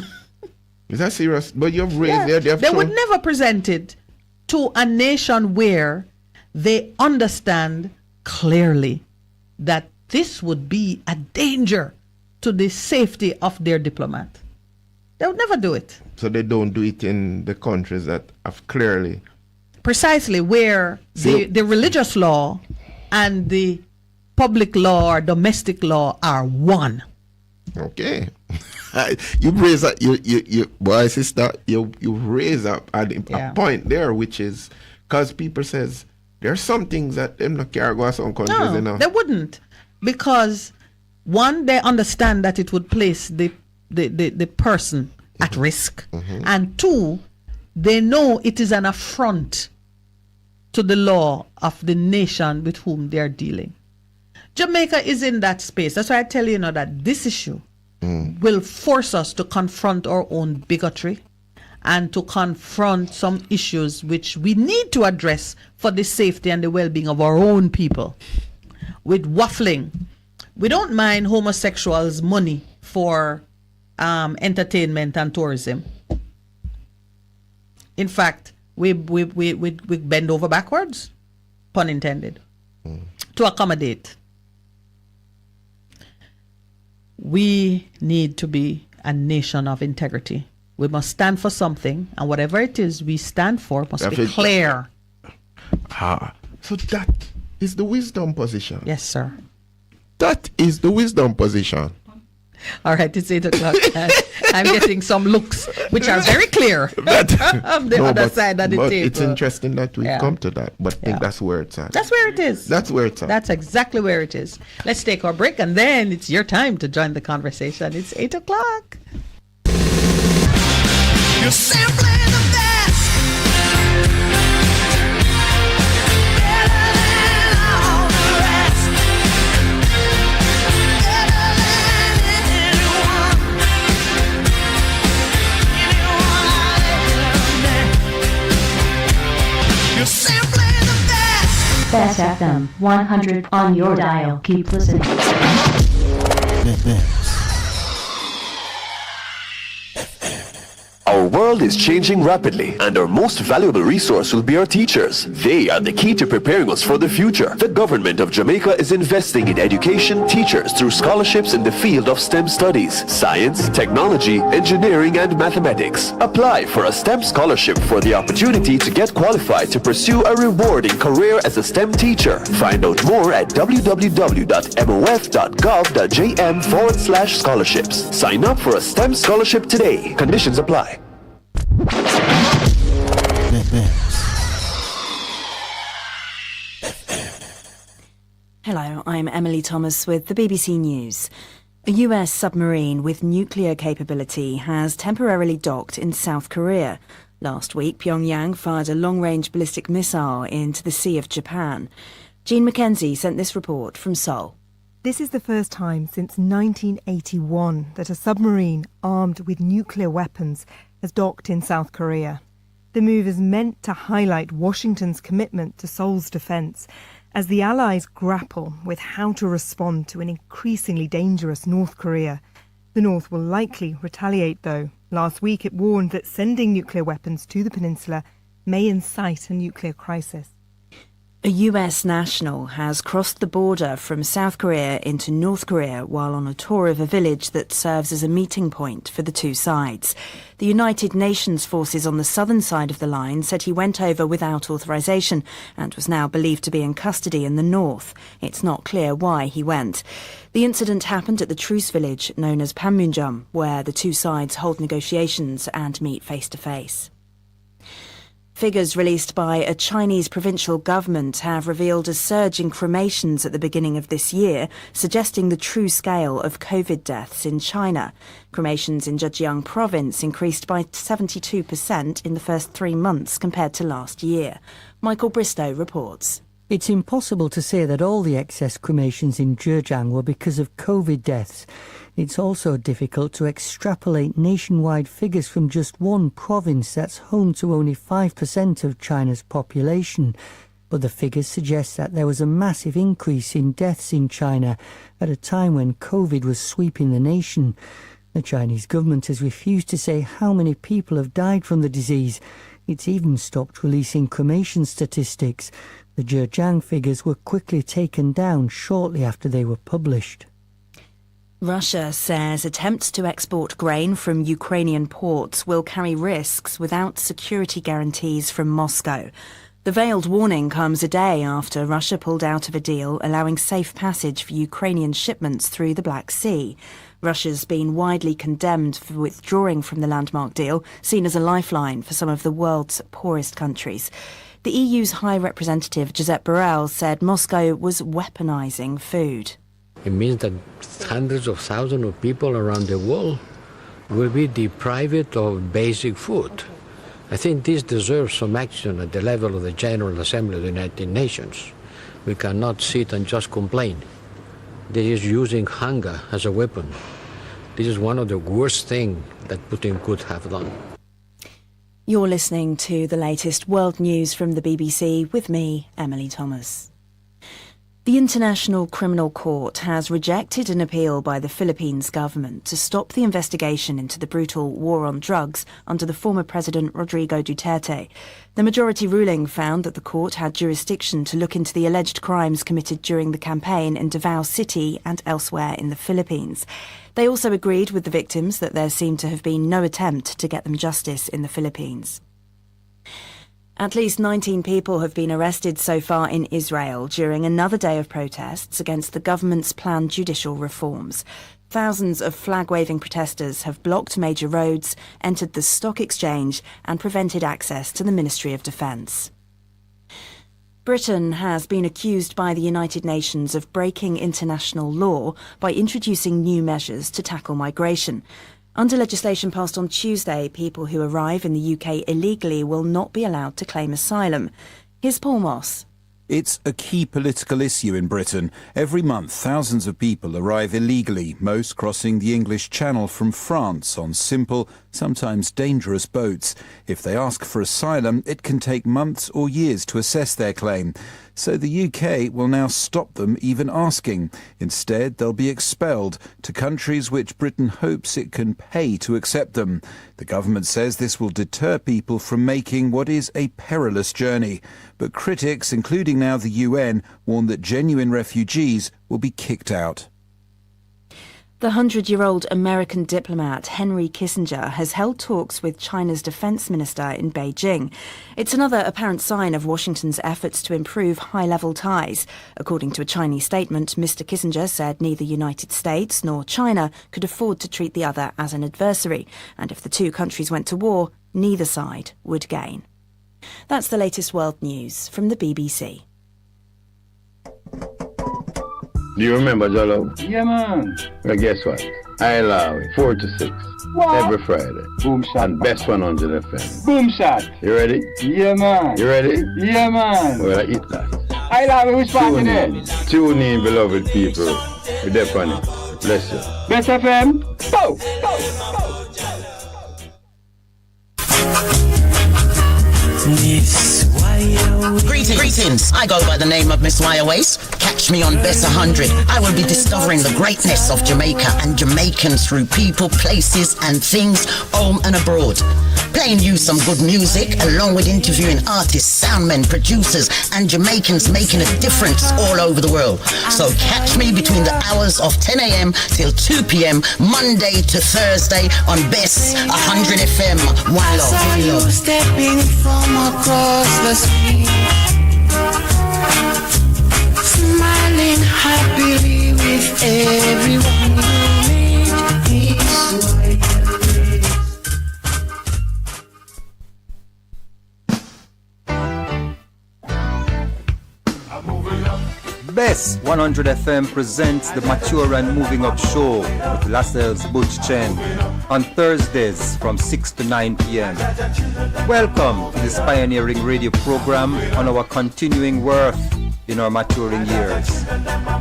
Is that serious? But you've raised they would never present it to a nation where they understand clearly that this would be a danger to the safety of their diplomat. They would never do it. So they don't do it in the countries that have clearly... Precisely where the religious law and the public law or domestic law are one. Okay. You raise up, boy, sister, you raise up a point there, which is because people says there are some things that them not care go some countries, no, you know. They wouldn't, because one, they understand that it would place the person at risk, and two, they know it is an affront to the law of the nation with whom they are dealing. Jamaica is in that space. That's why I tell you now that this issue will force us to confront our own bigotry and to confront some issues which we need to address for the safety and the well-being of our own people. With waffling, we don't mind homosexuals' money for entertainment and tourism. In fact, we bend over backwards, pun intended, to accommodate. We need to be a nation of integrity. We must stand for something, and whatever it is we stand for must be clear. So that is the wisdom position. Yes, sir. That is the wisdom position. All right, it's 8 o'clock. I'm getting some looks which are very clear on the other side of the table. It's interesting that we come to that, but I think that's where it's at. That's where it is. That's where it's at. That's exactly where it is. Let's take our break, and then it's your time to join the conversation. It's 8 o'clock. You're simply the best. Better than all the rest. Better than anyone. Anyone I've ever met. You're simply the best. Best FM 100 on your dial. Keep listening. Our world is changing rapidly, and our most valuable resource will be our teachers. They are the key to preparing us for the future. The government of Jamaica is investing in education teachers through scholarships in the field of STEM studies, science, technology, engineering, and mathematics. Apply for a STEM scholarship for the opportunity to get qualified to pursue a rewarding career as a STEM teacher. Find out more at www.mof.gov.jm/scholarships. Sign up for a STEM scholarship today. Conditions apply. Hello, I'm Emily Thomas with the BBC News. A US submarine with nuclear capability has temporarily docked in South Korea. Last week, Pyongyang fired a long-range ballistic missile into the Sea of Japan. Jean Mackenzie sent this report from Seoul. This is the first time since 1981 that a submarine armed with nuclear weapons has docked in South Korea. The move is meant to highlight Washington's commitment to Seoul's defence as the Allies grapple with how to respond to an increasingly dangerous North Korea. The North will likely retaliate, though. Last week it warned that sending nuclear weapons to the peninsula may incite a nuclear crisis. A US national has crossed the border from South Korea into North Korea while on a tour of a village that serves as a meeting point for the two sides. The United Nations forces on the southern side of the line said he went over without authorization and was now believed to be in custody in the north. It's not clear why he went. The incident happened at the truce village known as Panmunjom, where the two sides hold negotiations and meet face to face. Figures released by a Chinese provincial government have revealed a surge in cremations at the beginning of this year, suggesting the true scale of COVID deaths in China. Cremations in Zhejiang province increased by 72% in the first 3 months compared to last year. Michael Bristow reports. It's impossible to say that all the excess cremations in Zhejiang were because of COVID deaths. It's also difficult to extrapolate nationwide figures from just one province that's home to only 5% of China's population. But the figures suggest that there was a massive increase in deaths in China at a time when COVID was sweeping the nation. The Chinese government has refused to say how many people have died from the disease. It's even stopped releasing cremation statistics. The Zhejiang figures were quickly taken down shortly after they were published. Russia says attempts to export grain from Ukrainian ports will carry risks without security guarantees from Moscow. The veiled warning comes a day after Russia pulled out of a deal allowing safe passage for Ukrainian shipments through the Black Sea. Russia's been widely condemned for withdrawing from the landmark deal, seen as a lifeline for some of the world's poorest countries. The EU's High Representative Josep Borrell said Moscow was weaponizing food. It means that hundreds of thousands of people around the world will be deprived of basic food. I think this deserves some action at the level of the General Assembly of the United Nations. We cannot sit and just complain. This is using hunger as a weapon. This is one of the worst things that Putin could have done. You're listening to the latest world news from the BBC with me, Emily Thomas. The International Criminal Court has rejected an appeal by the Philippines government to stop the investigation into the brutal war on drugs under the former President Rodrigo Duterte. The majority ruling found that the court had jurisdiction to look into the alleged crimes committed during the campaign in Davao City and elsewhere in the Philippines. They also agreed with the victims that there seemed to have been no attempt to get them justice in the Philippines. At least 19 people have been arrested so far in Israel during another day of protests against the government's planned judicial reforms. Thousands of flag-waving protesters have blocked major roads, entered the stock exchange and prevented access to the Ministry of Defence. Britain has been accused by the United Nations of breaking international law by introducing new measures to tackle migration. Under legislation passed on Tuesday, people who arrive in the UK illegally will not be allowed to claim asylum. Here's Paul Moss. It's a key political issue in Britain. Every month, thousands of people arrive illegally, most crossing the English Channel from France on simple, sometimes dangerous boats. If they ask for asylum, it can take months or years to assess their claim. So the UK will now stop them even asking. Instead, they'll be expelled to countries which Britain hopes it can pay to accept them. The government says this will deter people from making what is a perilous journey. But critics, including now the UN, warn that genuine refugees will be kicked out. The 100-year-old American diplomat Henry Kissinger has held talks with China's defense minister in Beijing. It's another apparent sign of Washington's efforts to improve high-level ties. According to a Chinese statement, Mr. Kissinger said neither United States nor China could afford to treat the other as an adversary, and if the two countries went to war, neither side would gain. That's the latest world news from the BBC. Do you remember Jolo? Yeah, man. Well, guess what? I allow it 4 to 6 every Friday. Boom shot. And Best 100 FM. Boom shot. You ready? Yeah, man. You ready? Yeah, man. Well, I eat that. I love it. Which part today? Tune in, beloved people. We're there for it. Bless you. Best FM. Boom. Greetings. I go by the name of Miss Waste. Catch me on Bess 100. I will be discovering the greatness of Jamaica and Jamaicans through people, places and things, home and abroad. Playing you some good music along with interviewing artists, soundmen, producers and Jamaicans making a difference all over the world. So catch me between the hours of 10 a.m. till 2 p.m. Monday to Thursday on Bess 100 FM. One love. I saw you stepping from across the street, smiling happily with everyone you meet. Bess 100 FM presents the Mature and Moving Up Show with Lascelles Butch Chen on Thursdays from 6 to 9 p.m. Welcome to this pioneering radio program on our continuing worth. in our maturing years,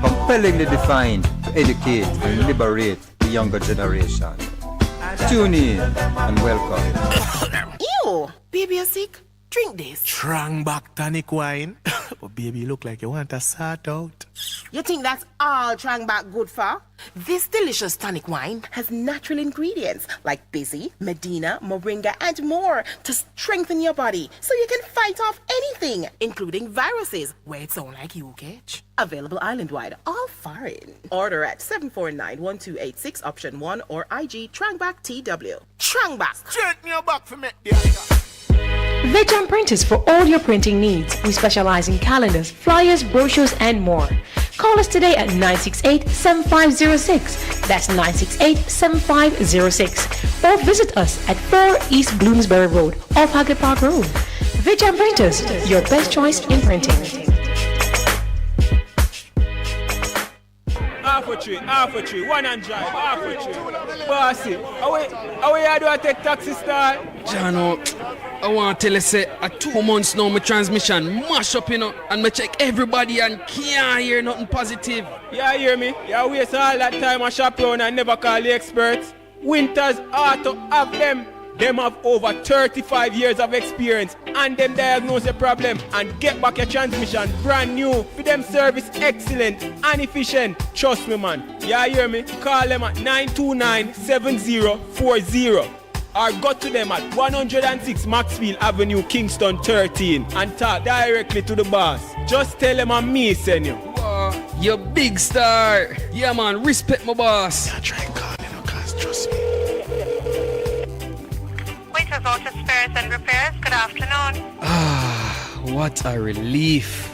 compellingly defined to educate and liberate the younger generation. Tune in and welcome. Ew, baby, you're sick? Drink this. Strong back tonic wine. But baby, you look like you want to sort out. You think that's all Trang back good for? This delicious tonic wine has natural ingredients like Busy, Medina, Moringa, and more to strengthen your body so you can fight off anything, including viruses, where it sound like you catch. Available island-wide, all foreign. Order at 749-1286 option 1 or IG Trangback TW. Trangback. Straighten your back for me. Vejan Printers for all your printing needs. We specialize in calendars, flyers, brochures, and more. Call us today at 968-7506. That's 968-7506. Or visit us at 4 East Bloomsbury Road, off Hagley Park Road. Vejan Printers, your best choice in printing. Half a tree, one and drive, half a tree. Bossy, how you do I take taxi style? Jano, I want to tell you, say, 2 months now, my transmission mash up, you know, and I check everybody and can't hear nothing positive. Yeah, hear me? You waste all that time I shop around and never call the experts. Winters Auto have them. Them have over 35 years of experience and them diagnose the problem and get back your transmission brand new. For them service excellent and efficient. Trust me, man. You hear me? Call them at 929-7040 or go to them at 106 Maxfield Avenue, Kingston 13 and talk directly to the boss. Just tell them I'm me, send you. You big star. Yeah, man. Respect my boss. Yeah, try and call me, no, cause trust me. Waiters Auto Spares and Repairs, good afternoon. Ah, what a relief.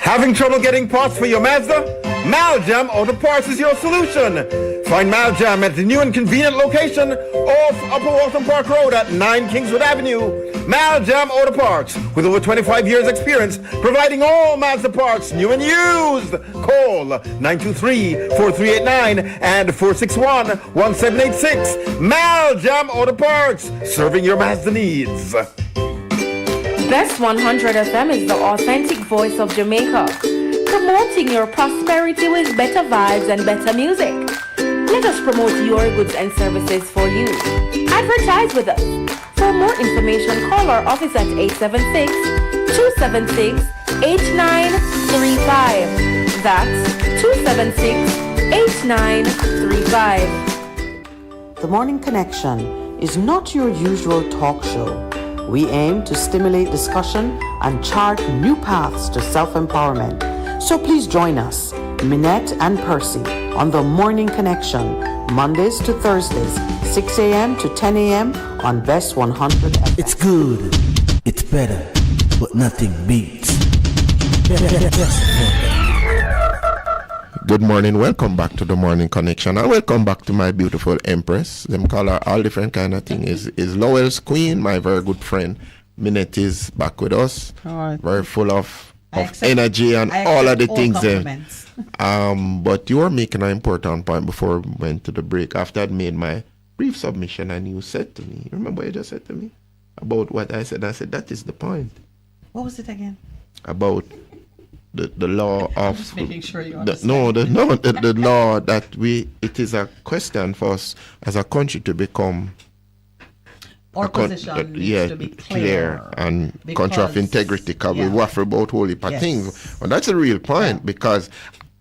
Having trouble getting parts for your Mazda? Maljam Auto Parts is your solution. Find Maljam at the new and convenient location off Upper Waltham Park Road at 9 Kingswood Avenue. Maljam Auto Parts, with over 25 years experience, providing all Mazda parts, new and used. Call 923-4389 and 461-1786. Maljam Auto Parts, serving your Mazda needs. Best 100 FM is the authentic voice of Jamaica, promoting your prosperity with better vibes and better music. Let us promote your goods and services for you. Advertise with us. For more information, call our office at 876-276-8935. That's 276-8935. The Morning Connection is not your usual talk show. We aim to stimulate discussion and chart new paths to self-empowerment. So please join us, Minett and Percy, on The Morning Connection, Mondays to Thursdays, 6 a.m. to 10 a.m. on Best 100 FM. It's good, it's better, but nothing beats. Good morning, welcome back to The Morning Connection, and welcome back to my beautiful Empress. Them call her all different kind of thing. Is Lowell's queen, my very good friend. Minett is back with us, very full of energy and all of the things there. But you were making an important point before we went to the break. After I'd made my brief submission, and you said to me, remember you just said to me about what I said? I said, that is the point. What was it again? About the law of just making sure you understand. the law that it is a question for us as a country to become our position needs to be clear and country of integrity, because we waffle about whole heap of things. And that's a real point, because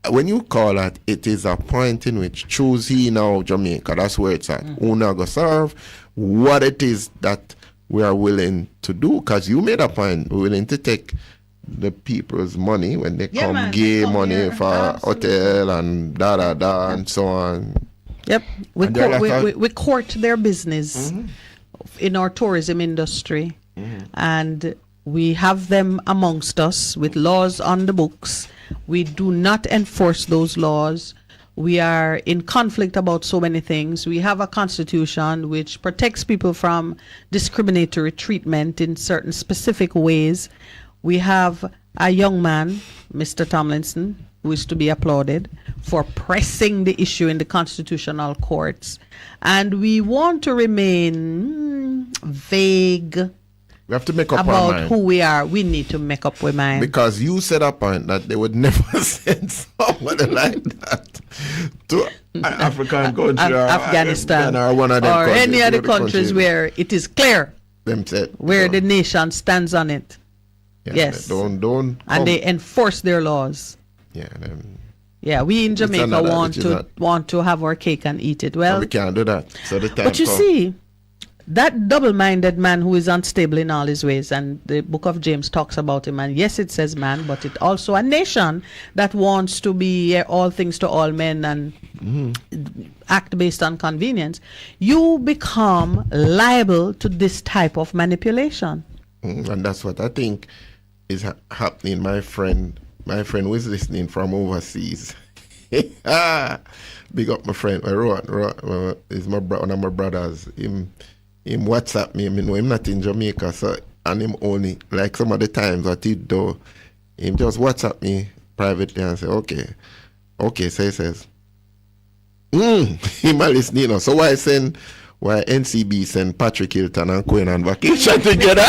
when you call it is a point in which choose he now Jamaica, that's where it's at. Who now go serve, what it is that we are willing to do, because you made a point, we're willing to take the people's money when they come give money here for hotel and and so on. Yep, we court their business in our tourism industry, and we have them amongst us with laws on the books. We do not enforce those laws. We are in conflict about so many things. We have a constitution which protects people from discriminatory treatment in certain specific ways. We have a young man, Mr. Tomlinson, who is to be applauded for pressing the issue in the constitutional courts. And we want to remain vague. We have to make up our about mind. who we are. We need to make up our mind. Because you said a point that they would never send somebody like that to an African country or Afghanistan or one of them or countries, any other countries where it is clear where the nation stands on it. Yes. Don't and they enforce their laws. Yeah. Yeah, we in Jamaica want to have our cake and eat it. Well, we can't do that. So the time but you see, that double-minded man who is unstable in all his ways, and the book of James talks about him, and yes, it says man, but it also a nation that wants to be all things to all men and act based on convenience. You become liable to this type of manipulation. And that's what I think is happening. My friend who is listening from overseas. Big up my friend. Is one of my brothers. Him WhatsApp me. I know him not in Jamaica, so and him only like some of the times what he do, him just WhatsApp me privately and say, okay. So he says, him a listening, you know. So why NCB send Patrick Hilton and Queen on vacation together?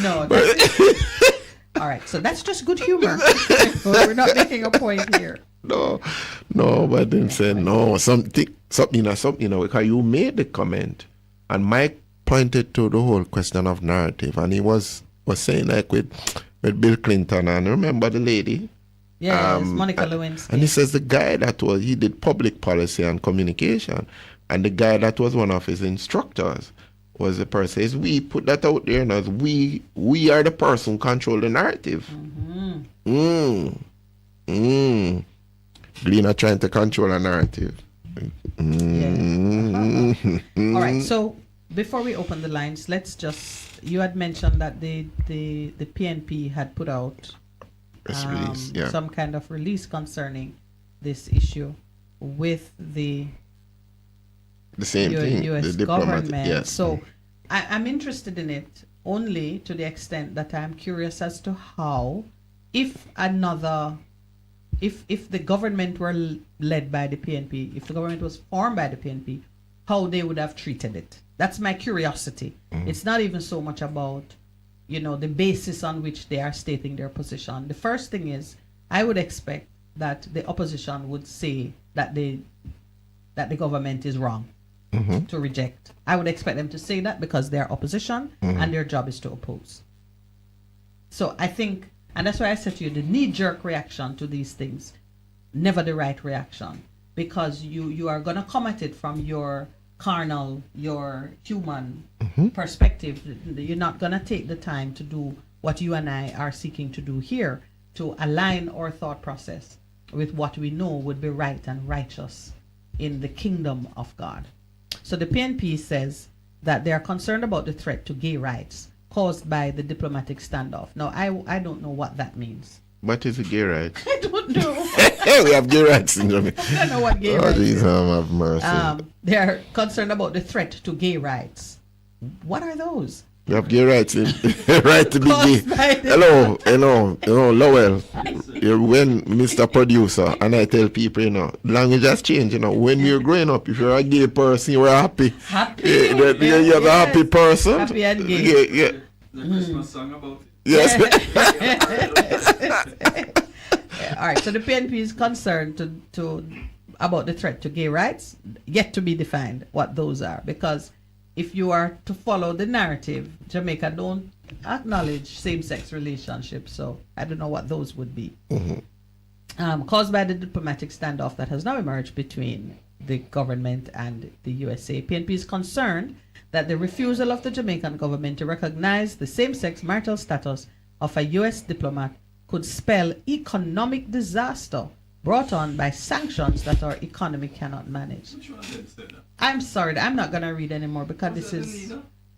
No. All right, so that's just good humor. We're not making a point here. No, but them say no, something, because you made the comment, and Mike pointed to the whole question of narrative, and he was saying like with Bill Clinton, and remember the lady? Yes, Monica Lewinsky. And he says the guy he did public policy and communication, and the guy that was one of his instructors was the person. Says we put that out there, and as we are the person who control the narrative. Lena trying to control a narrative. All right, so before we open the lines, you had mentioned that the PNP had put out some kind of release concerning this issue with the same thing, US the government. Yes. So I'm interested in it only to the extent that I'm curious as to how, if the government were led by the PNP, if the government was formed by the PNP, how they would have treated it. That's my curiosity. It's not even so much about, the basis on which they are stating their position. The first thing is, I would expect that the opposition would say that the government is wrong to reject. I would expect them to say that because they're opposition and their job is to oppose. So I think, and that's why I said to you, the knee-jerk reaction to these things, never the right reaction, because you are going to come at it from your carnal, your human perspective. You're not going to take the time to do what you and I are seeking to do here, to align our thought process with what we know would be right and righteous in the kingdom of God. So the PNP says that they are concerned about the threat to gay rights caused by the diplomatic standoff. Now, I don't know what that means. What is a gay rights? I don't know. We have gay rights in Jamaica. I don't know what gay rights is. Have mercy. They are concerned about the threat to gay rights. What are those? We have gay rights in right to be gay. Hello, Lowell. When Mr. Producer, and I tell people, language has changed. When you're growing up, if you're a gay person, you're happy. Happy. You're a happy person. Happy and gay. Yeah. The Christmas song about it. Yes. All right. So the PNP is concerned about the threat to gay rights, yet to be defined what those are, because if you are to follow the narrative, Jamaica don't acknowledge same-sex relationships, so I don't know what those would be. Caused by the diplomatic standoff that has now emerged between the government and the USA. PNP is concerned that the refusal of the Jamaican government to recognize the same-sex marital status of a U.S. diplomat could spell economic disaster brought on by sanctions that our economy cannot manage. I'm sorry, I'm not going to read anymore because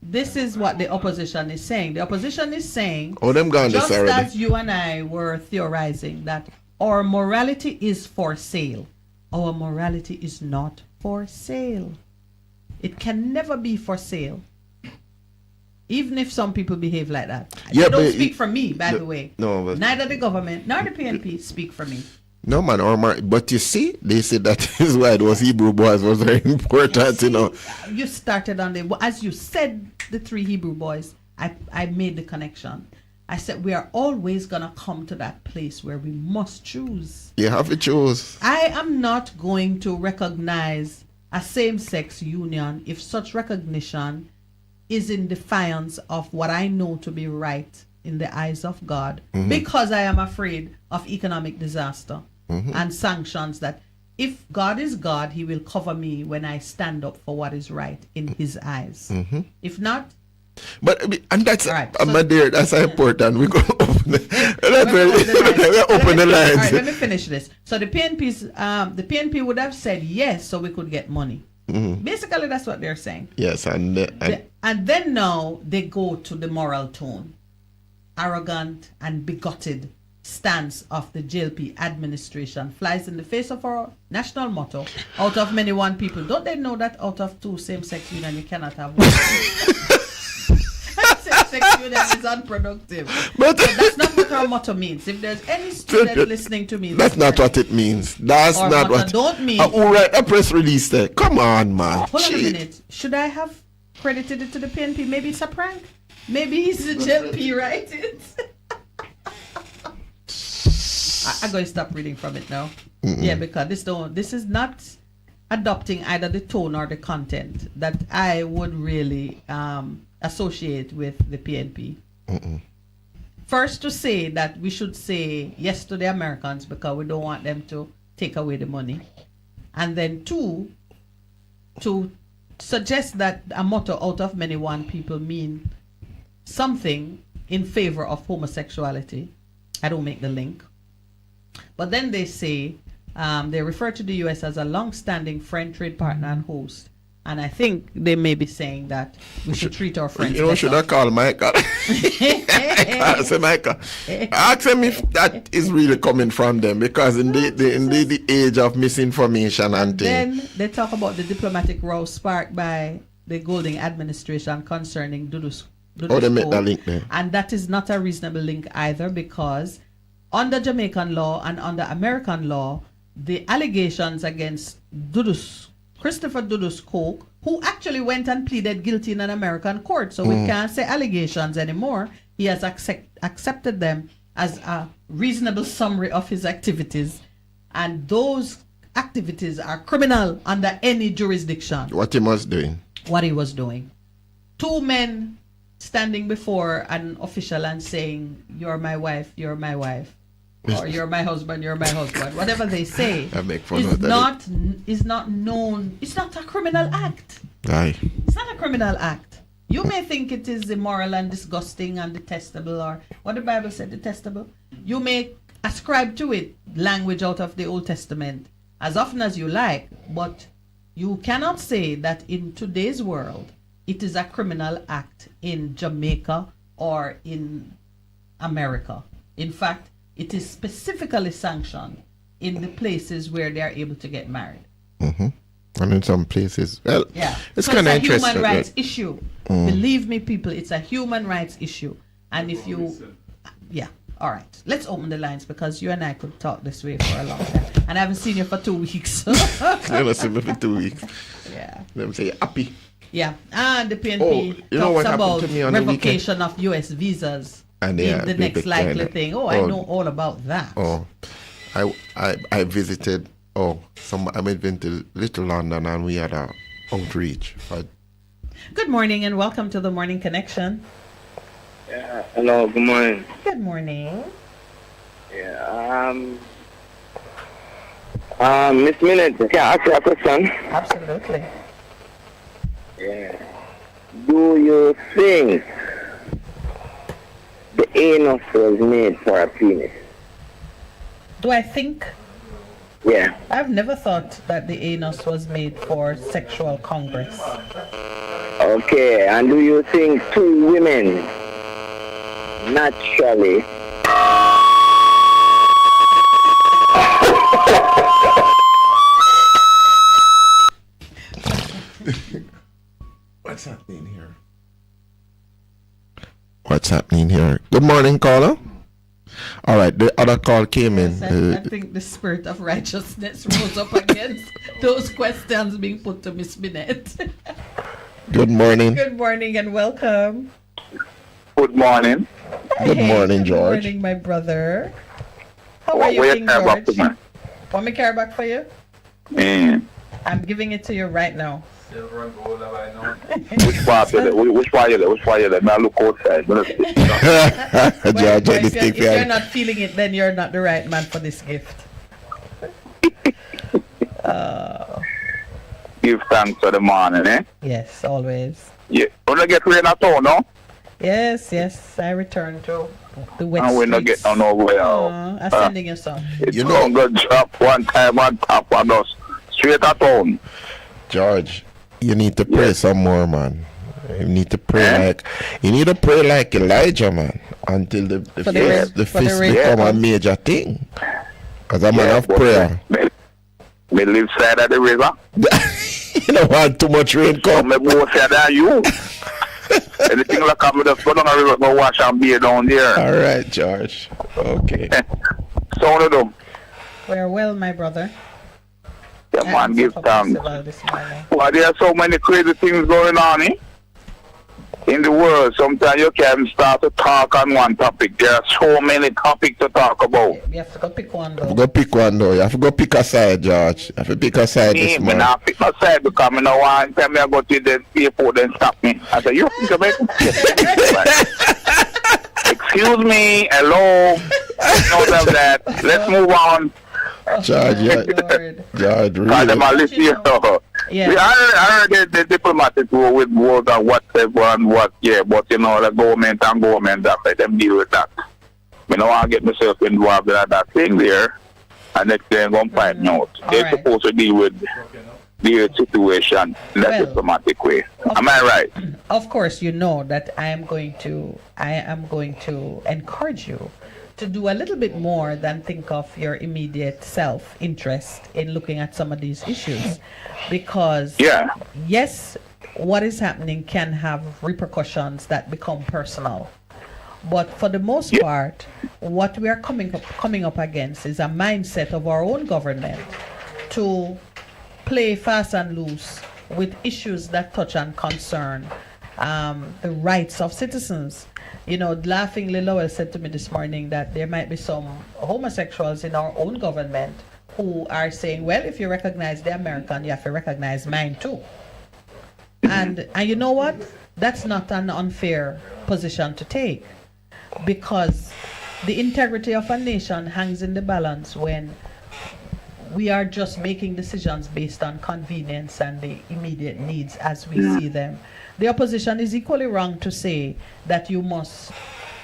this is what the opposition is saying. The opposition is saying, just as you and I were theorizing that our morality is for sale, our morality is not for sale. It can never be for sale. Even if some people behave like that. Yeah, they don't speak for me, by the way. No, but neither the government nor the PNP speak for me. No, man, but you see, they said that is why those Hebrew boys was very important, you know. You started on as you said, the 3 Hebrew boys, I made the connection. I said, we are always going to come to that place where we must choose. You have to choose. I am not going to recognize a same-sex union if such recognition is in defiance of what I know to be right in the eyes of God, because I am afraid of economic disaster and sanctions that if God is God, he will cover me when I stand up for what is right in his eyes. If not, but and that's right, my dear, that's important. We're going to open the lines. All right, let me finish this. So the PNP would have said yes, so we could get money. Basically, that's what they're saying. Yes, and then now they go to the moral tone, arrogant and bigoted stance of the JLP administration flies in the face of our national motto: out of many one people. Don't they know that out of 2 same-sex union you cannot have one? Same-sex union is unproductive. But that's not what our motto means. If there's any student listening to me, that's not what it means. That's our not motto what. Don't mean. All right, a press release there. Come on, man. Hold on a minute. Should I have credited it to the PNP? Maybe it's a prank. Maybe he's the JLP, right? I'm going to stop reading from it now. Yeah, because this is not adopting either the tone or the content that I would really associate with the PNP. First, to say that we should say yes to the Americans because we don't want them to take away the money. And then 2, to suggest that a motto out of many one people mean something in favor of homosexuality. I don't make the link. But then they say, they refer to the U.S. as a long-standing friend, trade partner, and host. And I think they may be saying that we should treat our friends better. Should I call Michael? I say, Michael, ask him if that is really coming from them, because in the age of misinformation and things. Then they talk about the diplomatic row sparked by the Golding administration concerning Dudu's they make that link there. And that is not a reasonable link either, because under Jamaican law and under American law, the allegations against Christopher Dudus Coke, who actually went and pleaded guilty in an American court, so we can't say allegations anymore. He has accepted them as a reasonable summary of his activities, and those activities are criminal under any jurisdiction. What he was doing. 2 men standing before an official and saying, "You're my wife, you're my wife," or "You're my husband, you're my husband," whatever they say, is not known. It's not a criminal act. Aye. It's not a criminal act. You may think it is immoral and disgusting and detestable, or what the Bible said, detestable. You may ascribe to it language out of the Old Testament as often as you like, but you cannot say that in today's world it is a criminal act in Jamaica or in America. In fact, it is specifically sanctioned in the places where they are able to get married. And in some places, well, yeah, it's so kind of interesting. It's a human interesting. rights issue. Believe me, people, it's a human rights issue. And if you, yeah, all right, let's open the lines, because you and I could talk this way for a long time. And I haven't seen you for 2 weeks. You haven't seen me for 2 weeks. Yeah. Let me say happy. Yeah, and the PNP talks about revocation of U.S. visas and in the next likely thing. I know all about that. I visited. I went to Little London and we had a outreach. Good morning and welcome to the Morning Connection. Yeah, hello, good morning. Good morning. Yeah, Miss Minett, can I ask you a question? Absolutely. Yeah. Do you think the anus was made for a penis? Do I think? Yeah. I've never thought that the anus was made for sexual congress. Okay, and do you think 2 women naturally What's happening here? what's happening here. Good morning, caller. All right, the other call came in. I think the spirit of righteousness rose up against those questions being put to Miss Minett. Good morning. Good morning and welcome. Good morning. Good morning, George. Good morning, my brother. How are you, King George? Want me to carry back for you? I'm giving it to you right now. Which part you there? Which part you there? Now look outside. If you're not feeling it, then you're not the right man for this gift. Give thanks for the morning, eh? Yes, always. Yeah. Wanna get rain at all, no? Yes. I return to the wet and we're not getting nowhere. I'm sending you some. You know, good drop one time on top of us. Straight at home. George, you need to pray some more, man. You need to pray like Elijah, man, until the fist become a major thing. Because I'm man of prayer. Me live side of the river. You don't want too much rain come. Me both side than you. Anything like that, me just go down the river, go wash and be down there. All right, George. Okay. So one of them. We're well, my brother. Yeah, man, give thanks. Well, there are so many crazy things going on, in the world. Sometimes you can start to talk on one topic. There are so many topics to talk about. You have to go pick one, though. You have to go pick a side, George. You have to pick a side this morning. Me not pick my side because I don't want to tell me I go to the airport and stop me. I say, you think about it? Excuse me, hello. None of that. Let's move on. George, really. Yeah. I heard the diplomatic war with wars and whatever and what, but you know, the government that let them deal with that. I don't want to get myself involved in that thing there, and next thing I'm going to find out. They're supposed to deal with the situation in that diplomatic way. Am I right? Of course, you know that I am going to encourage you to do a little bit more than think of your immediate self-interest in looking at some of these issues, because yes, what is happening can have repercussions that become personal, but for the most part, what we are coming up against is a mindset of our own government to play fast and loose with issues that touch and concern the rights of citizens. You know, laughingly, Lowell said to me this morning that there might be some homosexuals in our own government who are saying, well, if you recognize the American, you have to recognize mine too. And you know what? That's not an unfair position to take, because the integrity of a nation hangs in the balance when we are just making decisions based on convenience and the immediate needs as we see them. The opposition is equally wrong to say that you must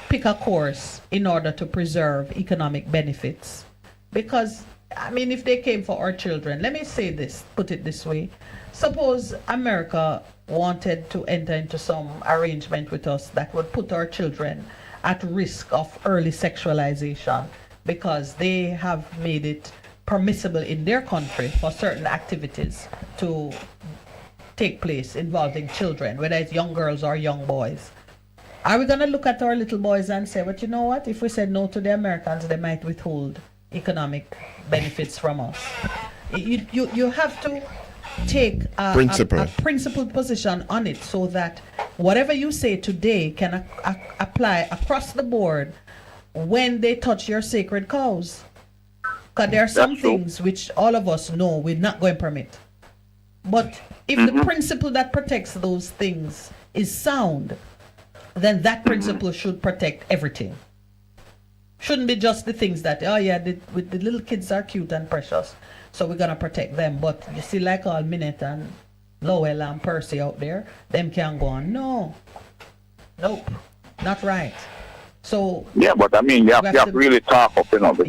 pick a course in order to preserve economic benefits. Because, I mean, if they came for our children, let me say this, put it this way. Suppose America wanted to enter into some arrangement with us that would put our children at risk of early sexualization because they have made it permissible in their country for certain activities to take place involving children, whether it's young girls or young boys. Are we going to look at our little boys and say, but you know what, if we said no to the Americans, they might withhold economic benefits from us? You have to take a principled position on it, so that whatever you say today can apply across the board when they touch your sacred cows. Because there are some things which all of us know we're not going to permit. But if the principle that protects those things is sound, then that principle should protect everything. Shouldn't be just the things that, the little kids are cute and precious, so we're going to protect them. But you see, like all Minett and Lowell and Percy out there, them can't go on. No. Nope. Not right. So but I mean, you have to really talk up, because what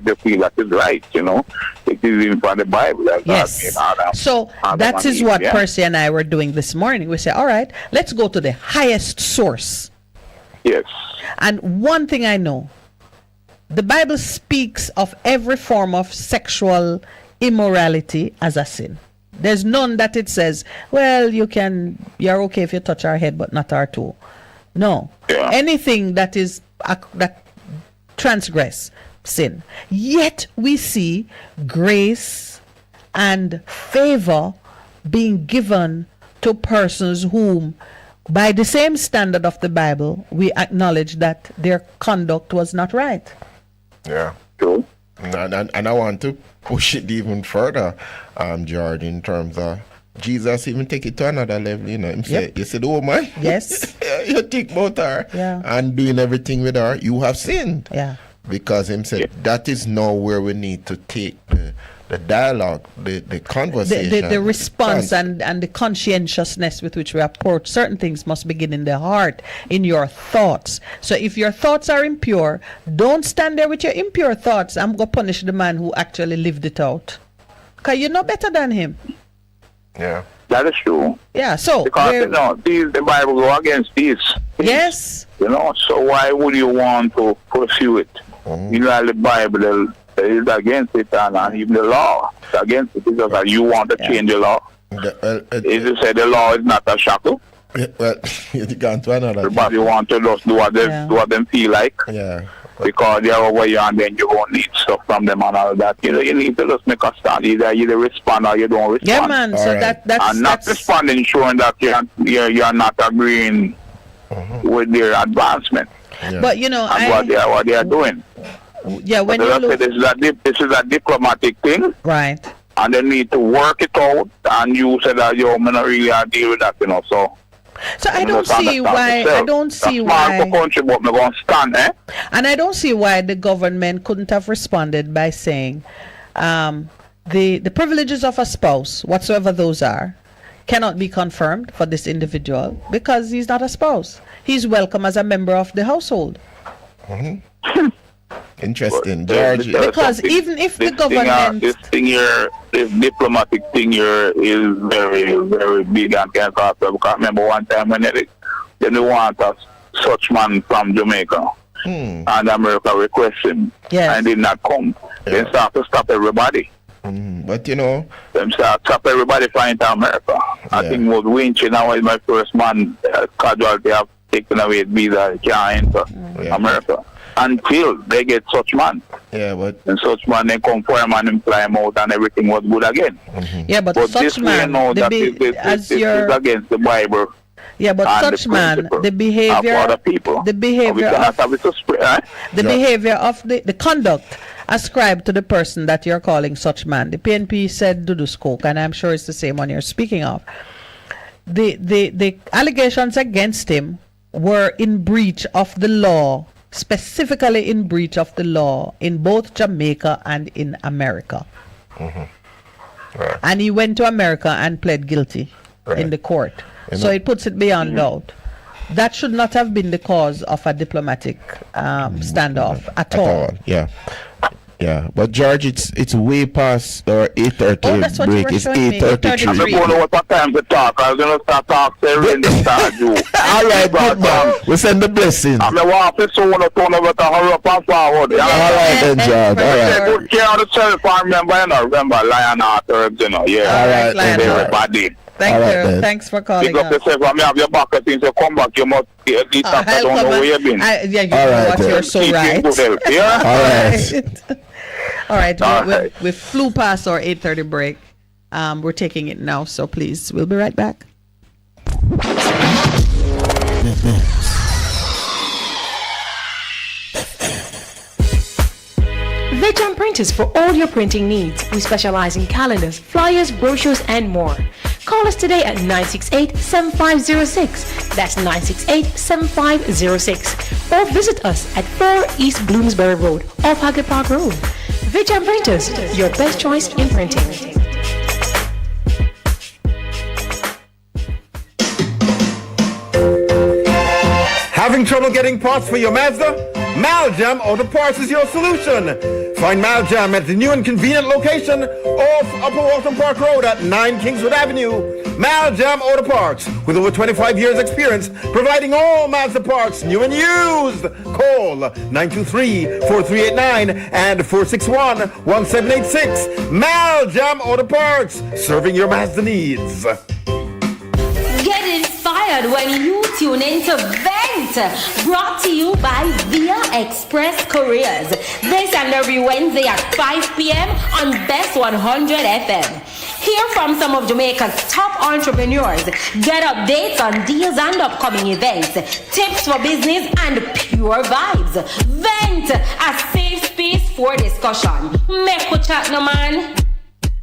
they feel that is right, it is in front of the Bible. Yes. So that is what Percy and I were doing this morning. We say, all right, let's go to the highest source. Yes. And one thing I know, the Bible speaks of every form of sexual immorality as a sin. There's none that it says, well, you're okay if you touch our head, but not our toe. No. Yeah. Anything that is that transgress sin. Yet we see grace and favor being given to persons whom, by the same standard of the Bible, we acknowledge that their conduct was not right. Yeah. True. And I want to push it even further, George, in terms of Jesus even take it to another level, you know. Him say, you see the woman? Yes. You think about her and doing everything with her, you have sinned. Yeah. Because him said that is now where we need to take the dialogue, the conversation. The response and the conscientiousness with which we approach certain things must begin in the heart, in your thoughts. So if your thoughts are impure, don't stand there with your impure thoughts. I'm going to punish the man who actually lived it out. Because you're no better than him. Yeah. That is true. Yeah, so. Because, the Bible go against this. Yes. You know, so why would you want to pursue it? You know, the Bible is against it, and even the law is against it, because you want to change the law. If you say the law is not a shackle, well, you gone to another. Everybody want to just do what them feel like. Yeah. Because they are over you, and then you won't need stuff from them and all that. You know, you need to just make a stand. Either you respond or you don't respond. Yeah, man. So that's and not responding, showing that you're not agreeing with their advancement. Yeah. But you know, and what they are doing. Yeah, when you look, this is a diplomatic thing, right? And they need to work it out. And you said that I'm not really deal with that, you know. So I don't see why. I don't see why. Country, but I'm going to stand, And I don't see why the government couldn't have responded by saying, the privileges of a spouse, whatsoever those are, cannot be confirmed for this individual because he's not a spouse. He's welcome as a member of the household. Interesting, George. Because even if the government, this diplomatic thing here is very, very big and can cost. Because remember one time when they want a such man from Jamaica, and America request him, and did not come. They start to stop everybody. But you know, them start to stop everybody flying to America. I think was Winch now is my first man casualty have taken away his visa, can't enter America until they get such man. Yeah, but and such man they come for him and fly him out and everything was good again. Yeah, but such this man, this is against the Bible. Yeah, but such man, the behavior of other people, the behavior of the behavior of the conduct ascribed to the person that you're calling such man. The PNP said Dudu Skoke, and I'm sure it's the same one you're speaking of. The allegations against him were in breach of the law, specifically in breach of the law in both Jamaica and in America. Right. And he went to America and pled guilty in the court. So it puts it beyond doubt. That should not have been the cause of a diplomatic standoff at all. Yeah. Yeah, but George, it's way past our 8:30 break. It's 8:33. I'm going to what time to talk. I'm going to start talking in the start, you. All right, good man. We send the blessings. I'm going to want to turn over to hurry up and forward. All right, then, George. All right. Good care of the self. I remember Lion Heart, you know. Yeah. All right, everybody. Thank you. Thanks for calling. Pick up yourself. I have your back. Things you come back. You must at least I don't know where you've been. Yeah, you know what? You're so right. Yeah. All right. All right, we flew past our 8:30 break. We're taking it now, so please, we'll be right back. Vejan Printers for all your printing needs. We specialize in calendars, flyers, brochures, and more. Call us today at 968-7506. That's 968-7506. Or visit us at 4 East Bloomsbury Road, off Hagley Park Road. Vejan Printers, your best choice in printing. Having trouble getting parts for your Mazda? Maljam Auto Parts is your solution. Find Maljam at the new and convenient location off Upper Waltham Park Road at 9 Kingswood Avenue. Maljam Auto Parts, with over 25 years experience, providing all Mazda parts, new and used. Call 923-4389 and 461-1786. Maljam Auto Parts, serving your Mazda needs. Get inspired when you tune into Bess Vent, brought to you by Via Express Couriers. This and every Wednesday at 5 p.m. on Best 100 FM. Hear from some of Jamaica's top entrepreneurs. Get updates on deals and upcoming events, tips for business, and pure vibes. Vent, a safe space for discussion. Make we chat, no man.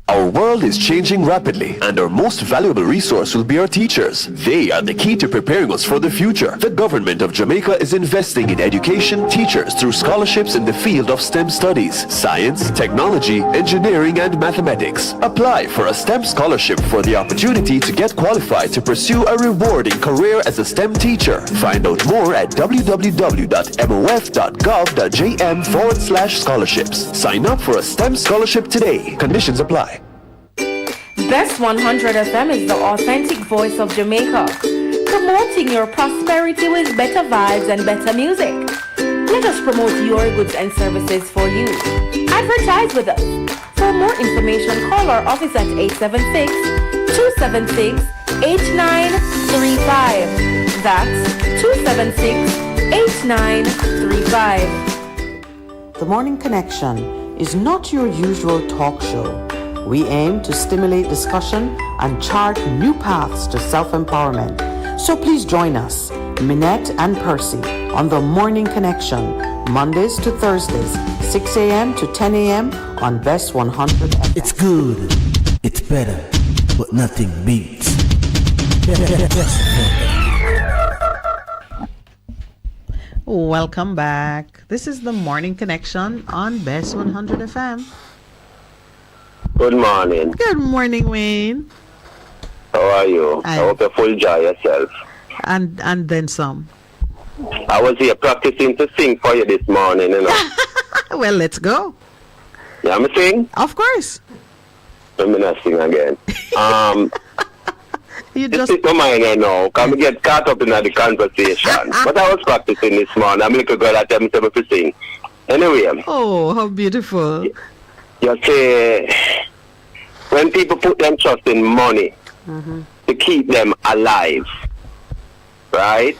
Our world is changing rapidly, and our most valuable resource will be our teachers. They are the key to preparing us for the future. The government of Jamaica is investing in education teachers through scholarships in the field of STEM studies, science, technology, engineering, and mathematics. Apply for a STEM scholarship for the opportunity to get qualified to pursue a rewarding career as a STEM teacher. Find out more at www.mof.gov.jm/scholarships. Sign up for a STEM scholarship today. Conditions apply. Best 100 FM is the authentic voice of Jamaica, promoting your prosperity with better vibes and better music. Let us promote your goods and services for you. Advertise with us. For more information, call our office at 876-276-8935. That's 276-8935. The Morning Connection is not your usual talk show. We aim to stimulate discussion and chart new paths to self-empowerment. So please join us, Minett and Percy, on The Morning Connection, Mondays to Thursdays, 6 a.m. to 10 a.m. on Best 100 FM. It's good, it's better, but nothing beats. Welcome back. This is The Morning Connection on Best 100 FM. Good morning. Good morning, Wayne. How are you? I hope you're full joy yourself. And then some. I was here practicing to sing for you this morning, you know. Well, let's go. Yeah, I'm sing? Of course. Let me not sing again. You just my mind right now. Come get caught up in the conversation. But I was practicing this morning. I'm a little girl that tell me to sing. Anyway. Oh, how beautiful. You say, when people put them trust in money to keep them alive, right?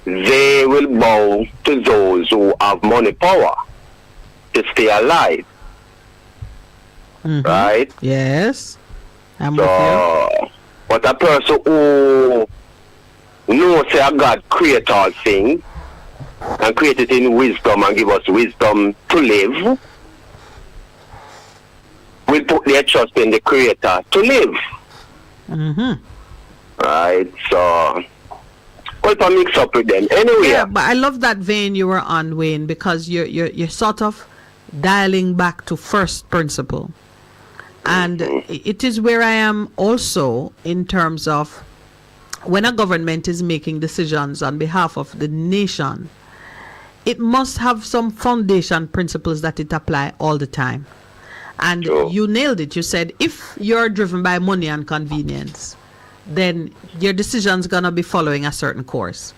They will bow to those who have money power to stay alive. Right? Yes. I'm with you. But a person who knows that God created all things and created in wisdom and give us wisdom to live, will put their trust in the Creator to live. Right? So, quite a mix up with them. Anyway. Yeah, but I love that vein you were on, Wayne, because you're sort of dialing back to first principle. And it is where I am also in terms of when a government is making decisions on behalf of the nation, it must have some foundation principles that it apply all the time. And you nailed it. You said if you're driven by money and convenience, then your decision's going to be following a certain course.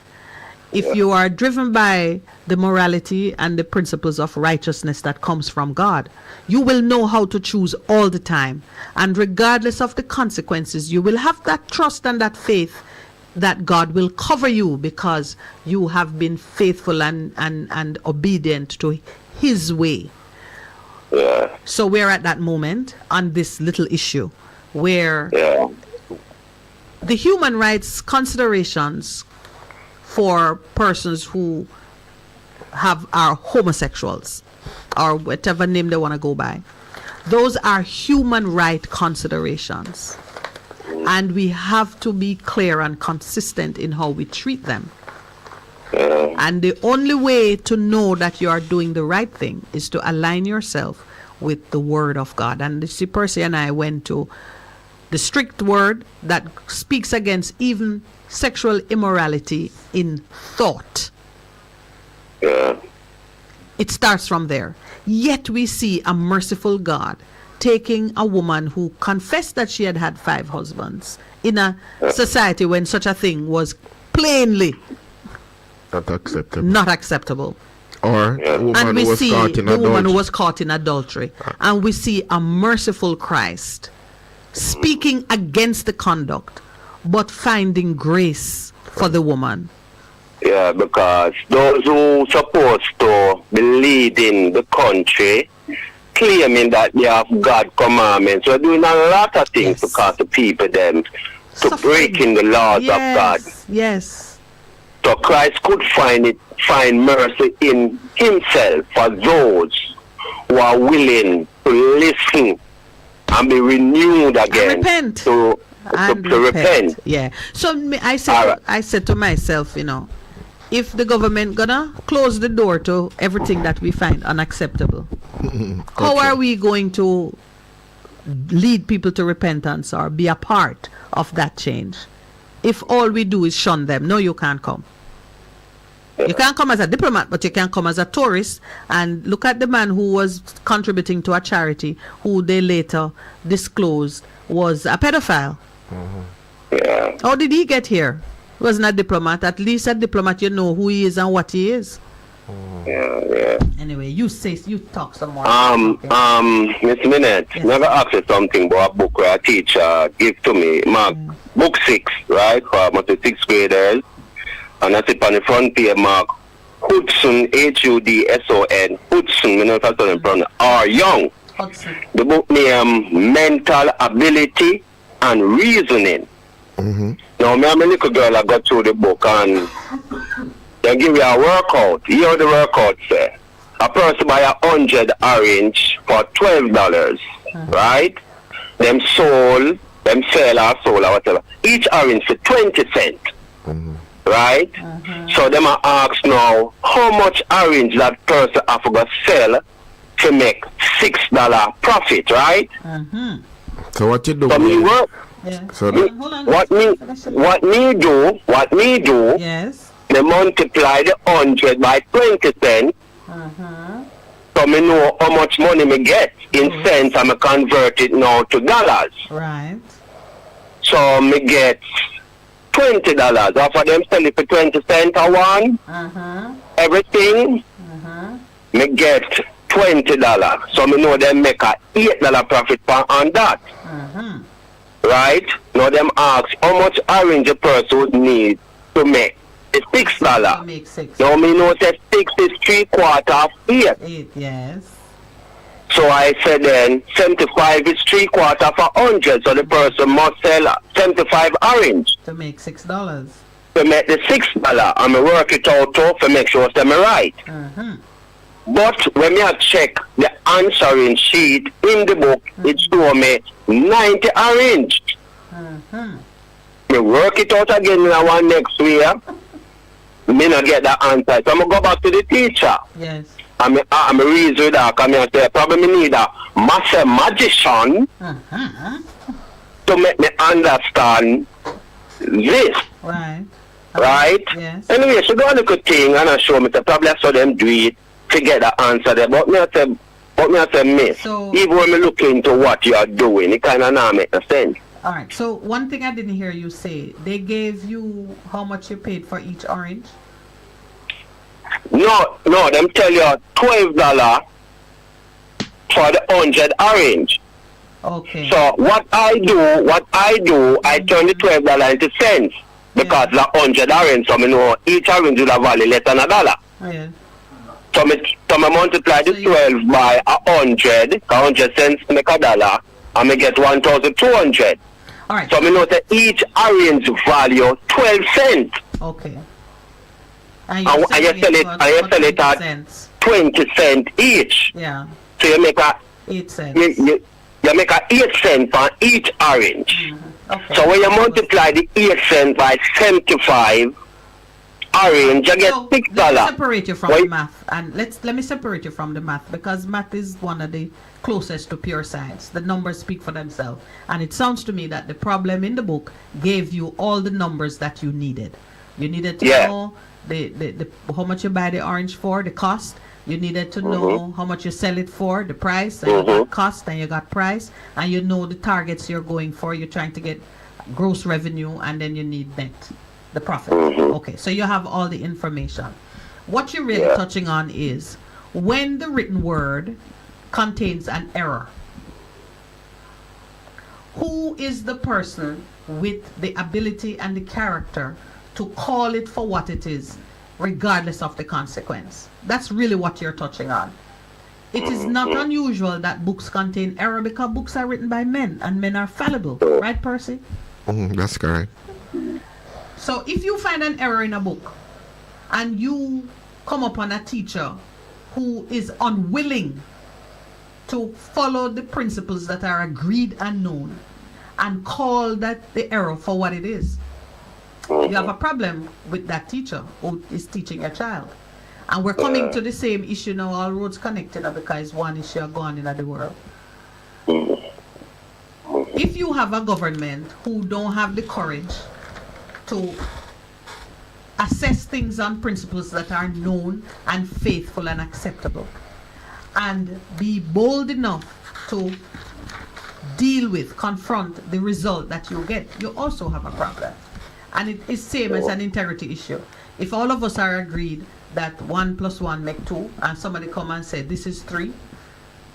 If you are driven by the morality and the principles of righteousness that comes from God, you will know how to choose all the time. And regardless of the consequences, you will have that trust and that faith that God will cover you because you have been faithful and obedient to His way. Yeah. So we're at that moment on this little issue where the human rights considerations for persons who are homosexuals or whatever name they want to go by, those are human right considerations, and we have to be clear and consistent in how we treat them. And the only way to know that you are doing the right thing is to align yourself with the Word of God. And see, Percy and I went to the strict word that speaks against even sexual immorality in thought. It starts from there. Yet we see a merciful God taking a woman who confessed that she had had 5 husbands in a society when such a thing was plainly not acceptable. Or a woman we who was see caught in the woman adultery. who was caught in adultery. And we see a merciful Christ speaking against the conduct, but finding grace for the woman. Yeah, because those who supposed to be leading the country, claiming that they have God commandments, we're doing a lot of things to cause the people them to breaking the laws of God. Yes. So Christ could find mercy in himself for those who are willing to listen and be renewed again. And repent. To repent. Yeah. So I said to myself, you know, if the government gonna close the door to everything that we find unacceptable, how are we going to lead people to repentance or be a part of that change if all we do is shun them? No, you can't come. You can't come as a diplomat, but you can come as a tourist. And look at the man who was contributing to a charity who they later disclosed was a pedophile. Yeah. How did he get here? He wasn't a diplomat. At least a diplomat, you know who he is and what he is. Yeah. Anyway, you talk some more. Miss Minett, never asked you something about a book where a teacher give to me. Mark, book 6, right? For my 6th graders. And I sit on the front page, Mark Hudson, Hudson, Hudson, you know if I told him are young. The book name Mental Ability and Reasoning. Now, me and my little girl, I got through the book and they give you a workout. You know the workout say. A person buy 100 orange for $12, right? Them sell or whatever. Each orange for 20 cents. Right? So them are asked now how much orange that person have to sell to make $6 profit, right? So what you do? So me work. So what me do? Yes. They multiply the 100 by 20 cents. So me know how much money me get in cents and me convert it now to dollars. Right. So me get $20. After them sell it for 20 cents a one, everything, me get $20. So me know them make a $8 profit on that. Right? Now them ask how much orange a person would need to make the $6. Now me know that 6 is 3/4 of 8. 8, yes. So I said then 75 is 3/4 of 100, so the person must sell 75 orange to make $6. To make the $6, and I work it out to make sure I'm right. But when I check the answering sheet in the book, it show me 90 orange. Me work it out again in one next year. Me not get the answer, so I'm gonna go back to the teacher. Yes. I'm a reason that I say probably need a mathematician to make me understand this. Right. Right? Yes. Anyway, so do a little thing and I show me the probably I saw them do it to get the answer there. But me I say miss. So, even when me look into what you are doing, it kinda not make no sense. All right. So one thing I didn't hear you say, they gave you how much you paid for each orange? No, them tell you $12 for the 100 orange. Okay. So what I do, I turn the $12 into cents because the 100 orange, so I know each orange will have value less than $1. Yeah. So I multiply the 12 by 100 cents make $1, and I get 1,200. All right. So I know that each orange value 12 cents. Okay. And you sell it at 20 cents each. Yeah. So you make a 8 cents. You make a 8 cents for each orange. Okay. So when you multiply the 8 cents by 75 orange, you get $6. Let me separate you from the math, and let me separate you from the math, because math is one of the closest to pure science. The numbers speak for themselves, and it sounds to me that the problem in the book gave you all the numbers that you needed. You needed to know the how much you buy the orange for, the cost. You needed to know how much you sell it for, the price, and you got cost and you got price, and you know the targets you're going for. You're trying to get gross revenue, and then you need net, the profit. Okay, so you have all the information. What you're really touching on is when the written word contains an error, who is the person with the ability and the character to call it for what it is regardless of the consequence. That's really what you're touching on. It is not unusual that books contain error because books are written by men and men are fallible. Right, Percy? That's correct. So if you find an error in a book and you come upon a teacher who is unwilling to follow the principles that are agreed and known and call that the error for what it is, you have a problem with that teacher who is teaching your child. And we're coming to the same issue now, all roads connected, because one issue gone in the world. If you have a government who don't have the courage to assess things on principles that are known and faithful and acceptable, and be bold enough to deal with, confront the result that you get, you also have a problem. And it is same as an integrity issue. If all of us are agreed that 1 + 1 make 2, and somebody come and say this is 3,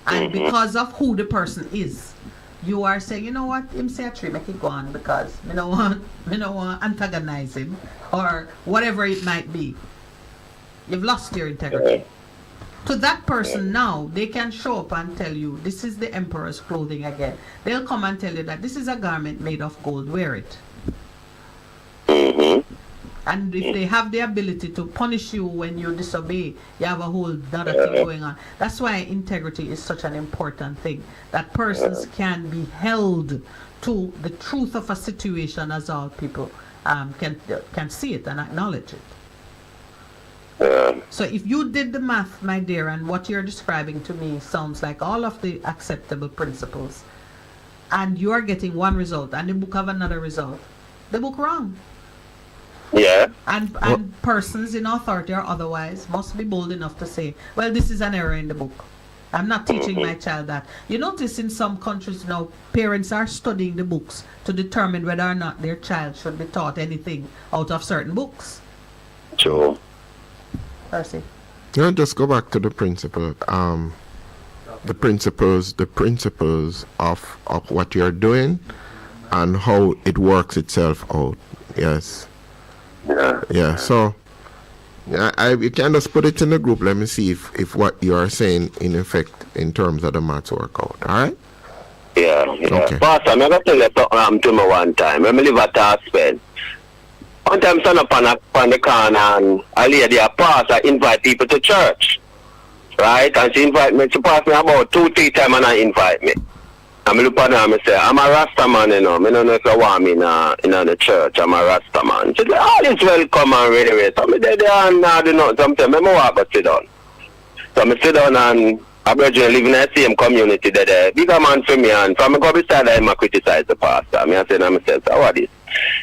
and because of who the person is, you are saying, you know what, him say a 3, make it go on because me no want antagonize him or whatever it might be. You've lost your integrity. To that person now, they can show up and tell you, this is the emperor's clothing again. They'll come and tell you that this is a garment made of gold, wear it. And if they have the ability to punish you when you disobey, you have a whole other thing going on. That's why integrity is such an important thing. That persons can be held to the truth of a situation as all people can see it and acknowledge it. So if you did the math, my dear, and what you're describing to me sounds like all of the acceptable principles, and you are getting one result and the book have another result, the book wrong. Yeah. And persons in authority or otherwise must be bold enough to say, well, this is an error in the book. I'm not teaching my child that. You notice in some countries now, parents are studying the books to determine whether or not their child should be taught anything out of certain books. True. Percy. Yeah, just go back to the principle. The principles of what you're doing and how it works itself out. Yes. Yeah. So, you can just put it in the group. Let me see if what you are saying in effect in terms of the maths work out. All right? Yeah. Okay. Pastor, I'm going to tell you something to me one time. When I live at Aspen, one time I stand up on the corner and a lady, a pastor, invite people to church. Right? And she invite me. She pass me about 2-3 times and I invite me. And I look at her and I say, I'm a Rasta man, you know. I don't know if you want me in the church. I'm a Rasta man. She said, all is welcome and ready. So I'm there and I do not. Sometimes I walk but sit down. So I sit down and I gradually live in the same community there. Bigger man for me, and from I go beside him, I criticize the pastor. I say to myself, so what is?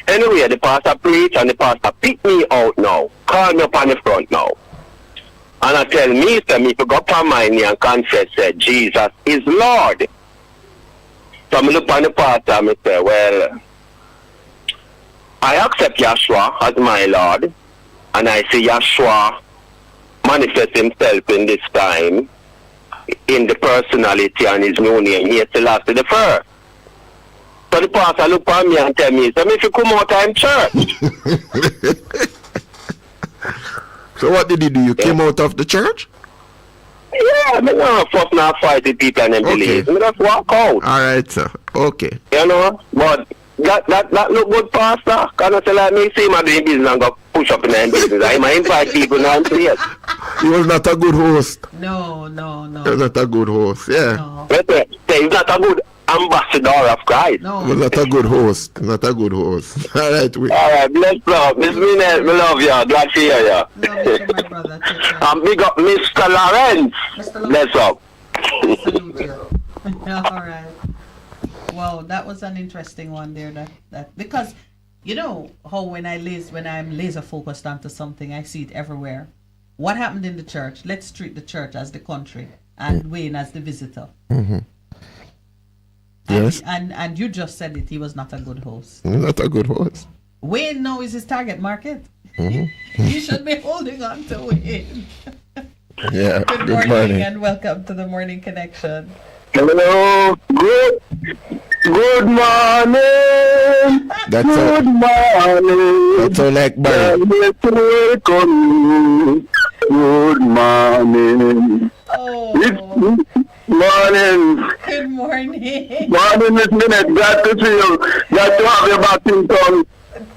Anyway, the pastor preach and the pastor pick me out now. Call me up on the front now. And I tell me, to go up on my knee and confess that Jesus is Lord. So I look on the pastor and I say, well, I accept Yahshua as my Lord, and I see Yahshua manifest himself in this time in the personality and his new name, here till after the first. So the pastor look at me and tell me, so if you come out of church. So what did you do? You came out of the church? Yeah, I mean, no fuss not fight with people and them believe. I just walk out. All right, sir. Okay. You know, but that look good, pastor. Because I say like me, see my doing business and go push up in the business. I might invite people now and place. He was not a good host. No. He was not a good host, yeah. No. He's not a good ambassador of Christ. No. He was not a good host. Not a good host. All right, bless love. Miss Minett, we love you. Glad to hear you. Love you, my brother. And big up Mr. Lawrence. Bless up. Salute you. All right. Well, that was an interesting one there. That because you know how when I'm laser focused onto something, I see it everywhere. What happened in the church? Let's treat the church as the country and Wayne as the visitor. Mm-hmm. Yes. And you just said it. He was not a good host. Not a good host. Wayne now is his target market. Mm-hmm. You should be holding on to Wayne. Yeah. Good morning and welcome to the Morning Connection. Hello. Good morning. Good morning. That's all like Barry. Good morning. Morning. Good morning. Morning, Miss Minett. Glad to see you. Glad to have you back in town.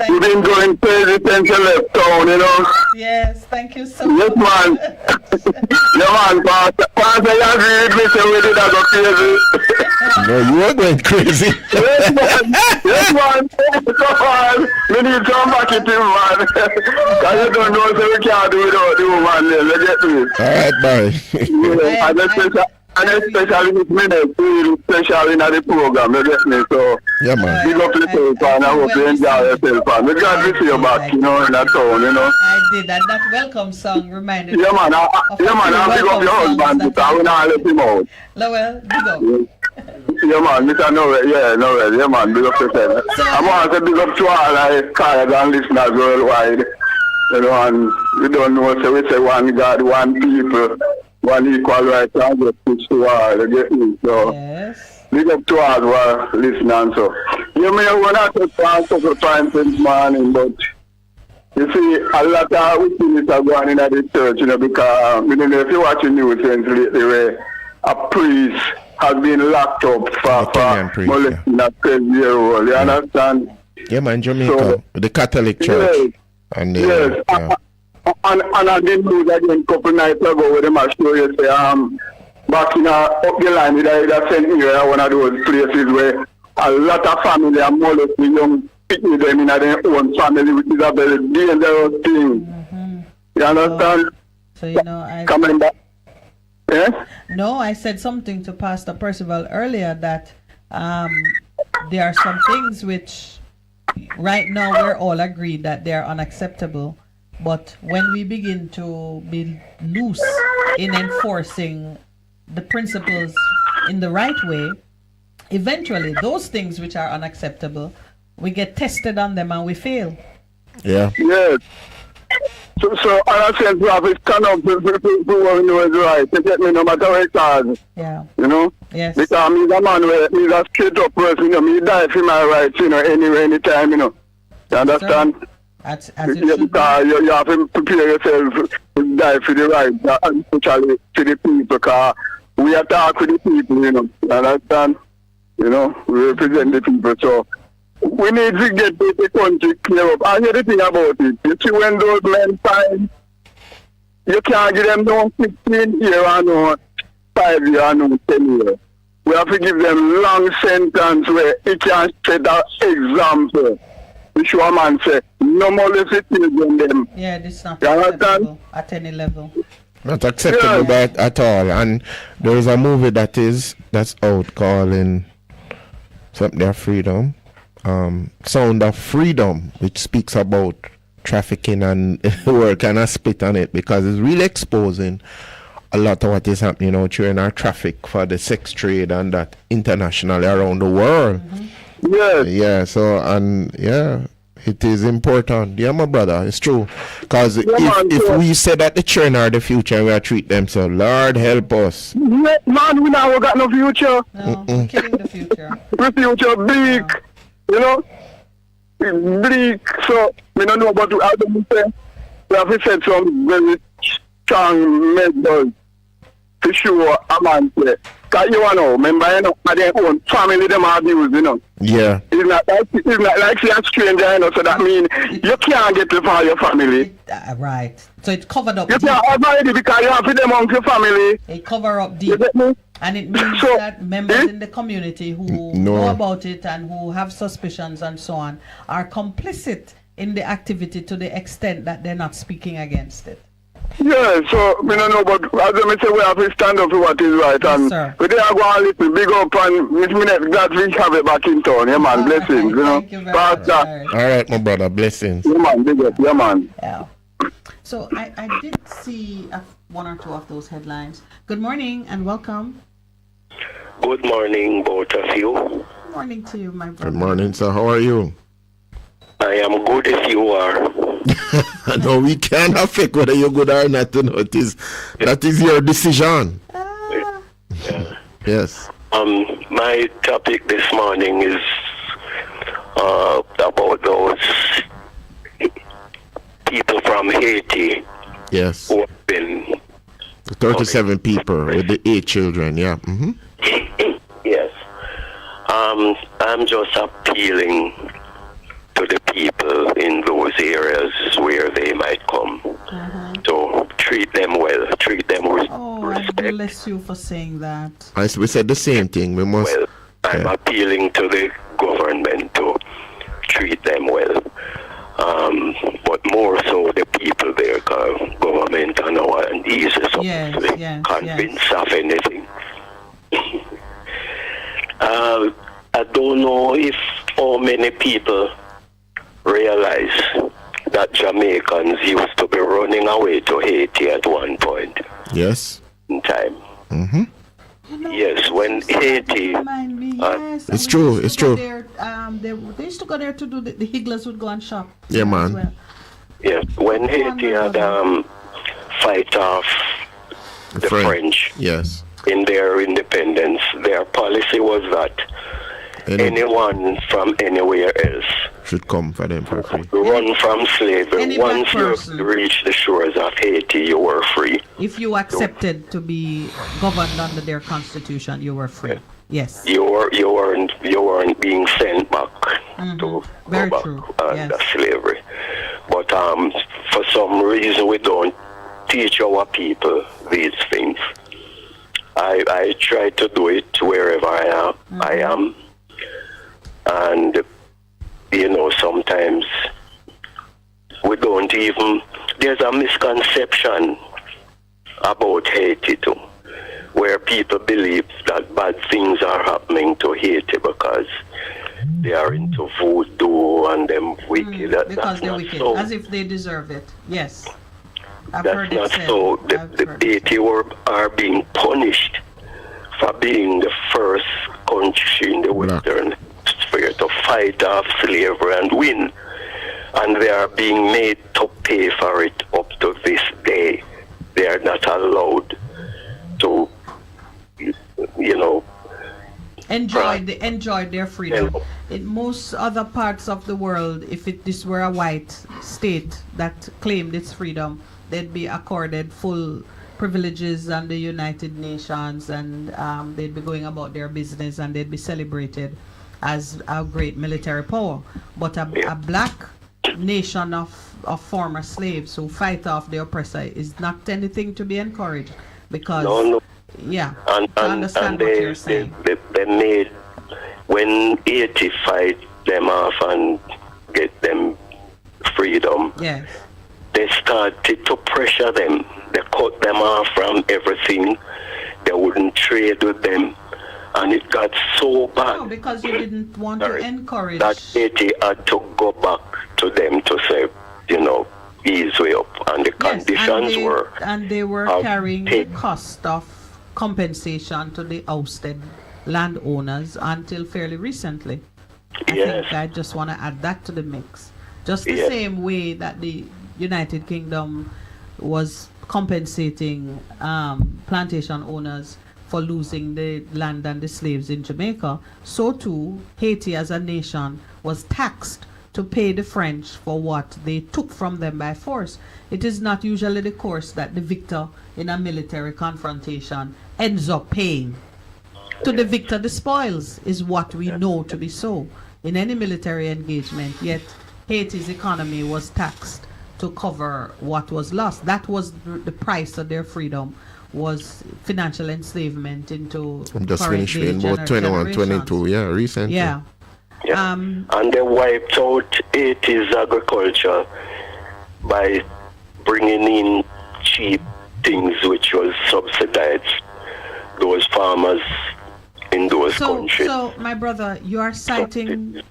You've been going crazy since you left town, you know. Yes, thank you so much. Yes, man. Yeah, man. Pastor, you agree with me, so we did that go crazy. No, you are going crazy. Yes, man. Yes, man. Come on. We need to come back into him, man. Because you don't know, so we can't do without you, man. You get me? All right, bye. And especially with Minett, feel special in the program, you get me? So, yeah, man. Big up yourself, and I hope you enjoy yourself, man. We're glad to see you back, you know, in that town, you know. I did, and that welcome song reminded me. Yeah, man, I big up your husband, because we not let him out. Lowell, big up. Yeah, man, Mr. Noel, yeah, man, big up yourself. I want to big up to all our callers and listeners worldwide, you know, and we don't know, so we say one God, one people. One equal right and just push to all, you get me? So, big up to all who are listening. So, you may have not touched on couple times since morning, but you see, a lot of witnesses are going in the church, you know, because, you know, if you're watching news lately, where a priest has been locked up for molesting a 12-year-old, you understand? Yeah, man, Jamaica, the Catholic Church. Yes. And And I did news again a couple nights ago with them I show you say back in up the line with St. Mary, one of those places where a lot of family are molesting young people them in their own family, which is a very dangerous thing. Mm-hmm. You understand? So you know I coming back. Yes? No, I said something to Pastor Percival earlier that there are some things which right now we're all agreed that they are unacceptable. But when we begin to be loose in enforcing the principles in the right way, eventually those things which are unacceptable, we get tested on them and we fail. Yeah. Yes. So in a sense, we have to stand up for what we know is right. You get me, no matter what it's hard. Yeah. You know? Yes. Because he's a man where he's a straight up person, you know, me die for my rights, you know, anywhere, anytime, you know. You understand? Sir. As because you have to prepare yourself to die for the right, especially to the people, because we are talking with the people, you know, you understand? You know, we represent the people, so we need to get the country clear up. And the thing about it, you see when those men find, you can't give them no 16 years or no 5 years or no 10 years. We have to give them long sentence where it can set an example. The show man say, no more on them. Yeah, this is not acceptable at any level. Not acceptable at all. And there is a movie that's out calling something of freedom, Sound of Freedom, which speaks about trafficking and work, and I spit on it because it's really exposing a lot of what is happening out here in our traffic for the sex trade and that internationally around the world. Mm-hmm. Yes. Yeah, so, and yeah, it is important. Yeah, my brother, it's true. Because if we say that the children are the future, we are treat them so, Lord help us. Man, we now got no future. No, we're killing the future. The future bleak, you know? It's bleak. So, we don't know about how to say. We have to set some very strong measures to show a man say. Because you know, remember, you know, their own family, them are abused, you know. Yeah. It's not like you're a stranger, you know, so that means you can't get to for your family. Right. So it's covered up. You can't avoid it because you have to them amongst your family. It cover up deep. And it means that members in the community who know about it and who have suspicions and so on are complicit in the activity to the extent that they're not speaking against it. Yeah, so we don't know, but as I say, we have to stand up for what is right. Yes, and we are going to listen, big up, and Miss Minett, glad we have it back in town. Yeah, man, blessings, you know. Thank you very much. All right, my brother, blessings. Yeah, man, big up, yeah, man. Yeah. So I did see one or two of those headlines. Good morning and welcome. Good morning, both of you. Good morning to you, my brother. Good morning, sir. How are you? I am good if you are. No, we can't affect whether you're good or not. You know, that is your decision. Yeah. Yes. My topic this morning is about those people from Haiti. Yes. Who have been 37 people with the 8 children, yeah. Mm-hmm. Yes. I'm just appealing to the people in those areas where they might come to treat them well, treat them with respect. I bless you for saying that. We said the same thing. We must. Well, I'm appealing to the government to treat them well. But more so the people there, because government and our and easy convinced of anything. I don't know if how many people realize that Jamaicans used to be running away to Haiti at one point. Yes. In time. Mm-hmm. Yes, when Haiti. It's true. It's true. They used to go there to do the Higglers would go and shop. Yeah, man. Well. Yes, when Haiti had fight off the French. Yes. In their independence, their policy was that anyone from anywhere else should come for them for free. Run from slavery. Once you reach the shores of Haiti, you were free. If you accepted to be governed under their constitution, you were free. Yes. You weren't being sent back to Very go back true. under slavery. But for some reason we don't teach our people these things. I try to do it wherever I am. And, sometimes we don't even, there's a misconception about Haiti too, where people believe that bad things are happening to Haiti because they are into voodoo and them wicked. Because they're wicked, as if they deserve it. Yes. That's not so. The Haiti are being punished for being the first country in the Western Hemisphere to fight off slavery and win. And they are being made to pay for it up to this day. They are not allowed to, enjoy their freedom. In most other parts of the world, if this were a white state that claimed its freedom, they'd be accorded full privileges under the United Nations, and they'd be going about their business, and they'd be celebrated as a great military power. But a black nation of former slaves who fight off the oppressor is not anything to be encouraged, because I understand what you're saying. They made, when Haiti fight them off and get them freedom, they started to pressure them. They cut them off from everything. They wouldn't trade with them. And it got so bad. No, because you didn't want to encourage. That Haiti had to go back to them to say, ease way up. And the conditions were. And they were carrying the cost of compensation to the ousted landowners until fairly recently. I think I just want to add that to the mix. Just the same way that the United Kingdom was compensating plantation owners for losing the land and the slaves in Jamaica, so too Haiti as a nation was taxed to pay the French for what they took from them by force. It is not usually the course that the victor in a military confrontation ends up paying. To the victor, the spoils is what we know to be so in any military engagement, yet Haiti's economy was taxed to cover what was lost. That was the price of their freedom, was financial enslavement into I'm just finished in about 21, 22, recently. Yeah. And they wiped out Haiti's agriculture by bringing in cheap things which was subsidized those farmers in those countries. So, my brother, you're citing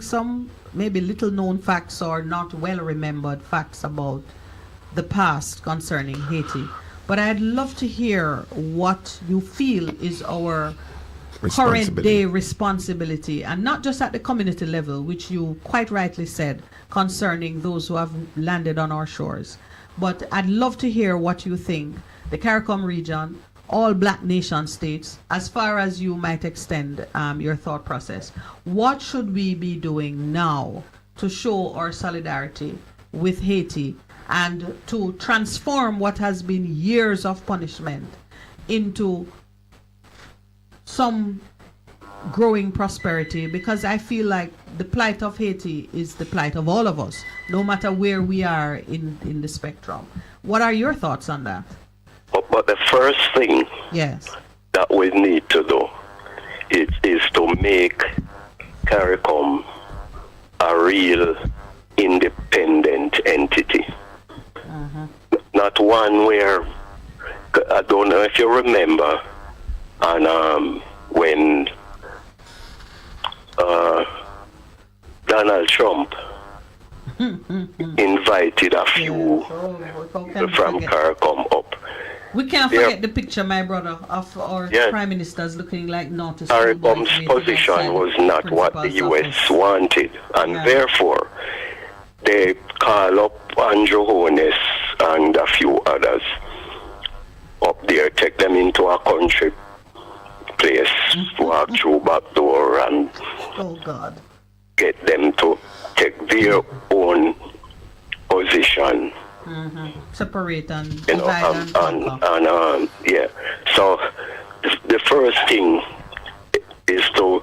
some maybe little known facts or not well remembered facts about the past concerning Haiti. But I'd love to hear what you feel is our current day responsibility, and not just at the community level, which you quite rightly said, concerning those who have landed on our shores. But I'd love to hear what you think the CARICOM region all black nation states, as far as you might extend your thought process, what should we be doing now to show our solidarity with Haiti and to transform what has been years of punishment into some growing prosperity? Because I feel like the plight of Haiti is the plight of all of us, no matter where we are in the spectrum. What are your thoughts on that? But the first thing that we need to do is to make CARICOM a real independent entity. Not one where, I don't know if you remember, and when Donald Trump invited a few from CARICOM up. We can't forget the picture, my brother, of our prime ministers looking like naughty. CARICOM's position was not what the U.S. wanted, and therefore they call up Andrew Holness and a few others up there, take them into a country place, walk through back door, and get them to take their own position. Separate and you know, and so the first thing is to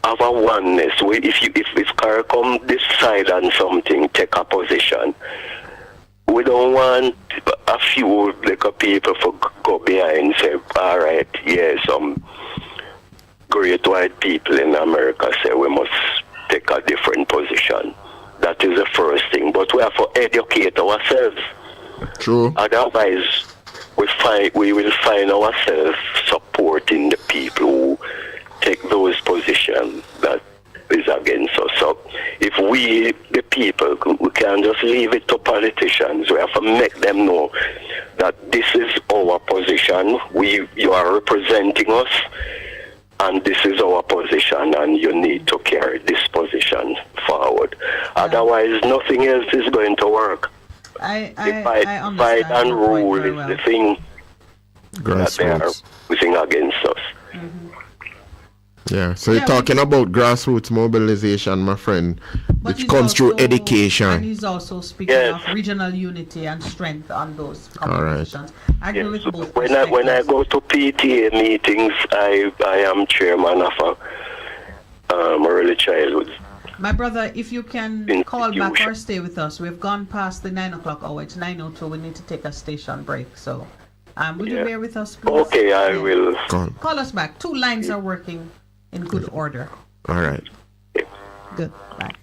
have a oneness. If CARICOM decide on something, take a position. We don't want a few people to go behind and say, all right, some great white people in America say we must take a different position. That is the first thing. But we have to educate ourselves. True. Otherwise, we will find ourselves supporting the people who take those positions that is against us. So if we, the people, we can't just leave it to politicians. We have to make them know that this is our position. You are representing us, and this is our position, and you need to carry this position forward. Otherwise, nothing else is going to work. Divide and rule is the thing that they are using against us. Yeah, so you're talking about grassroots mobilization, my friend, which comes through education. And he's also speaking of regional unity and strength on those conversations. I agree with both. When I go to PTA meetings, I am chairman of a early childhood. My brother, if you can call back or stay with us, we've gone past the 9 o'clock hour. It's 9:02. We need to take a station break. So, would you bear with us, please? Okay, I will. Call us back. 2 lines are working in good order. All right. Good. Bye.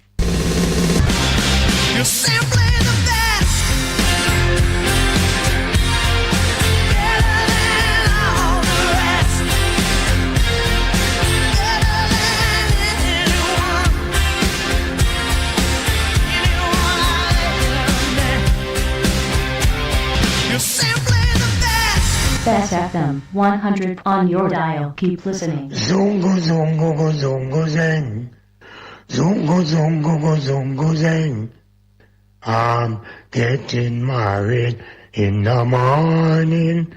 You're simply the best. Better than all the rest. Better than anyone. Anyone I've ever met. You're simply the best. Best FM 100 on your dial. Keep listening. Zongo zongo go zongo zeng. Zongo zongo go zongo zeng. I'm getting married in the morning.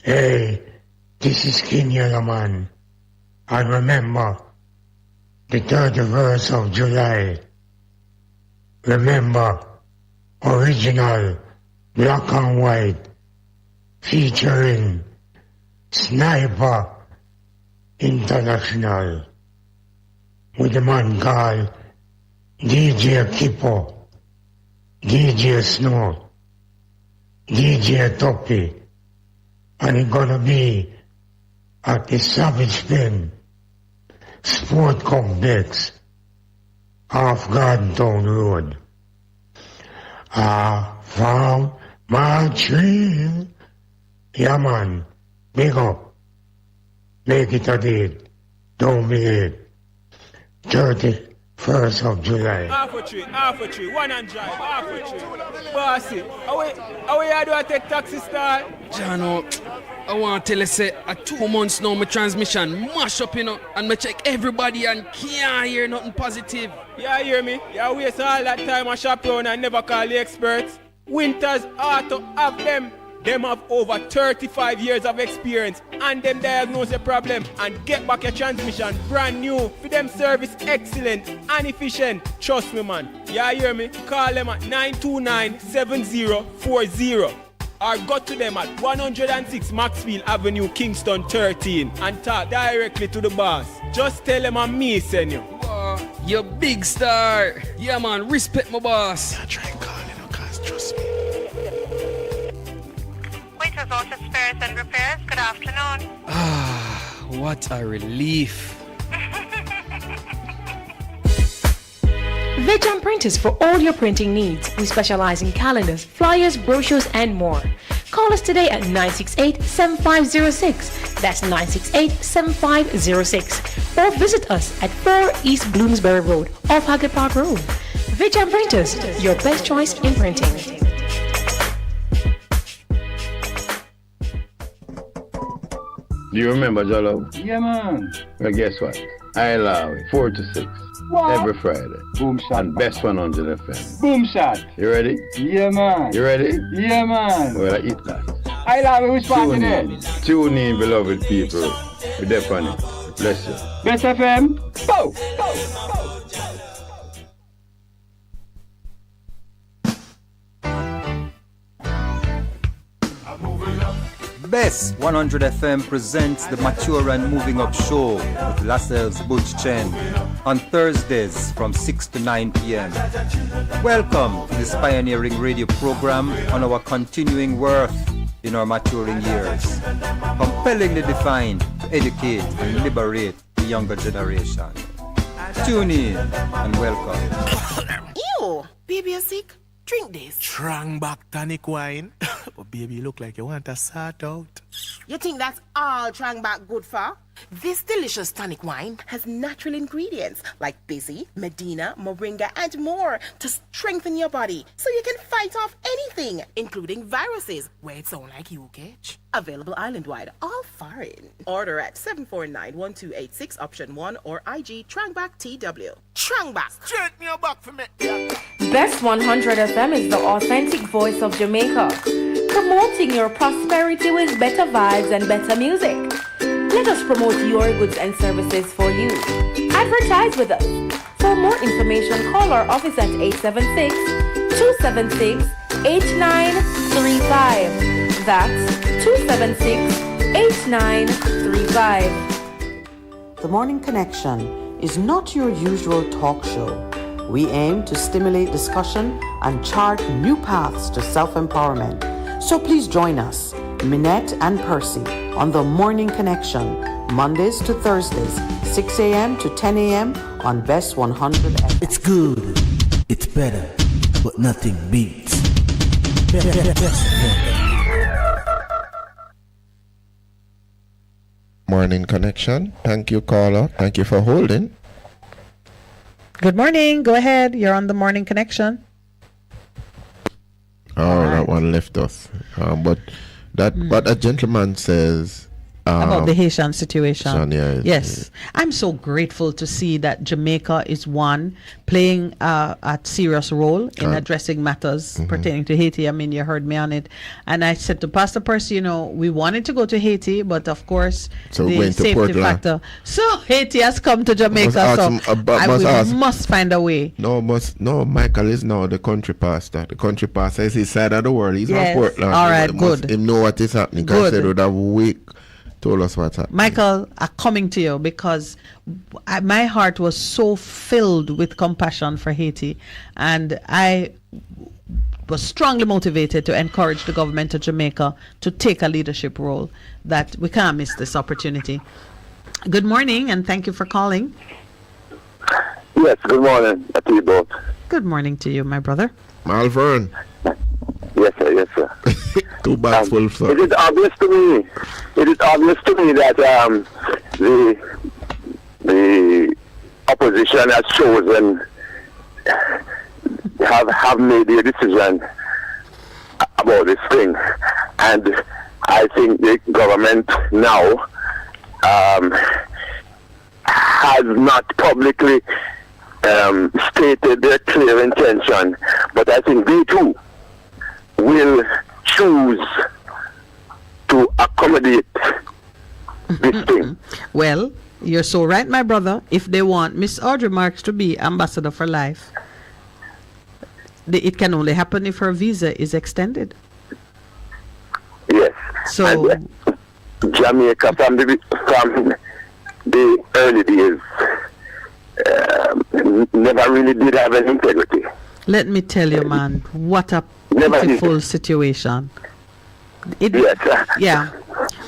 Hey, this is King Yellowman. And remember, the 31st of July. Remember, original, black and white, featuring Sniper International with a man called DJ Kippo, DJ Snow, DJ Toppy, and it's gonna be at the Savage Pen Sport Complex off Garden Town Road. I found my trail. Yeah, man, big up. Make it a date. Don't be late. 31st of July. Half a tree, one and drive, half a tree. Bossy, how you do I take taxi style? Jano, I want to tell you, say, 2 months now, my transmission mash up, and me check everybody and can't hear nothing positive. Yeah, hear me? You waste all that time on shop around and never call the experts. Winters ought to have them Them have over 35 years of experience and them diagnose the problem and get back your transmission brand new. For them service excellent and efficient. Trust me, man. You hear me? Call them at 929-7040 or go to them at 106 Maxfield Avenue, Kingston 13 and talk directly to the boss. Just tell them I'm me, send you. You big star. Yeah, man. Respect my boss. Yeah, try and call it, cause trust me. Waiters Auto Spares and Repairs, good afternoon. What a relief. Veg Printers for all your printing needs. We specialize in calendars, flyers, brochures, and more. Call us today at 968-7506. That's 968-7506. Or visit us at 4 East Bloomsbury Road, off Haggard Park Road. Veg Printers, your best choice in printing. Do you remember, Jolo? Yeah, man. Well, guess what? I allow it 4 to 6 every Friday. Boom shot. And Best 100 FM. Boom shot. You ready? Yeah, man. You ready? Yeah, man. Well, I eat that. I love it. Which part Tune today? Tune in, beloved people. We're there on it. Bless you. Best FM. Go. Bess 100 FM presents the Mature and Moving Up Show with Lascelles Butch Chen on Thursdays from 6 to 9 p.m. Welcome to this pioneering radio program on our continuing worth in our maturing years, compellingly defined to educate and liberate the younger generation. Tune in and welcome. Ew, baby, you sick? Drink this. Strong back tonic wine. But baby, you look like you want to sort out. You think that's all Trang back good for? This delicious tonic wine has natural ingredients like Busy, Medina, Moringa, and more to strengthen your body so you can fight off anything, including viruses, where it sound like you catch. Available island-wide, all foreign. Order at 749-1286 option 1 or IG Trangback TW. Trangback. Straighten your back for me. Best 100 FM is the authentic voice of Jamaica, promoting your prosperity with better vibes and better music. Let us promote your goods and services for you. Advertise with us. For more information, call our office at 876-276-8935. That's 276-8935. The Morning Connection is not your usual talk show. We aim to stimulate discussion and chart new paths to self-empowerment. So please join us, Minett and Percy, on The Morning Connection, Mondays to Thursdays, 6 a.m. to 10 a.m. on Best 100 FM. It's good, it's better, but nothing beats. Morning Connection. Thank you, caller. Thank you for holding. Good morning. Go ahead. You're on The Morning Connection. Oh, that one left us. But what a gentleman says about the Haitian situation. Yes. I'm so grateful to see that Jamaica is playing a serious role in addressing matters pertaining to Haiti. I mean, you heard me on it. And I said to Pastor Percy, we wanted to go to Haiti, but of course, the safety factor. So Haiti has come to Jamaica, we must find a way. No, Michael is now the country pastor. The country pastor is his side of the world. He's not Portland. All right, good. He know what is happening. Because he would have told us what's happening. Michael, I'm coming to you because my heart was so filled with compassion for Haiti, and I was strongly motivated to encourage the government of Jamaica to take a leadership role, that we can't miss this opportunity. Good morning, and thank you for calling. Yes, good morning to you both. Good morning to you, my brother. Malvern. Yes, sir. 2 bags full, sir. It is obvious to me that the opposition has chosen, have made their decision about this thing, and I think the government now has not publicly stated their clear intention, but I think they too will choose to accommodate this thing. Well, you're so right, my brother. If they want Miss Audrey Marks to be ambassador for life, it can only happen if her visa is extended. Yes. So Jamaica from the early days never really did have an integrity. Let me tell you, man, what a pitiful situation. Yeah.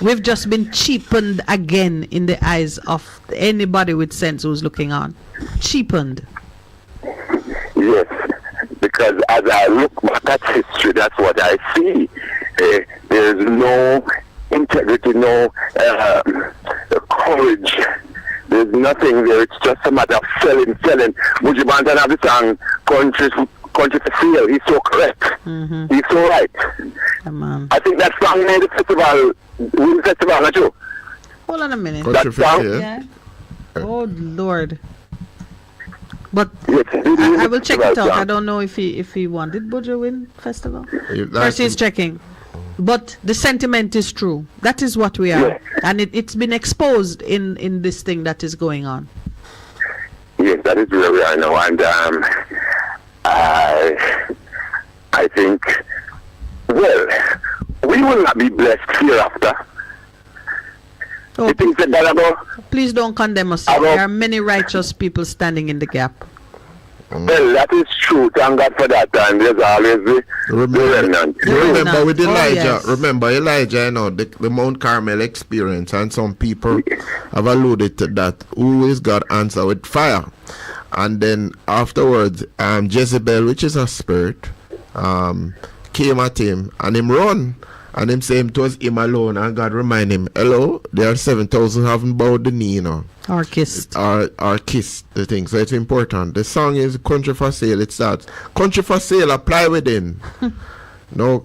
We've just been cheapened again in the eyes of anybody with sense who's looking on. Cheapened. Yes, because as I look back at history, that's what I see. There's no integrity, no courage. There's nothing there. It's just a matter of selling. Buju Banton have the song, Country for Sale. He's so correct. He's so right. I think that song made the festival, not you? Hold on a minute. That song? Yeah. Oh, Lord. But I will check it out. I don't know if he won. Did Buju win festival? Percy is checking. But the sentiment is true. That is what we are. Yeah. And it's been exposed in this thing that is going on. Yes, that is where we are now. And I think, well, we will not be blessed hereafter. Oh, you think that about? Please don't condemn us. There are many righteous people standing in the gap. Well, that is true. Thank God for that. And there's always the remnant. Remember with Elijah, remember Elijah, you know, the Mount Carmel experience, and some people have alluded to that. Who is God answer with fire? And then afterwards, Jezebel, which is a spirit, came at him and him run. And him say it was him alone, and God remind him, hello, there are 7,000 haven't bowed the knee, you know. Or kissed. Or kissed the thing. So it's important. The song is Country for Sale. It starts, Country for Sale, apply within. No,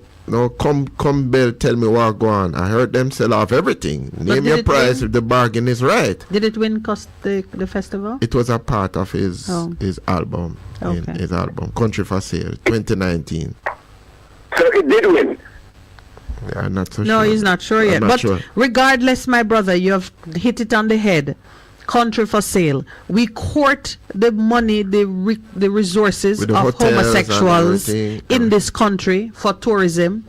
come Bill, tell me what go on. I heard them sell off everything. Name your price if the bargain is right. Did it win the festival? It was a part of his album. Okay. His album, Country for Sale, 2019. So it did win. Yeah, I'm not so no, sure. He's not sure yet. But regardless, my brother, you have hit it on the head. Country for Sale. We court the money, the resources of homosexuals in this country for tourism.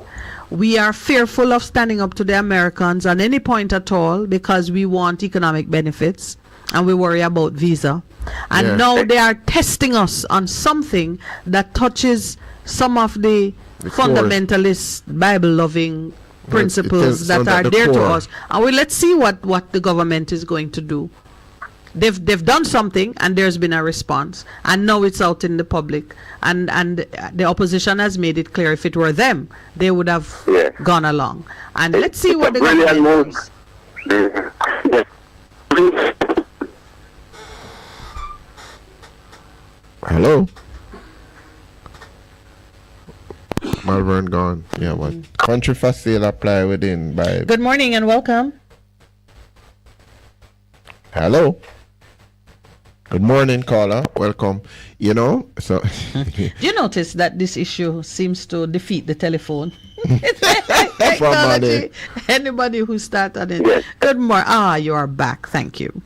We are fearful of standing up to the Americans at any point at all because we want economic benefits and we worry about visa. And now they are testing us on something that touches some of the fundamentalist Bible-loving principles that are dear to us. And let's see what the government is going to do. They've done something and there's been a response, and now it's out in the public, and the opposition has made it clear if it were them they would have gone along. And let's see what the government does. Hello. Malvern gone. Yeah, what? Country for Sale, apply within by. Good morning and welcome. Hello. Good morning, caller. Welcome. You know, so. Do you notice that this issue seems to defeat the telephone? Anybody who starts on it. Yes. Good morning. You are back. Thank you.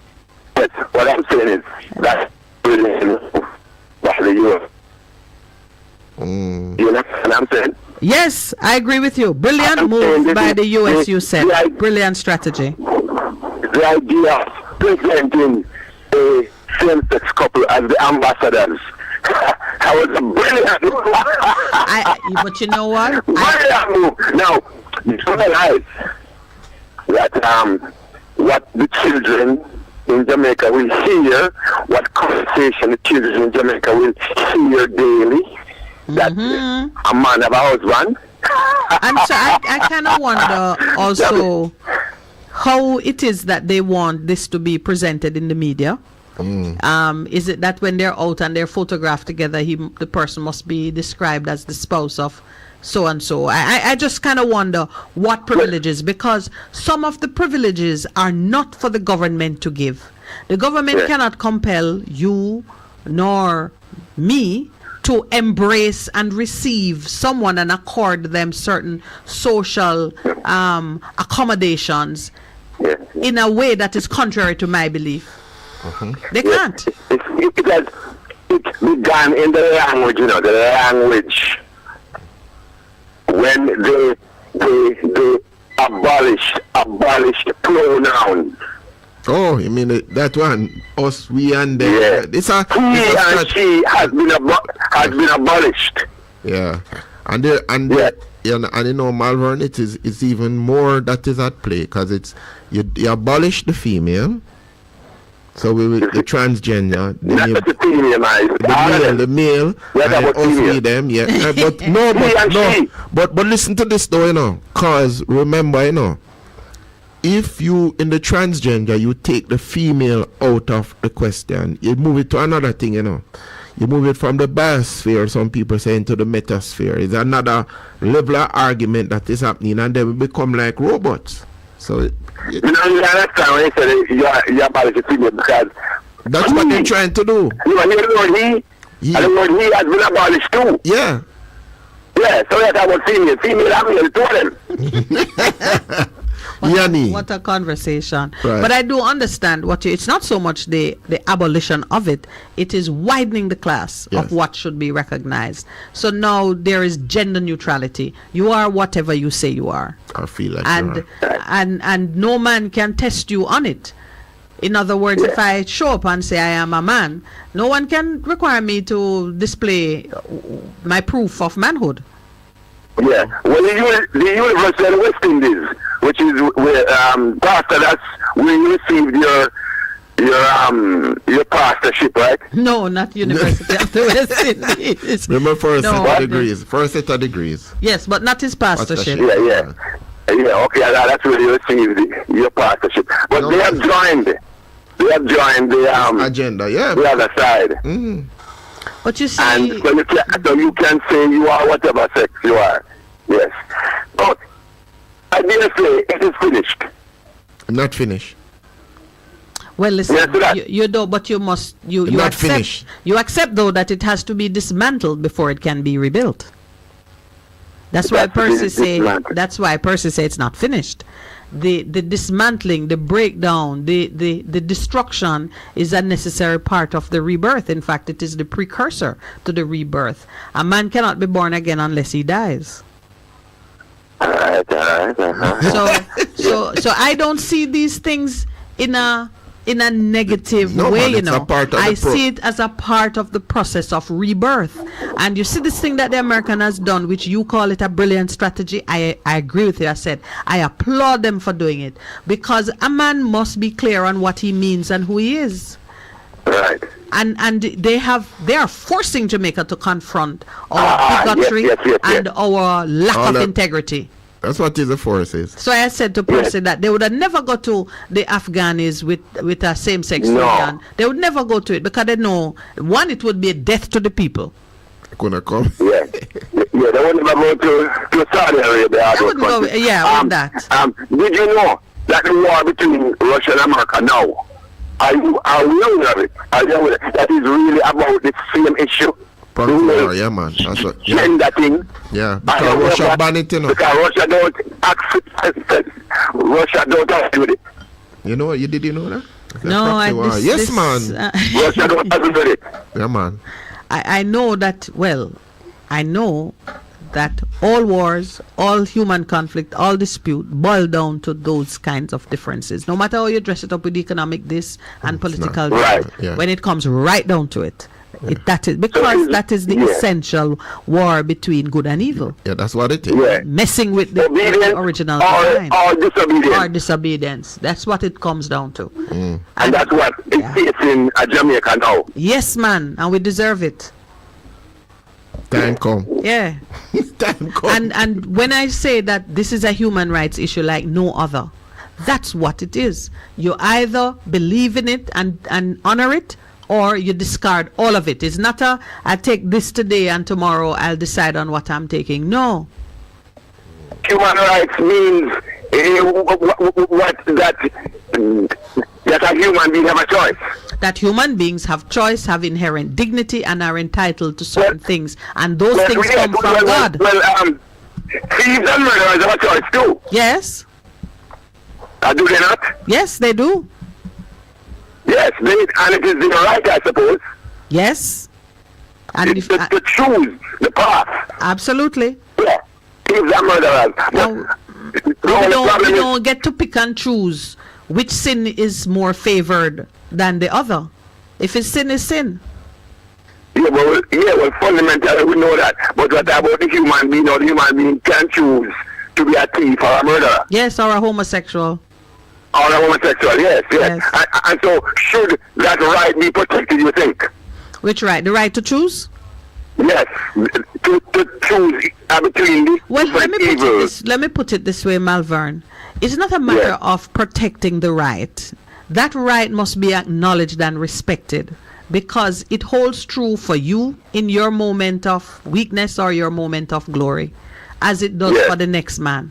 Yes, what I'm saying is that you know what I'm saying? Yes, I agree with you. Brilliant move by the US, you said. Brilliant strategy. The idea of presenting a same-sex couple as the ambassadors. That was a brilliant move. But you know what? Brilliant move. Now, you realize that what the children in Jamaica will hear, what conversation the children in Jamaica will hear daily, that a man have a husband. And so I kind of wonder also how it is that they want this to be presented in the media. Is it that when they're out and they're photographed together, the person must be described as the spouse of so and so? I just kind of wonder what privileges, because some of the privileges are not for the government to give. The government cannot compel you nor me to embrace and receive someone and accord them certain social accommodations in a way that is contrary to my belief. They can't. It's began in the language, the language when they abolished pronouns. Oh, you mean that one? Us, we, and them. Yeah. It's a, he and she has been abolished. Yeah. And Malvern, it's even more that is at play, because it's you abolish the female. So we will the transgender, the male, and us we them, yeah. But listen to this though, cause remember, if you in the transgender you take the female out of the question, you move it to another thing, you move it from the biosphere, some people say, into the metasphere. It's another level of argument that is happening, and they will become like robots. So you understand when you say you abolish the female, because that's what they're trying to do. You hear the word he, and the word he has been abolished too. Yeah. Yeah, so that's about female. Female and male, two of them. What a conversation. Right. But I do understand it's not so much the abolition of it, it is widening the class of what should be recognized. So now there is gender neutrality. You are whatever you say you are. I feel like and no man can test you on it. In other words, if I show up and say I am a man, no one can require me to display my proof of manhood. Yeah. Well, the University of West Indies, which is where pastor, that's where you received your pastorship, right? No, not University of the West Indies. Remember, first set of degrees. Yes, but not his pastorship. Yeah, okay, that's where you received your pastorship. But they have joined the agenda, the other side. Mm-hmm. But you see, and so you can say you are whatever sex you are. Yes. But I dare say it is finished. Not finished. Well, listen, you don't, but you must, you accept, finished. You accept though that it has to be dismantled before it can be rebuilt. That's why Percy say it's not finished. The dismantling, the breakdown, the destruction is a necessary part of the rebirth. In fact, it is the precursor to the rebirth. A man cannot be born again unless he dies. All right. So I don't see these things in a negative way, I see it as a part of the process of rebirth. And you see this thing that the American has done, which you call it a brilliant strategy. I agree with you. I said I applaud them for doing it, because a man must be clear on what he means and who he is. Right. And they are forcing Jamaica to confront our bigotry and our lack of integrity. That's what the force is. So I said to Percy that they would have never go to the Afghanis with a same-sex union. They would never go to it, because they know, one, it would be a death to the people. Gonna come. Yeah, they would never go to Saudi Arabia. They wouldn't go. Yeah, with that. Did you know that the war between Russia and America now? Are we aware of it? That is really about the same issue. Yeah, man. That's what. Gender thing. Yeah, because Russia ban it, Because Russia don't accept. Russia don't agree with it. You know what? Did you know that? No, yes, man. Russia don't agree with it. Yeah, man. I know that. Well, I know that all wars, all human conflict, all dispute boil down to those kinds of differences. No matter how you dress it up with economic this and political that, when it comes right down to it. That is the essential war between good and evil. Yeah, that's what it is. Messing with the original design. Or disobedience. That's what it comes down to. And that's what it's in Jamaica now. Yes, man, and we deserve it. Time come. Yeah. Time come. And when I say that this is a human rights issue like no other, that's what it is. You either believe in it and honor it, or you discard all of it. It's not I take this today and tomorrow I'll decide on what I'm taking. No. Human rights means that a human being have a choice. that human beings have choice, have inherent dignity, and are entitled to certain things, and those things come from God. Thieves and murderers have a choice too. Yes. Do they not? Yes, they do. Yes, and it is their right, I suppose. Yes. And to choose the path. Absolutely. Yeah. Thieves and murderers. We don't get to pick and choose which sin is more favored than the other. If it's sin, is sin. Yeah, well, fundamentally we know that. But what about the human being? The human being can choose to be a thief or a murderer. Yes, or a homosexual. Or a homosexual, yes. And so, should that right be protected, you think? Which right? The right to choose? Yes, to choose between these let me put it this way, Malvern. It's not a matter of protecting the right. That right must be acknowledged and respected, because it holds true for you in your moment of weakness or your moment of glory, as it does for the next man.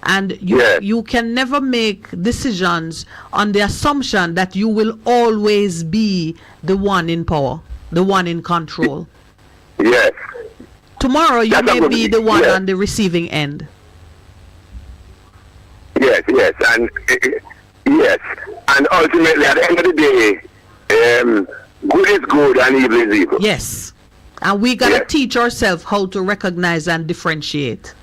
And you can never make decisions on the assumption that you will always be the one in power, the one in control. Yes. Tomorrow you may be the one on the receiving end. Yes, and ultimately at the end of the day, good is good and evil is evil. Yes, and we gotta teach ourselves how to recognize and differentiate.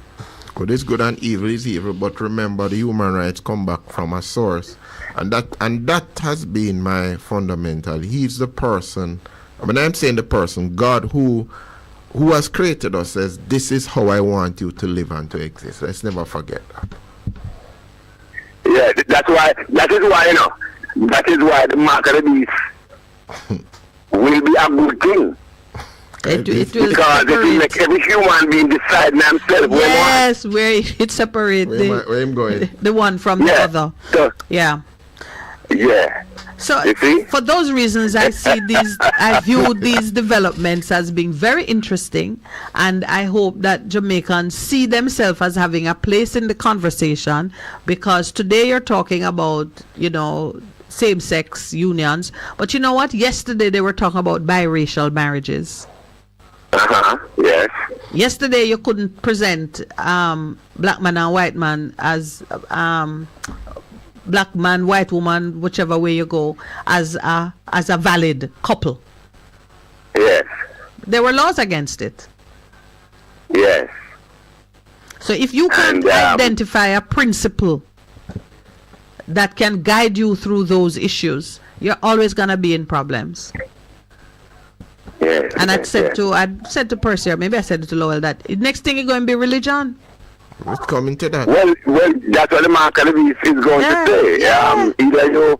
Good is good and evil is evil, but remember the human rights come back from a source, and that has been my fundamental. He's the person. I mean, I'm saying the person, God, who has created us, says, this is how I want you to live and to exist. Let's never forget that. Yeah, that is why the mark of the beast will be a good thing. It because it will make every human being decide themselves where it separates where I'm going. The one from the other. Yeah. So for those reasons, I view these developments as being very interesting, and I hope that Jamaicans see themselves as having a place in the conversation, because today you're talking about, same-sex unions, but you know what? Yesterday they were talking about biracial marriages. Yes. Yesterday you couldn't present black man and white man as black man, white woman, whichever way you go, as a valid couple. Yes. There were laws against it. Yes. So if you can't identify a principle that can guide you through those issues, you're always gonna be in problems. Yes. And I'd said to Percy, maybe I said it to Lowell, that the next thing is going to be religion. What's coming to that? Well, that's what the mark of the beast is going to say. Either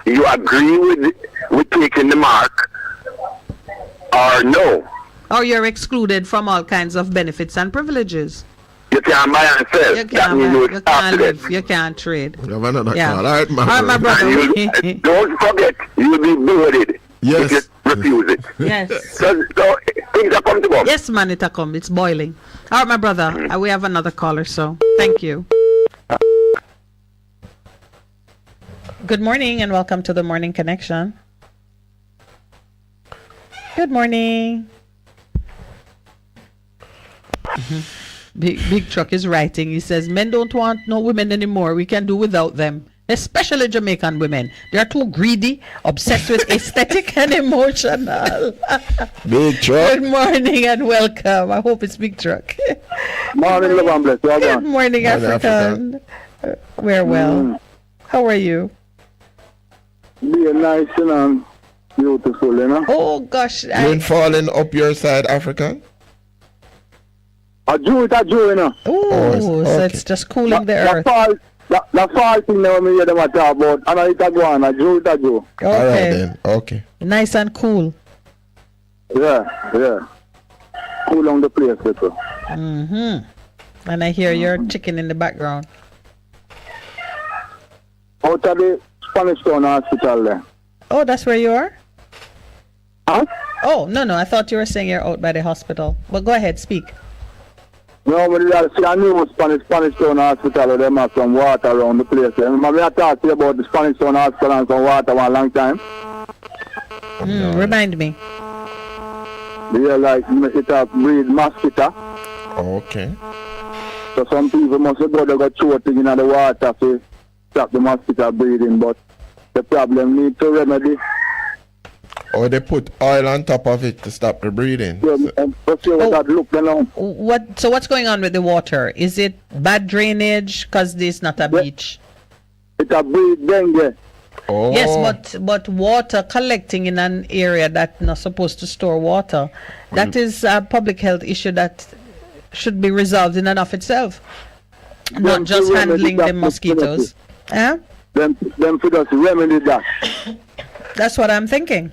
you agree with taking the mark, or no. Or you're excluded from all kinds of benefits and privileges. You can't buy and sell. You can't live. You can't trade. We have another call. All right, my brother. Don't forget, you'll be boarded. Yes. If you refuse it. Yes. So things are come to come. Yes, man, it come. It's boiling. All right, my brother. We have another caller, so thank you. Good morning and welcome to the Morning Connection. Good morning. Big Truck is writing. He says, men don't want no women anymore. We can do without them. Especially Jamaican women. They are too greedy, obsessed with aesthetic and emotional. Big Truck. Good morning and welcome. I hope it's Big Truck. Morning, love and bless. Good morning, African. We're well. How are you? Be nice and beautiful, Oh, gosh. You ain't falling up your side, African? I do it, Oh, so it's just cooling the earth. The fall thing now me hear them talk about, and I go on, I do. Okay. All right then, okay. Nice and cool. Yeah. Cool on the place, little. And I hear your chicken in the background. Out of the Spanish Town Hospital there. Oh, that's where you are? Huh? Oh, no, I thought you were saying you're out by the hospital. But go ahead, speak. No, but I knew Spanish Town Hospital, them have some water around the place. I talked to you about the Spanish Town Hospital and some water for a long time. Remind me. They like it a breed mosquito. Okay. So some people must go to go throw thing in the water to stop the mosquito breeding, but the problem need to remedy. Or they put oil on top of it to stop the breeding. So what's going on with the water? Is it bad drainage? Because this is not a beach. It's a breed dengue. Oh. Yes, but water collecting in an area that's not supposed to store water, that is a public health issue that should be resolved in and of itself. Not just handling the mosquitoes. Them for just remedy that. That's what I'm thinking.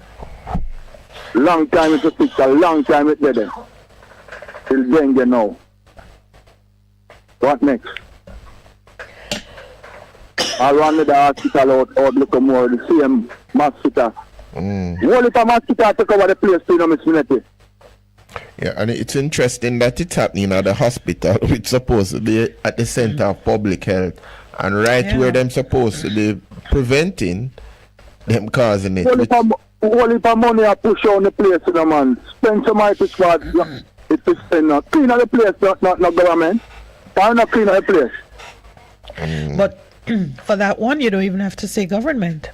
Long time it's a fix, a long time it's dead. Till dengue now. What next? I run to the hospital out look more the same mosquito. What if a mosquito take over the place to Miss Minett? Yeah, and it's interesting that it's happening at the hospital, which supposed to be at the center of public health, and where them supposed to be preventing them causing it. Only for money I push on the place, man. Spend some money to squad. It's to spend clean up the place, not government. Why not clean up the place? But for that one, you don't even have to say government.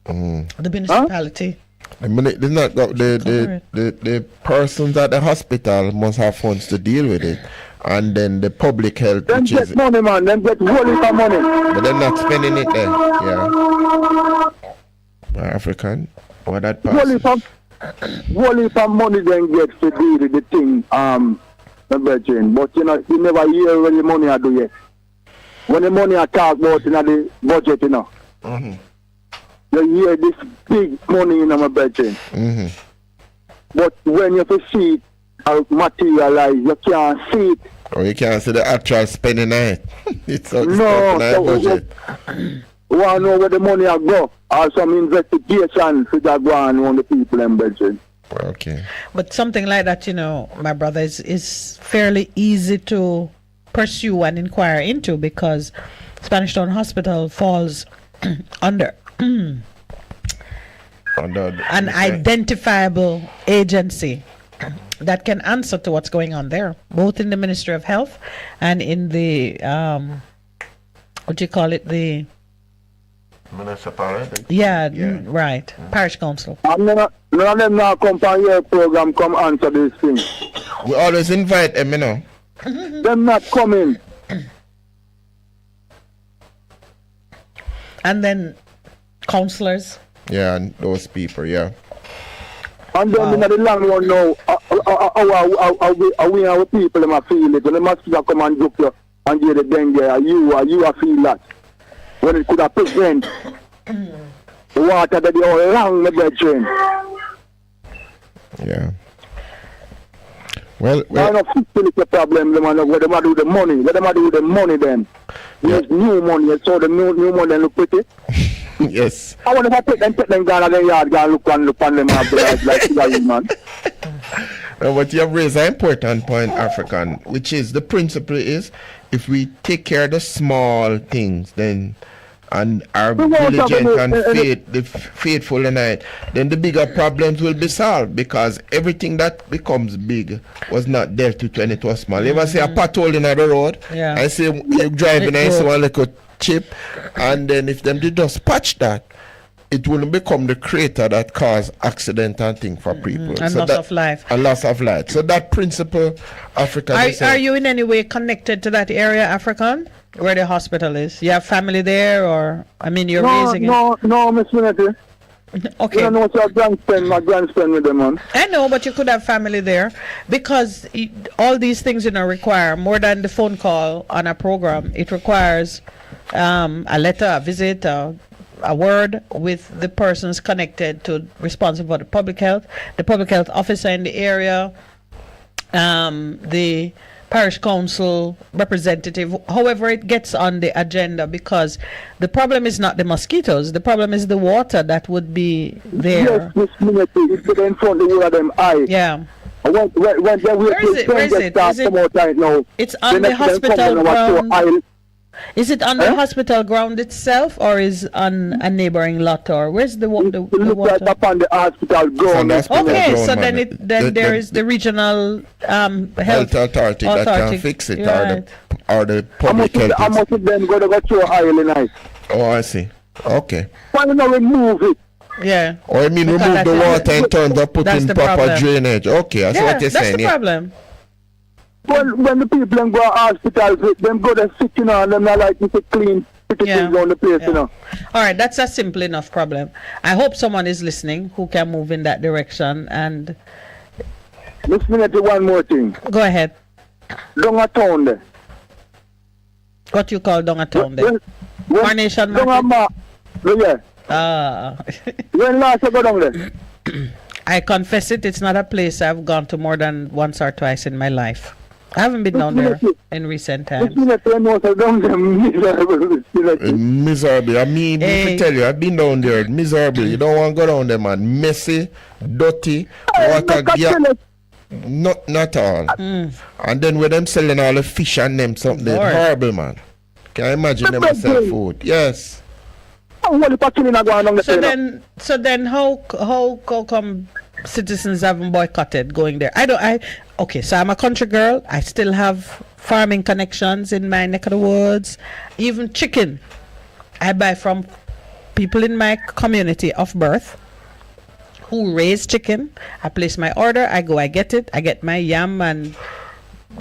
The municipality. The persons at the hospital must have funds to deal with it, and then the public health. Them get money, man. Them get whole for money. But they're not spending it there. Yeah. African. What that person? Whole for money then gets to deal with the thing. Virgin. But you never hear when the money I do yet. When the money I talk about in the budget, you hear this big money in my budget. But when you see it materialize, you can't see it. Or you can't see the actual spending on it. It's in the budget. We want to know where the money I go. Or some investigation to go on the people in budget. Okay. But something like that, my brother, is fairly easy to pursue and inquire into, because Spanish Town Hospital falls under an identifiable agency that can answer to what's going on there, both in the Ministry of Health and in the the municipality. Right, parish council. And none of them now come from your program, come answer this thing. We always invite them, Them not coming. And then councillors. Yeah, and those people, yeah. And then in the long run now, we our people them feel it. When the mosquito come and look you and get the dengue, you feel that. When it could have prevent the water that they all along the bedroom. Yeah. Well, I don't feel the problem, man. What them do the money? What them do the money then? There's new money, so the new money look pretty. Yes. I want to take them down again, yard, go look on them like man. What you have raised an important point, African, which is the principle is if we take care of the small things, then and are diligent and faithful in it, then the bigger problems will be solved, because everything that becomes big was not dealt with when it was small. You ever see a pothole in the road? Yeah. I see you driving and see one little chip, and then if them did just patch that, it wouldn't become the crater that cause accident and thing for people. And loss of life. And loss of life. So that principle, African. Are you in any way connected to that area, African, where the hospital is? You have family there, or you're raising it? No, Miss Minett. Okay. I know what your my grandson with them on. I know, but you could have family there, because all these things require more than the phone call on a program. It requires a letter, a visit, a word with the persons connected to responsible for the public health officer in the area, the parish council representative, however it gets on the agenda, because the problem is not the mosquitoes, the problem is the water that would be there. Yes, Miss Minett, it's in front of of them eye. Yeah. When Where is it? It's on the hospital ground. Is it on the hospital ground itself, or is on a neighboring lot, or where's the water? Right up on the hospital ground. Okay, so then there is the regional health authority that can fix it, right. or the public health. How much of them going to go through oil night? Oh, I see. Okay. Why not remove it? Yeah. Or I mean, remove the water in terms of putting proper drainage. Okay, I see what you're saying. That's the problem. When the people go to hospital, them go to sick, and them not like to clean things on the place, All right, that's a simple enough problem. I hope someone is listening who can move in that direction. And listen to one more thing. Go ahead. Down a town there. What you call down a town there? Carnation Market? When last you go down there? I confess it's not a place I've gone to more than once or twice in my life. I haven't been down there in recent times. Miserable. I mean, if I tell you, I've been down there. Miserable. You don't want to go down there, man. Messy, dirty, water. Not all. And then with them selling all the fish and them something, horrible, man. Can I imagine them sell food? Yes. So then how come citizens haven't boycotted going there? Okay, so I'm a country girl. I still have farming connections in my neck of the woods. Even chicken I buy from people in my community of birth who raise chicken. I place my order, I go, I get it. I get my yam and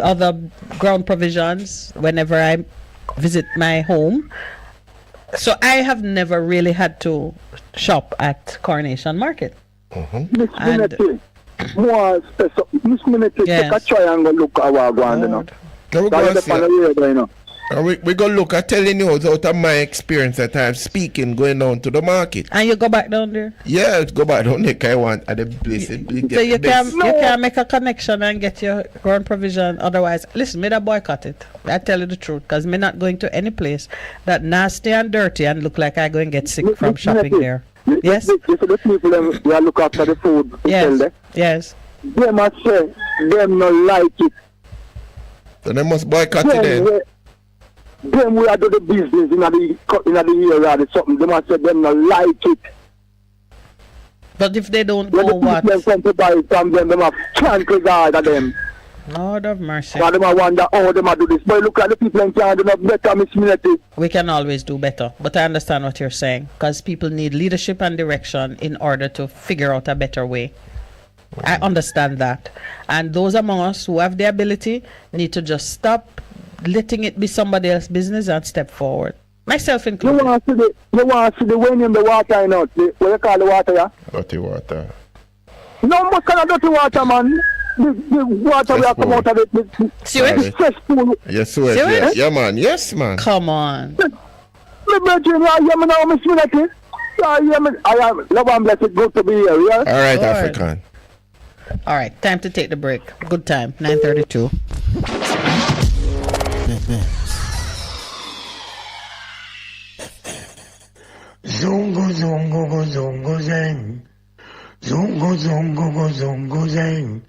other ground provisions whenever I visit my home. So I have never really had to shop at Coronation Market. Miss Minett, take a try and go look at what going on. We go look at telling you out of my experience that I'm speaking going down to the market. And you go back down there? Yeah, go back down there. I want at the place. So you can make a connection and get your ground provision. Otherwise, listen, me that boycott it. I tell you the truth, because me not going to any place that nasty and dirty and look like I go and get sick from shopping there. Yes. The people we are look after the food. Yes. They must say them not like it. So they must boycott it then. Them we are do the business in the area or something. They must say them not like it. But if they don't go, what? Them come to buy from them have tranquil of them. Lord of mercy. But them wonder how them do this. But look at the people and can't do no better, Miss Minett. We can always do better. But I understand what you're saying. Because people need leadership and direction in order to figure out a better way. I understand that. And those among us who have the ability need to just stop letting it be somebody else's business and step forward. Myself included. You want to see the wind in the water, you know? What you call the water, yeah? Dirty water. No, what kind of dirty water, man? The water we have come out of it. Sewage? Yes, sewage. Yeah, man. Yes, man. Come on. Me virgin, I am now, Miss Minett. I am. Love and blessed. Good to be here, yeah? All right, African. All right, time to take the break. Good time, 9:32. Zongo zongo go zongo zeng. Zongo zongo go zongo zeng.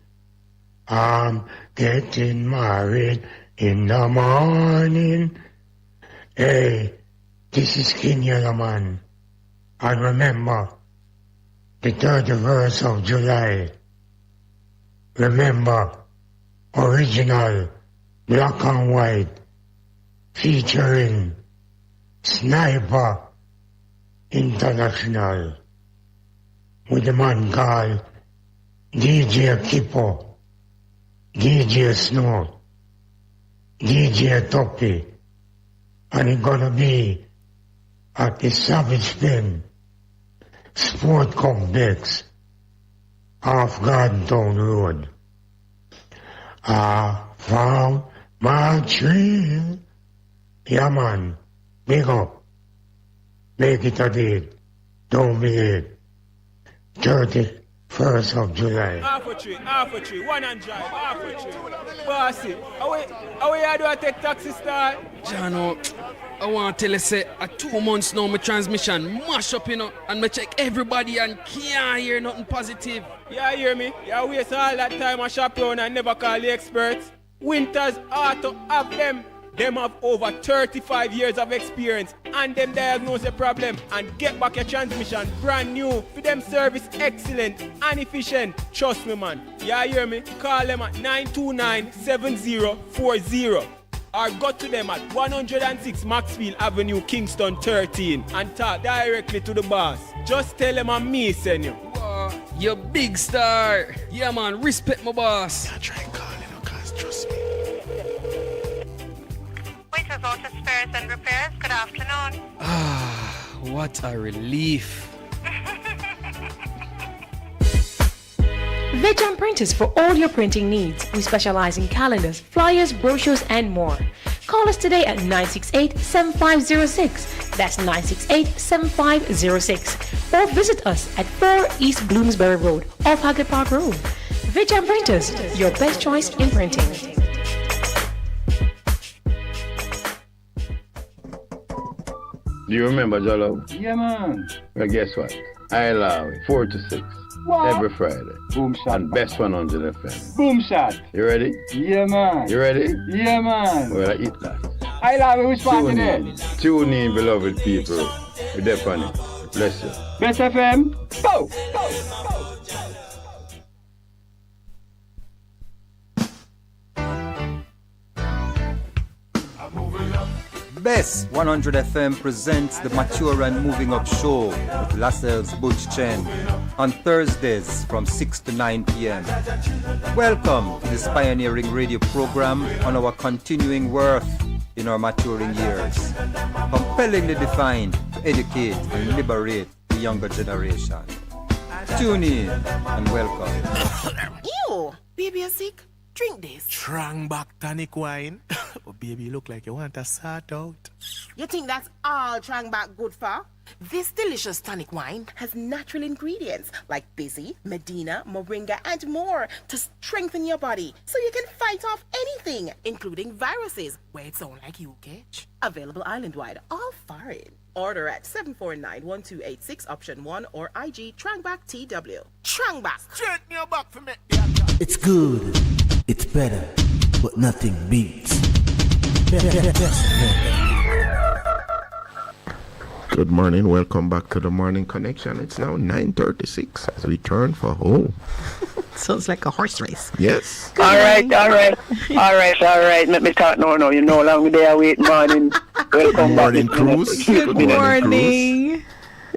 I'm getting married in the morning. Hey, this is King Yellowman. And remember, the 31st of July. Remember, original, black and white, featuring Sniper International, with a man called DJ Kippo, DJ Snow, DJ Toppy, and it's gonna be at the Savage Pen Sport Complex off Garden Town Road. I found my dream. Yeah, man. Big up. Make it a date. Don't be late. 31st of July. Half a tree, one and drive, half a tree. Bossy, how we do I take taxi star? Jano, I want to tell you, say, 2 months now, my transmission mash up, you know, and me check everybody and can't hear nothing positive. Yeah, hear me? Yeah, waste all that time I shop around and never call the experts. Winters Auto have them Them have over 35 years of experience and them diagnose a problem and get back your transmission brand new. For them service excellent and efficient. Trust me, man. Yeah, hear me? Call them at 929-7040 or go to them at 106 Maxfield Avenue, Kingston 13 and talk directly to the boss. Just tell them I'm me, send you. You big star. Yeah, man. Respect my boss. Yeah, try and call him, cause trust me. Waiters, Auto Spares and Repairs, good afternoon. What a relief. Veg Printers for all your printing needs. We specialize in calendars, flyers, brochures, and more. Call us today at 968-7506. That's 968-7506. Or visit us at 4 East Bloomsbury Road, off Hagley Park Road. Veg Printers, your best choice in printing. Do you remember, Jolo? Yeah, man. Well, guess what? I allow it 4 to 6 What? every Friday. Boom shot. On Best 100 FM. Boom shot. You ready? Yeah, man. You ready? Yeah, man. Well, I eat that. I love it. Which part Tune today? in. Tune in, beloved people. We're there on it. Bless you. Best FM. Go. Bess 100 FM presents the Mature and Moving Up Show with Lascelles Butch Chen on Thursdays from 6 to 9 p.m. Welcome to this pioneering radio program on our continuing worth in our maturing years, compellingly defined to educate and liberate the younger generation. Tune in and welcome. Ew, baby, you sick? Drink this. Strong back tonic wine. Oh, baby, you look like you want to sort out. You think that's all Trangback good for? This delicious tonic wine has natural ingredients like Busy, Medina, Moringa, and more to strengthen your body so you can fight off anything, including viruses. Where it sound like you, Catch. Available island-wide, all foreign. Order at 749-1286 option 1 or IG Trangback TW. Trangback. Straighten your back for me. It's good, it's better, but nothing beats. Good morning, welcome back to the Morning Connection. It's now 9:36 as we turn for home. Sounds like a horse race. Yes. All right. Let me talk now. You know, long day I wait morning. Welcome morning back. cruise. Good morning.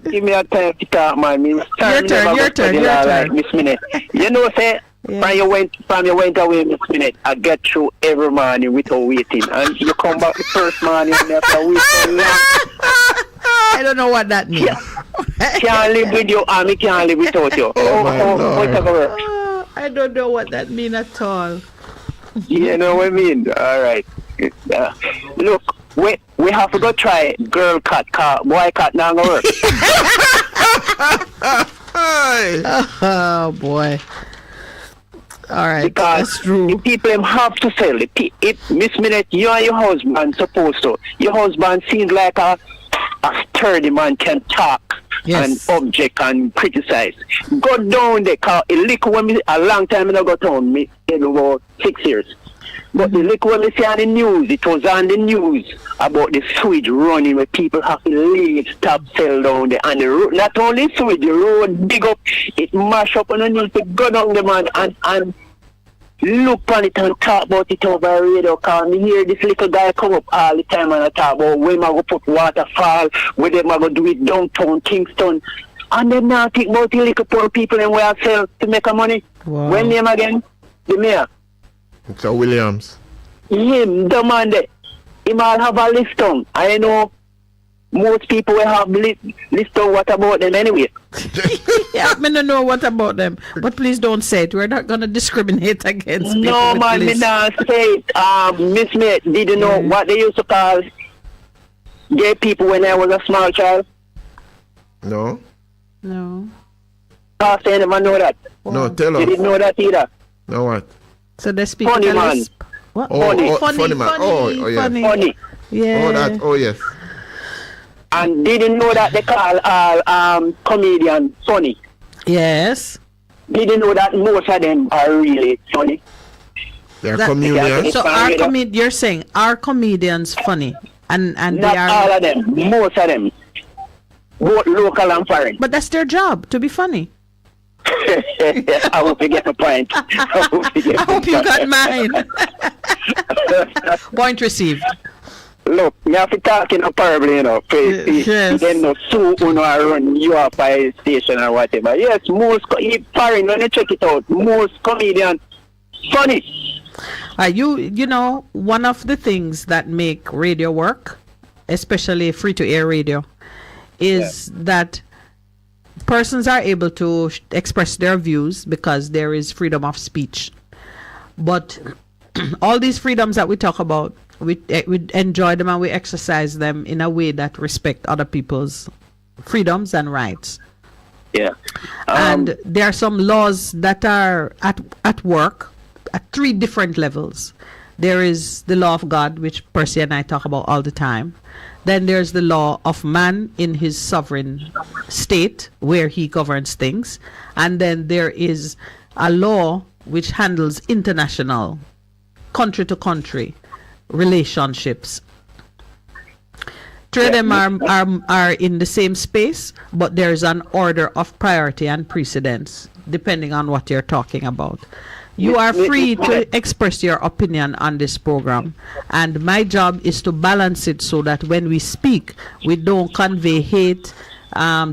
Give me a time to talk, man. Your turn. Miss Minett. You know, say, from you went away, Miss Minett, I get through every morning without waiting. And you come back the first morning and after waiting so long. I don't know what that means. Can't live with you and me can't live without you. I don't know what that means at all. You know what I mean? All right. Look, we have to go try girl cat, boy cat now go work. Oh boy. All right, because that's true. The people have to sell it. Miss Minett, you and your husband supposed to. Your husband seems like a sturdy man, can talk and object and criticize. Go down there, cause a long time I go down, me about 6 years. But the liquor when me see on the news, it was on the news about the sewage running where people have to leave, stop, sell down there. And the road, not only sewage, the road dig up, it mash up, and you need to go down the man and look on it and talk about it over radio. Cause me hear this little guy come up all the time and I talk about when I go put waterfall, where them I go do it downtown Kingston. And them now think about the little poor people and where I sell to make a money. Wow. When name again? The mayor. So Williams. Him, the man there. He might have a list on. I know most people will have list on what about them anyway. Yeah, I don't know what about them. But please don't say it. We're not going to discriminate against people. No, man, me not say it. Miss Minett, did you know what they used to call gay people when I was a small child? No. Pastor, you never know that? No, tell us. You didn't know that either? No, what? So they speak funny man. What? Funny man. Funny. Yeah. Funny. Yeah. Oh, that. Oh, yes. And didn't know that they call all comedians funny. Yes. Didn't know that most of them are really funny. They're comedians. So you're saying our comedians funny, and Not they are all of them, most of them, both local and foreign. But that's their job, to be funny. I hope you get the point. I hope you got mine. Point received. Look, me have to talk in a parable, you know. Yes. Then no sue you know run you up by station or whatever. Yes, most foreign when you check it out, most comedians funny. You know, one of the things that make radio work, especially free to air radio, is that persons are able to express their views because there is freedom of speech. But all these freedoms that we talk about, we enjoy them and we exercise them in a way that respect other people's freedoms and rights. Yeah. And there are some laws that are at work at 3 different levels. There is the law of God, which Percy and I talk about all the time. Then there's the law of man in his sovereign state where he governs things. And then there is a law which handles international, country to country relationships. 3 of them are in the same space, but there's an order of priority and precedence depending on what you're talking about. You are free to express your opinion on this program, and my job is to balance it so that when we speak, we don't convey hate,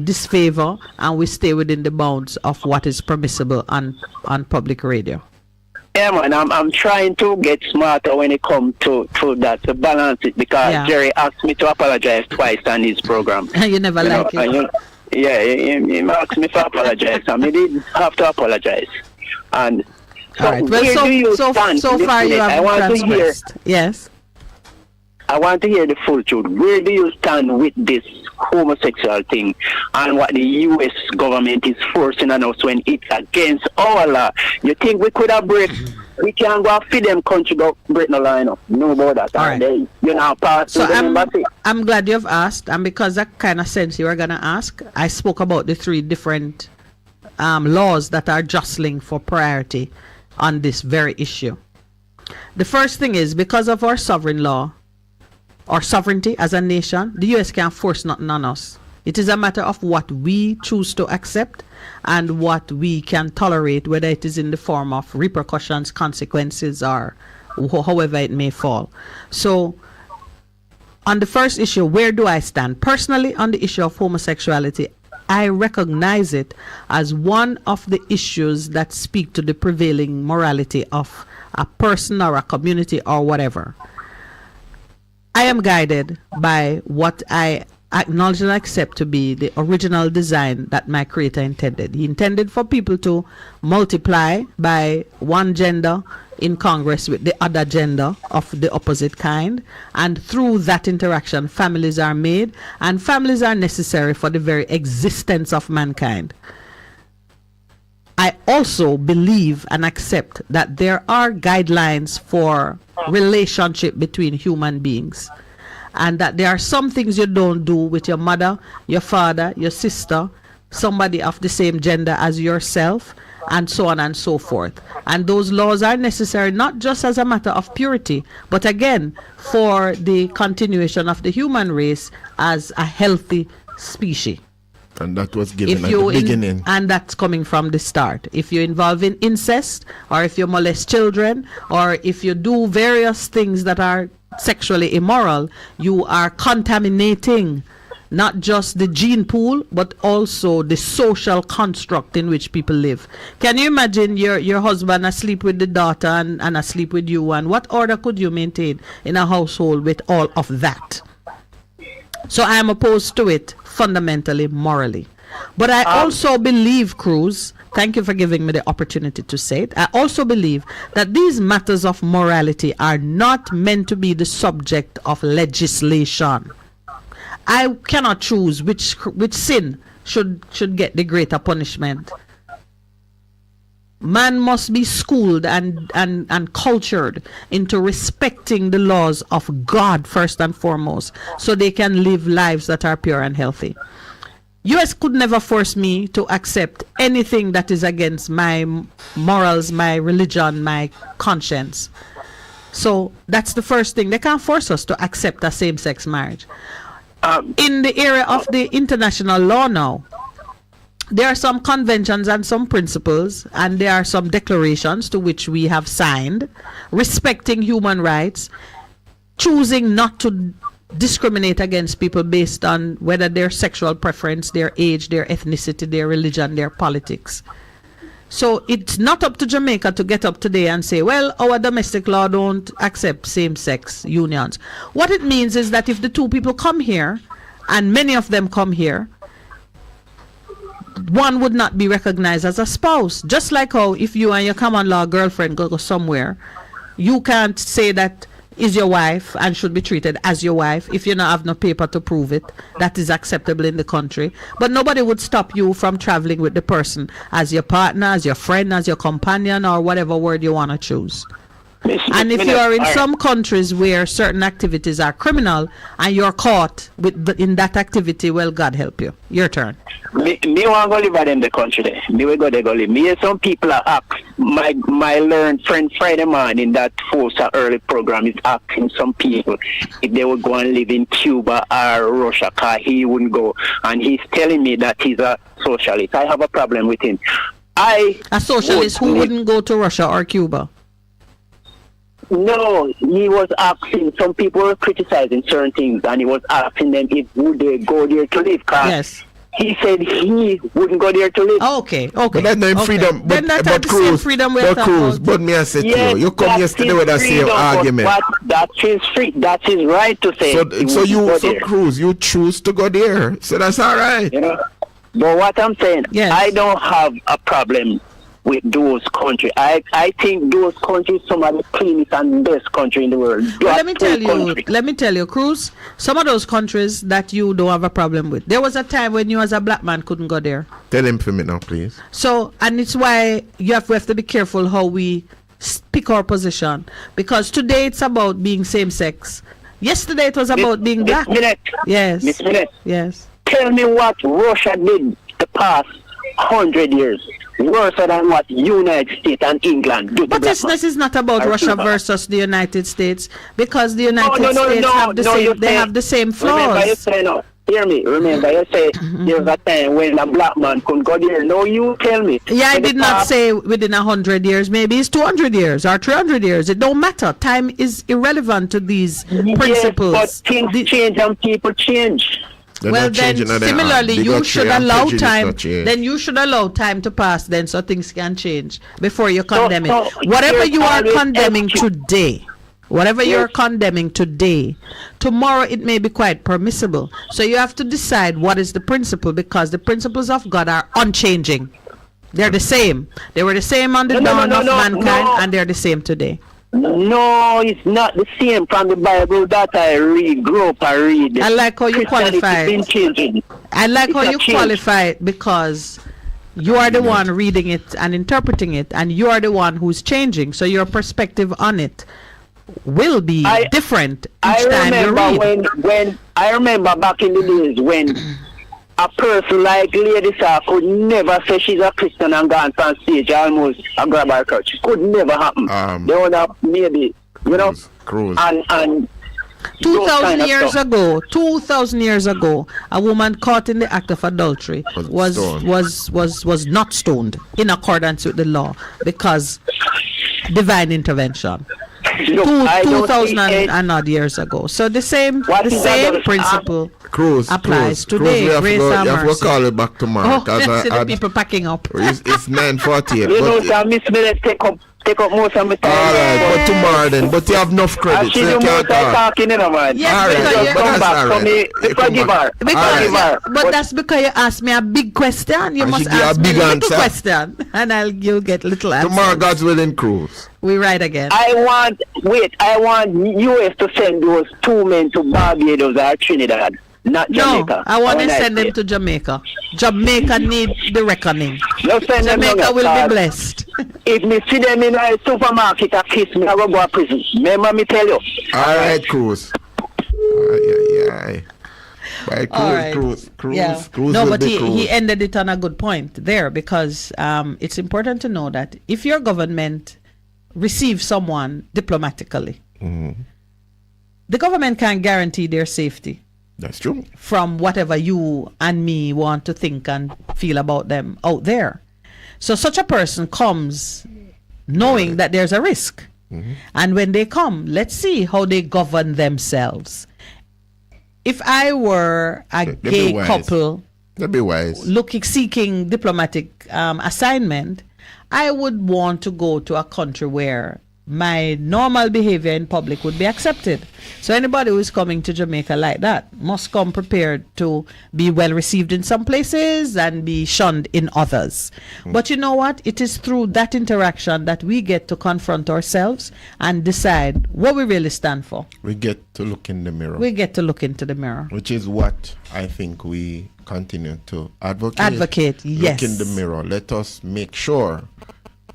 disfavor, and we stay within the bounds of what is permissible on public radio. Yeah, man, I'm trying to get smarter when it comes to that, to balance it, because Jerry asked me to apologize twice on his program. And you never like it. He asked me to apologize, and I did have to apologize. And so, all right. Well, so far you have transgressed. Yes. I want to hear the full truth. Where do you stand with this homosexual thing and what the U.S. government is forcing on us when it's against our law? You think we could have break? We can go feed them country, go break no line up. No about that. All right. They, pass so to the embassy. I'm glad you've asked, and because that kind of sense you were gonna ask, I spoke about the 3 different laws that are jostling for priority on this very issue. The first thing is, because of our sovereign law, or sovereignty as a nation, the U.S. can't force nothing on us. It is a matter of what we choose to accept and what we can tolerate, whether it is in the form of repercussions, consequences, or however it may fall. So, on the first issue, where do I stand? Personally, on the issue of homosexuality, I recognize it as one of the issues that speak to the prevailing morality of a person or a community or whatever. I am guided by what I acknowledge and accept to be the original design that my creator intended. He intended for people to multiply by one gender in Congress with the other gender of the opposite kind, and through that interaction families are made, and families are necessary for the very existence of mankind. I also believe and accept that there are guidelines for relationship between human beings, and that there are some things you don't do with your mother, your father, your sister, somebody of the same gender as yourself, and so on and so forth. And those laws are necessary not just as a matter of purity, but again for the continuation of the human race as a healthy species. And that was given at the beginning. And that's coming from the start. If you involve in incest, or if you molest children, or if you do various things that are sexually immoral, you are contaminating not just the gene pool, but also the social construct in which people live. Can you imagine your husband asleep with the daughter and asleep with you? And what order could you maintain in a household with all of that? So I am opposed to it fundamentally, morally. But I also believe, Cruz, thank you for giving me the opportunity to say it, I also believe that these matters of morality are not meant to be the subject of legislation. I cannot choose which sin should get the greater punishment. Man must be schooled and cultured into respecting the laws of God first and foremost, so they can live lives that are pure and healthy. US could never force me to accept anything that is against my morals, my religion, my conscience. So that's the first thing. They can't force us to accept a same-sex marriage. In the area of the international law now, there are some conventions and some principles, and there are some declarations to which we have signed, respecting human rights, choosing not to discriminate against people based on whether their sexual preference, their age, their ethnicity, their religion, their politics. So it's not up to Jamaica to get up today and say, well, our domestic law don't accept same-sex unions. What it means is that if the two people come here, and many of them come here, one would not be recognized as a spouse. Just like how if you and your common law girlfriend go somewhere, you can't say that is your wife and should be treated as your wife if you don't have no paper to prove it. That is acceptable in the country. But nobody would stop you from traveling with the person as your partner, as your friend, as your companion, or whatever word you want to choose. And if you are in some countries where certain activities are criminal and you're caught in that activity, well, God help you. Your turn. Me want to go live in the country there. Me will go there go live. Me some people are ask my learned friend Friday man in that Forza early program is asking some people if they would go and live in Cuba or Russia, because he wouldn't go. And he's telling me that he's a socialist. I have a problem with him. A socialist who wouldn't go to Russia or Cuba? No, he was asking, some people were criticizing certain things, and he was asking them if would they go there to live. Yes. He said he wouldn't go there to live. Okay. But that's not freedom. But Cruz, but me I said to you come yesterday with that same argument. That's his free. That's his right to say. So Cruz, you choose to go there. So that's all right. You know. But what I'm saying, I don't have a problem with those countries. I think those countries some of the cleanest and best country in the world. Well, let me tell you, Cruz, some of those countries that you don't have a problem with. There was a time when you as a black man couldn't go there. Tell him for me now, please. So, and it's why we have to be careful how we pick our position. Because today it's about being same-sex. Yesterday it was about being black. Yes. Miss Minett. Yes. Tell me what Russia did the past 100 years. Worse than what United States and England do. But this is not about Russia versus the United States, because the United States have the same flaws. Remember you say no. Hear me. Remember you say there's a time when a black man couldn't go there. No, you tell me. Yeah, I did not say within 100 years. Maybe it's 200 years or 300 years. It don't matter. Time is irrelevant to these principles. But things change and people change. Well, then similarly, you should allow time. Then you should allow time to pass. Then so things can change before you condemn it. Whatever you are condemning today, tomorrow it may be quite permissible. So you have to decide what is the principle, because the principles of God are unchanging. They're the same. They were the same on the dawn of mankind, and they're the same today. No, it's not the same from the Bible that I grew up and read. I like how you qualify it. I like how you qualify it, because you are the one reading it and interpreting it, and you are the one who's changing. So your perspective on it will be different each time you read. When I remember back in the days when a person like Lady Sarah could never say she's a Christian and gone on stage almost and grab her church. It could never happen. They would have maybe, you know, and 2,000 years ago, a woman caught in the act of adultery was not stoned in accordance with the law, because divine intervention. 2,000 and odd years ago. So the same principle applies today. You have to call it back tomorrow. The people packing up. It's 9:48. You know, Miss Minett take up most of my time. All right, but tomorrow then. But you have enough credit. So you can't talk. But that's because you asked me a big question. You must ask me a little question, and you'll get little answers. Tomorrow, God's willing, Cruz. We ride again. I want US to send those 2 men to Barbados or Trinidad, not Jamaica. No, I want to send them to Jamaica. Jamaica need the reckoning. Jamaica will be blessed. If me see them in a supermarket and kiss me, I will go to prison. Remember me tell you. All right, Cruz. All right. Cruise no, will but be cruise. he ended it on a good point there, because it's important to know that if your government receives someone diplomatically, the government can't guarantee their safety. That's true. From whatever you and me want to think and feel about them out there. So such a person comes knowing that there's a risk. And when they come, let's see how they govern themselves. If I were a gay couple, that'd be wise. Seeking diplomatic assignment, I would want to go to a country where my normal behavior in public would be accepted. So anybody who is coming to Jamaica like that must come prepared to be well received in some places and be shunned in others. But you know what? It is through that interaction that we get to confront ourselves and decide what we really stand for. We get to look in the mirror. We get to look into the mirror. Which is what I think we continue to advocate. Advocate, yes. Look in the mirror. Let us make sure.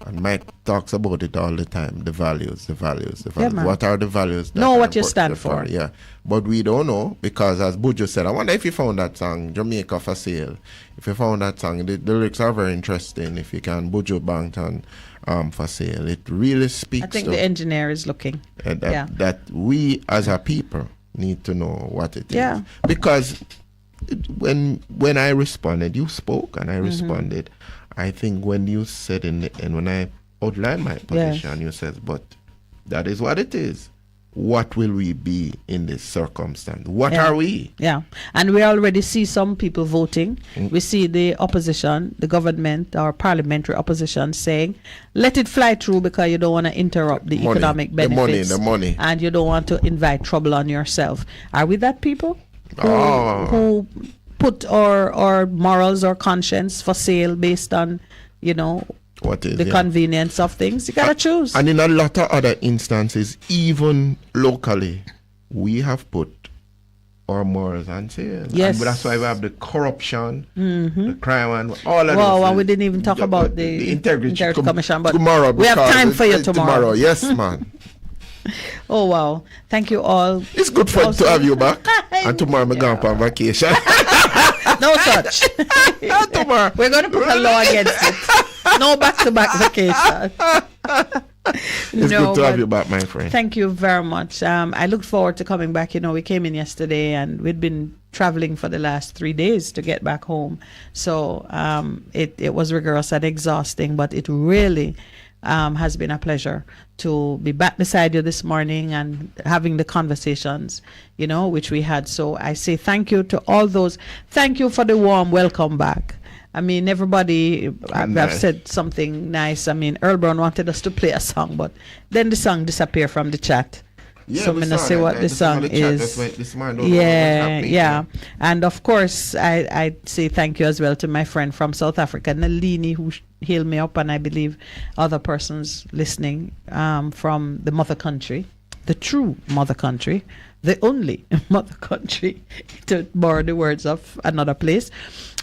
And Mike talks about it all the time. The values. Yeah, what are the values? That know what you stand for. Yeah. But we don't know, because as Buju said, I wonder if you found that song, Jamaica for Sale. If you found that song, the lyrics are very interesting. If you can, Buju Bangtan for Sale. It really speaks I think to the engineer is looking. That we as a people need to know what it is. Because when I responded, you spoke and I responded. I think when you said in the end, when I outlined my position, you said, but that is what it is. What will we be in this circumstance? What are we? Yeah. And we already see some people voting. We see the opposition, the government or parliamentary opposition saying, let it fly through because you don't want to interrupt the economic benefits. The money. And you don't want to invite trouble on yourself. Are we that people who put our morals or conscience for sale based on, the convenience of things? You gotta choose. And in a lot of other instances, even locally, we have put our morals on sale. Yes. And that's why we have the corruption, the crime, and all of this. Well, we didn't even talk about the Integrity Commission, but tomorrow, we have time for you tomorrow. Yes, man. Oh, wow. Thank you all. It's good for to have you back. And tomorrow I'm going on vacation. No such. Tomorrow. We're going to put a law against it. No back-to-back vacation. It's good to have you back, my friend. Thank you very much. I look forward to coming back. We came in yesterday and we'd been traveling for the last 3 days to get back home. So it was rigorous and exhausting, but it really has been a pleasure to be back beside you this morning and having the conversations, which we had. So I say thank you to all those. Thank you for the warm welcome back. I mean, everybody, I've said something nice. I mean, Earl Brown wanted us to play a song, but then the song disappeared from the chat. Yeah, so I'm going to say what the song is. Yeah. And of course, I say thank you as well to my friend from South Africa, Nalini, who hailed me up, and I believe other persons listening from the mother country, the true mother country, the only mother country, to borrow the words of another place.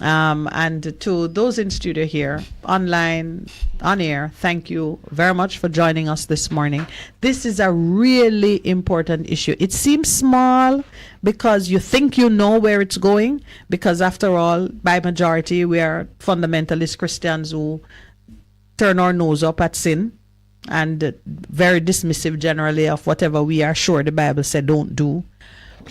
And to those in studio here, online, on air, thank you very much for joining us this morning. This is a really important issue. It seems small because you think you know where it's going, because after all, by majority, we are fundamentalist Christians who turn our nose up at sin and very dismissive generally of whatever we are sure the Bible said don't do.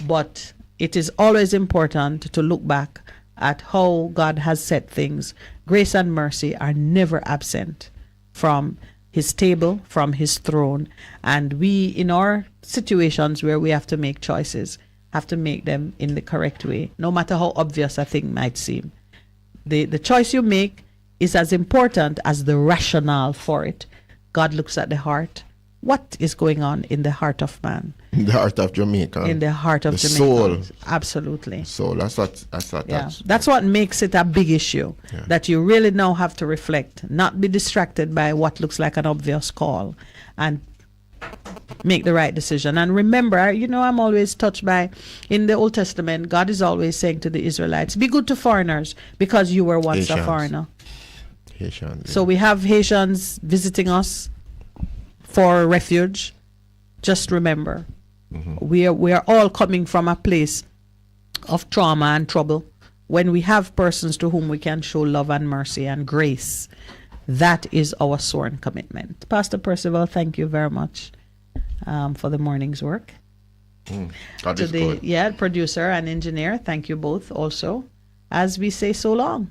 But it is always important to look back at how God has set things. Grace and mercy are never absent from his table, from his throne. And we, in our situations where we have to make choices, have to make them in the correct way, no matter how obvious a thing might seem. The choice you make is as important as the rationale for it. God looks at the heart. What is going on in the heart of man? In the heart of Jamaica. In the heart of Jamaica. Soul. Absolutely. Soul. That's what makes it a big issue. Yeah. That you really now have to reflect, not be distracted by what looks like an obvious call, and make the right decision. And remember, I'm always touched by, in the Old Testament, God is always saying to the Israelites, be good to foreigners because you were once a foreigner. Haitians. So we have Haitians visiting us for refuge. Just remember, we are all coming from a place of trauma and trouble, when we have persons to whom we can show love and mercy and grace, that is our sworn commitment. Pastor Percival, thank you very much for the morning's work. God is good. Yeah, producer and engineer, thank you both also, as we say so long.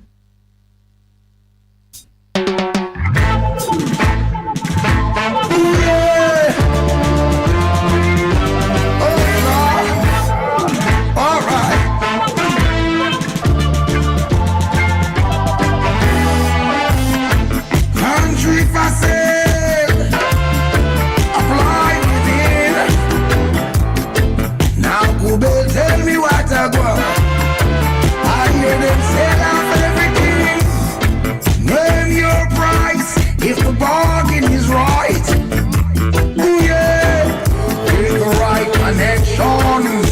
Tell me what I go. I hear them sell off everything. Name your price if the bargain is right. Ooh, yeah, with the right connections,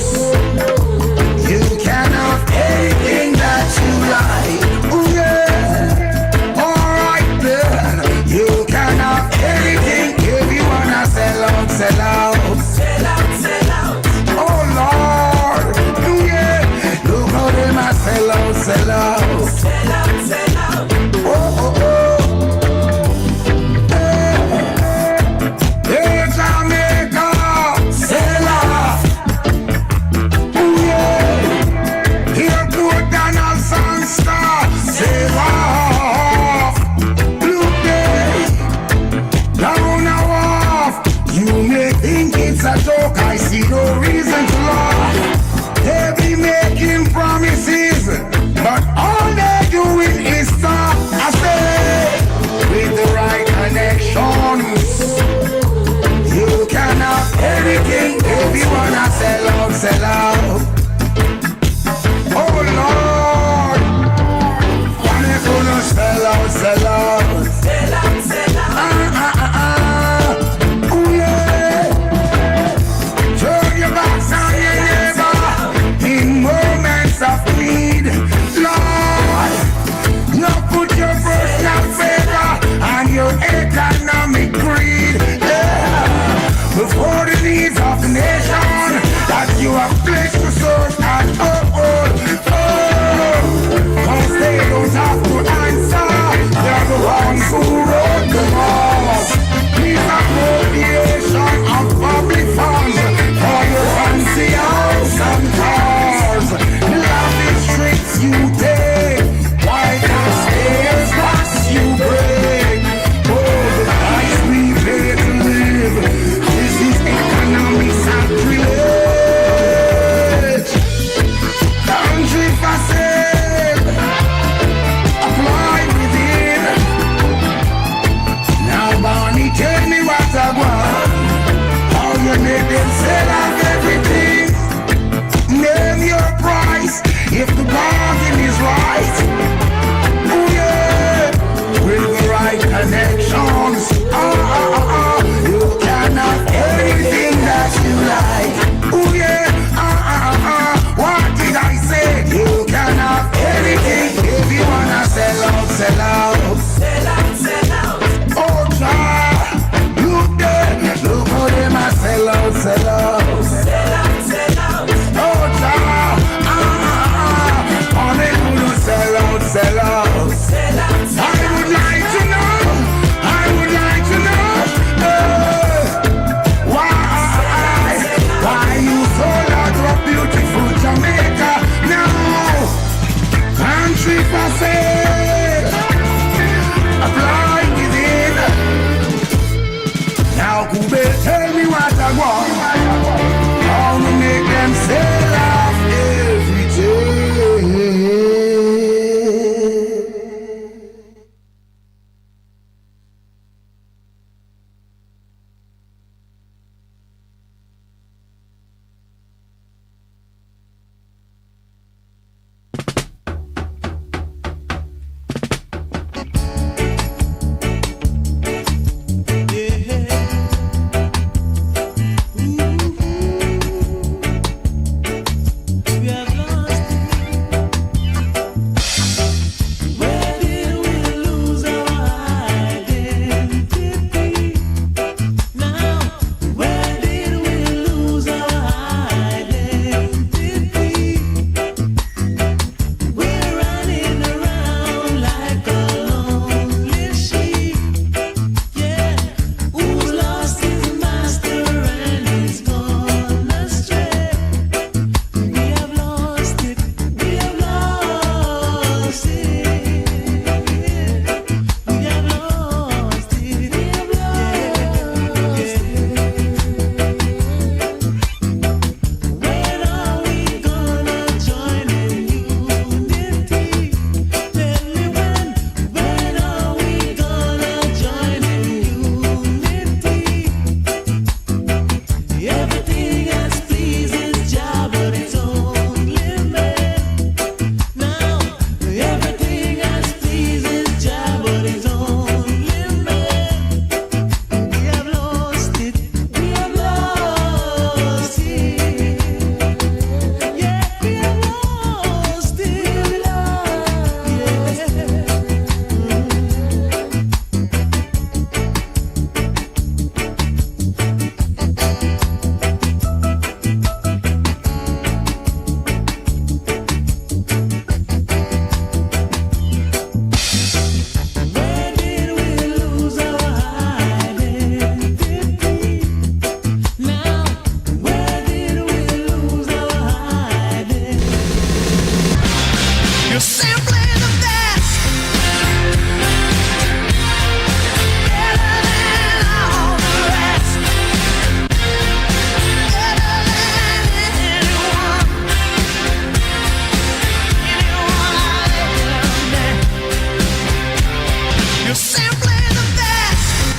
you can have anything that you like. Ooh, yeah, alright then, you can have anything if you wanna sell out, sell out, sell out, sell out. Oh Lord, look how they must sell out, sell out, sell out, sell out. Oh, oh, oh. Hey, Jamaica, sell off. Oh yeah, here poor Donaldson star, sell off. Look there, down now off. You may think it's a joke, I see no reason to laugh. They be making promises, but all they're doing is talk. I say, with the right connections, you can have everything if you wanna sell out, sell out. Oh Lord, wanna gonna sell out, sell out, sell out, sell out. Oh yeah, turn your backs on your neighbor in moments of need. Lord, now put your personal favor and your economic greed, yeah, before the needs of the nation that you have placed to serve and cause they don't have to answer. They're the ones who wrote the laws. Please appropriation of public funds for your fancy house and cars. Lavish trips you take, while taxpayers' backs you break. Oh,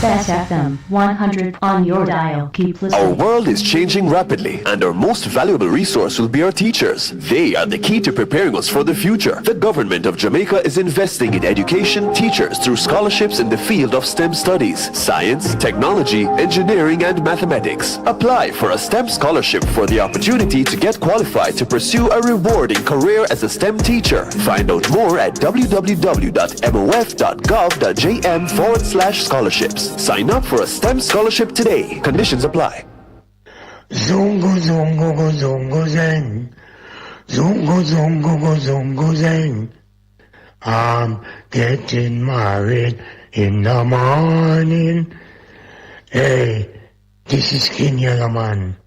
Best FM 100 on your dial. Keep listening. Our world is changing rapidly, and our most valuable resource will be our teachers. They are the key to preparing us for the future. The government of Jamaica is investing in education teachers through scholarships in the field of STEM studies, science, technology, engineering, and mathematics. Apply for a STEM scholarship for the opportunity to get qualified to pursue a rewarding career as a STEM teacher. Find out more at www.mof.gov.jm/scholarships. Sign up for a STEM scholarship today. Conditions apply. Zungu zungu go zungu zeng. Zungu zungu go zungu zeng. I'm getting married in the morning. Hey, this is King Yellowman.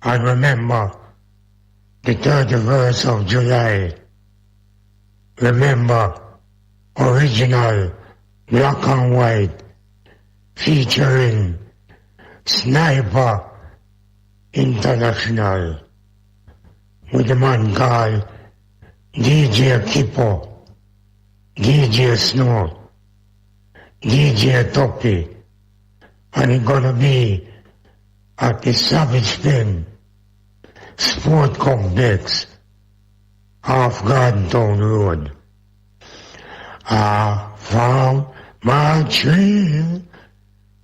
And remember, the 31st of July. Remember, original, black and white, featuring Sniper International with a man called DJ Kippo, DJ Snow, DJ Toppy, and it's gonna be at the Savage Pen Sport Complex off Garden Town Road. I found my dream.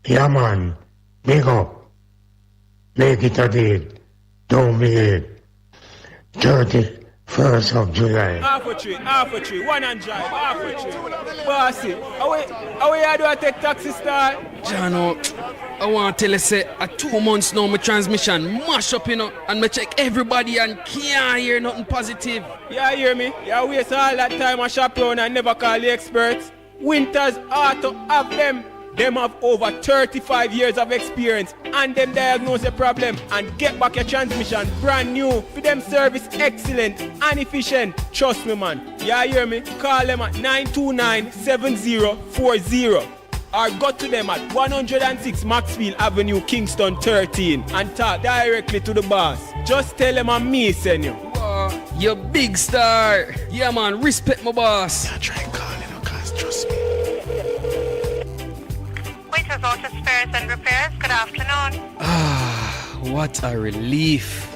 Yeah, man, big up. Make it a date. Don't be late. 31st of July. Half a tree, one and drive, half a tree. Bossy, how you do I take taxi star? Jano, I want to tell you, say, 2 months now, my transmission mash up, and I check everybody and can't hear nothing positive. Yeah, hear me? You waste all that time I shop around and never call the experts. Winters Auto have them. Them have over 35 years of experience and them diagnose the problem and get back your transmission brand new. For them service excellent and efficient. Trust me, man. Yeah, hear me? Call them at 929-7040 or go to them at 106 Maxfield Avenue, Kingston 13 and talk directly to the boss. Just tell them I'm me, send you. You big star. Yeah, man, respect my boss. Yeah, try calling her, cause trust me. Waiters Auto Spares and Repairs, good afternoon. What a relief.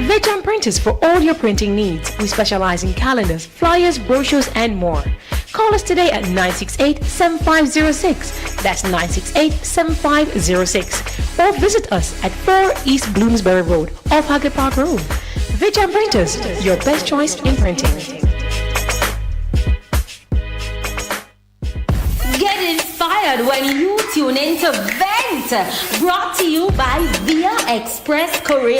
Veteran Printers for all your printing needs. We specialize in calendars, flyers, brochures, and more. Call us today at 968-7506. That's 968-7506. Or visit us at 4 East Bloomsbury Road, off Hagley Park Road. Veteran Printers, your best choice in printing. Get inspired when you tune into Vent, brought to you by Via Express Korea.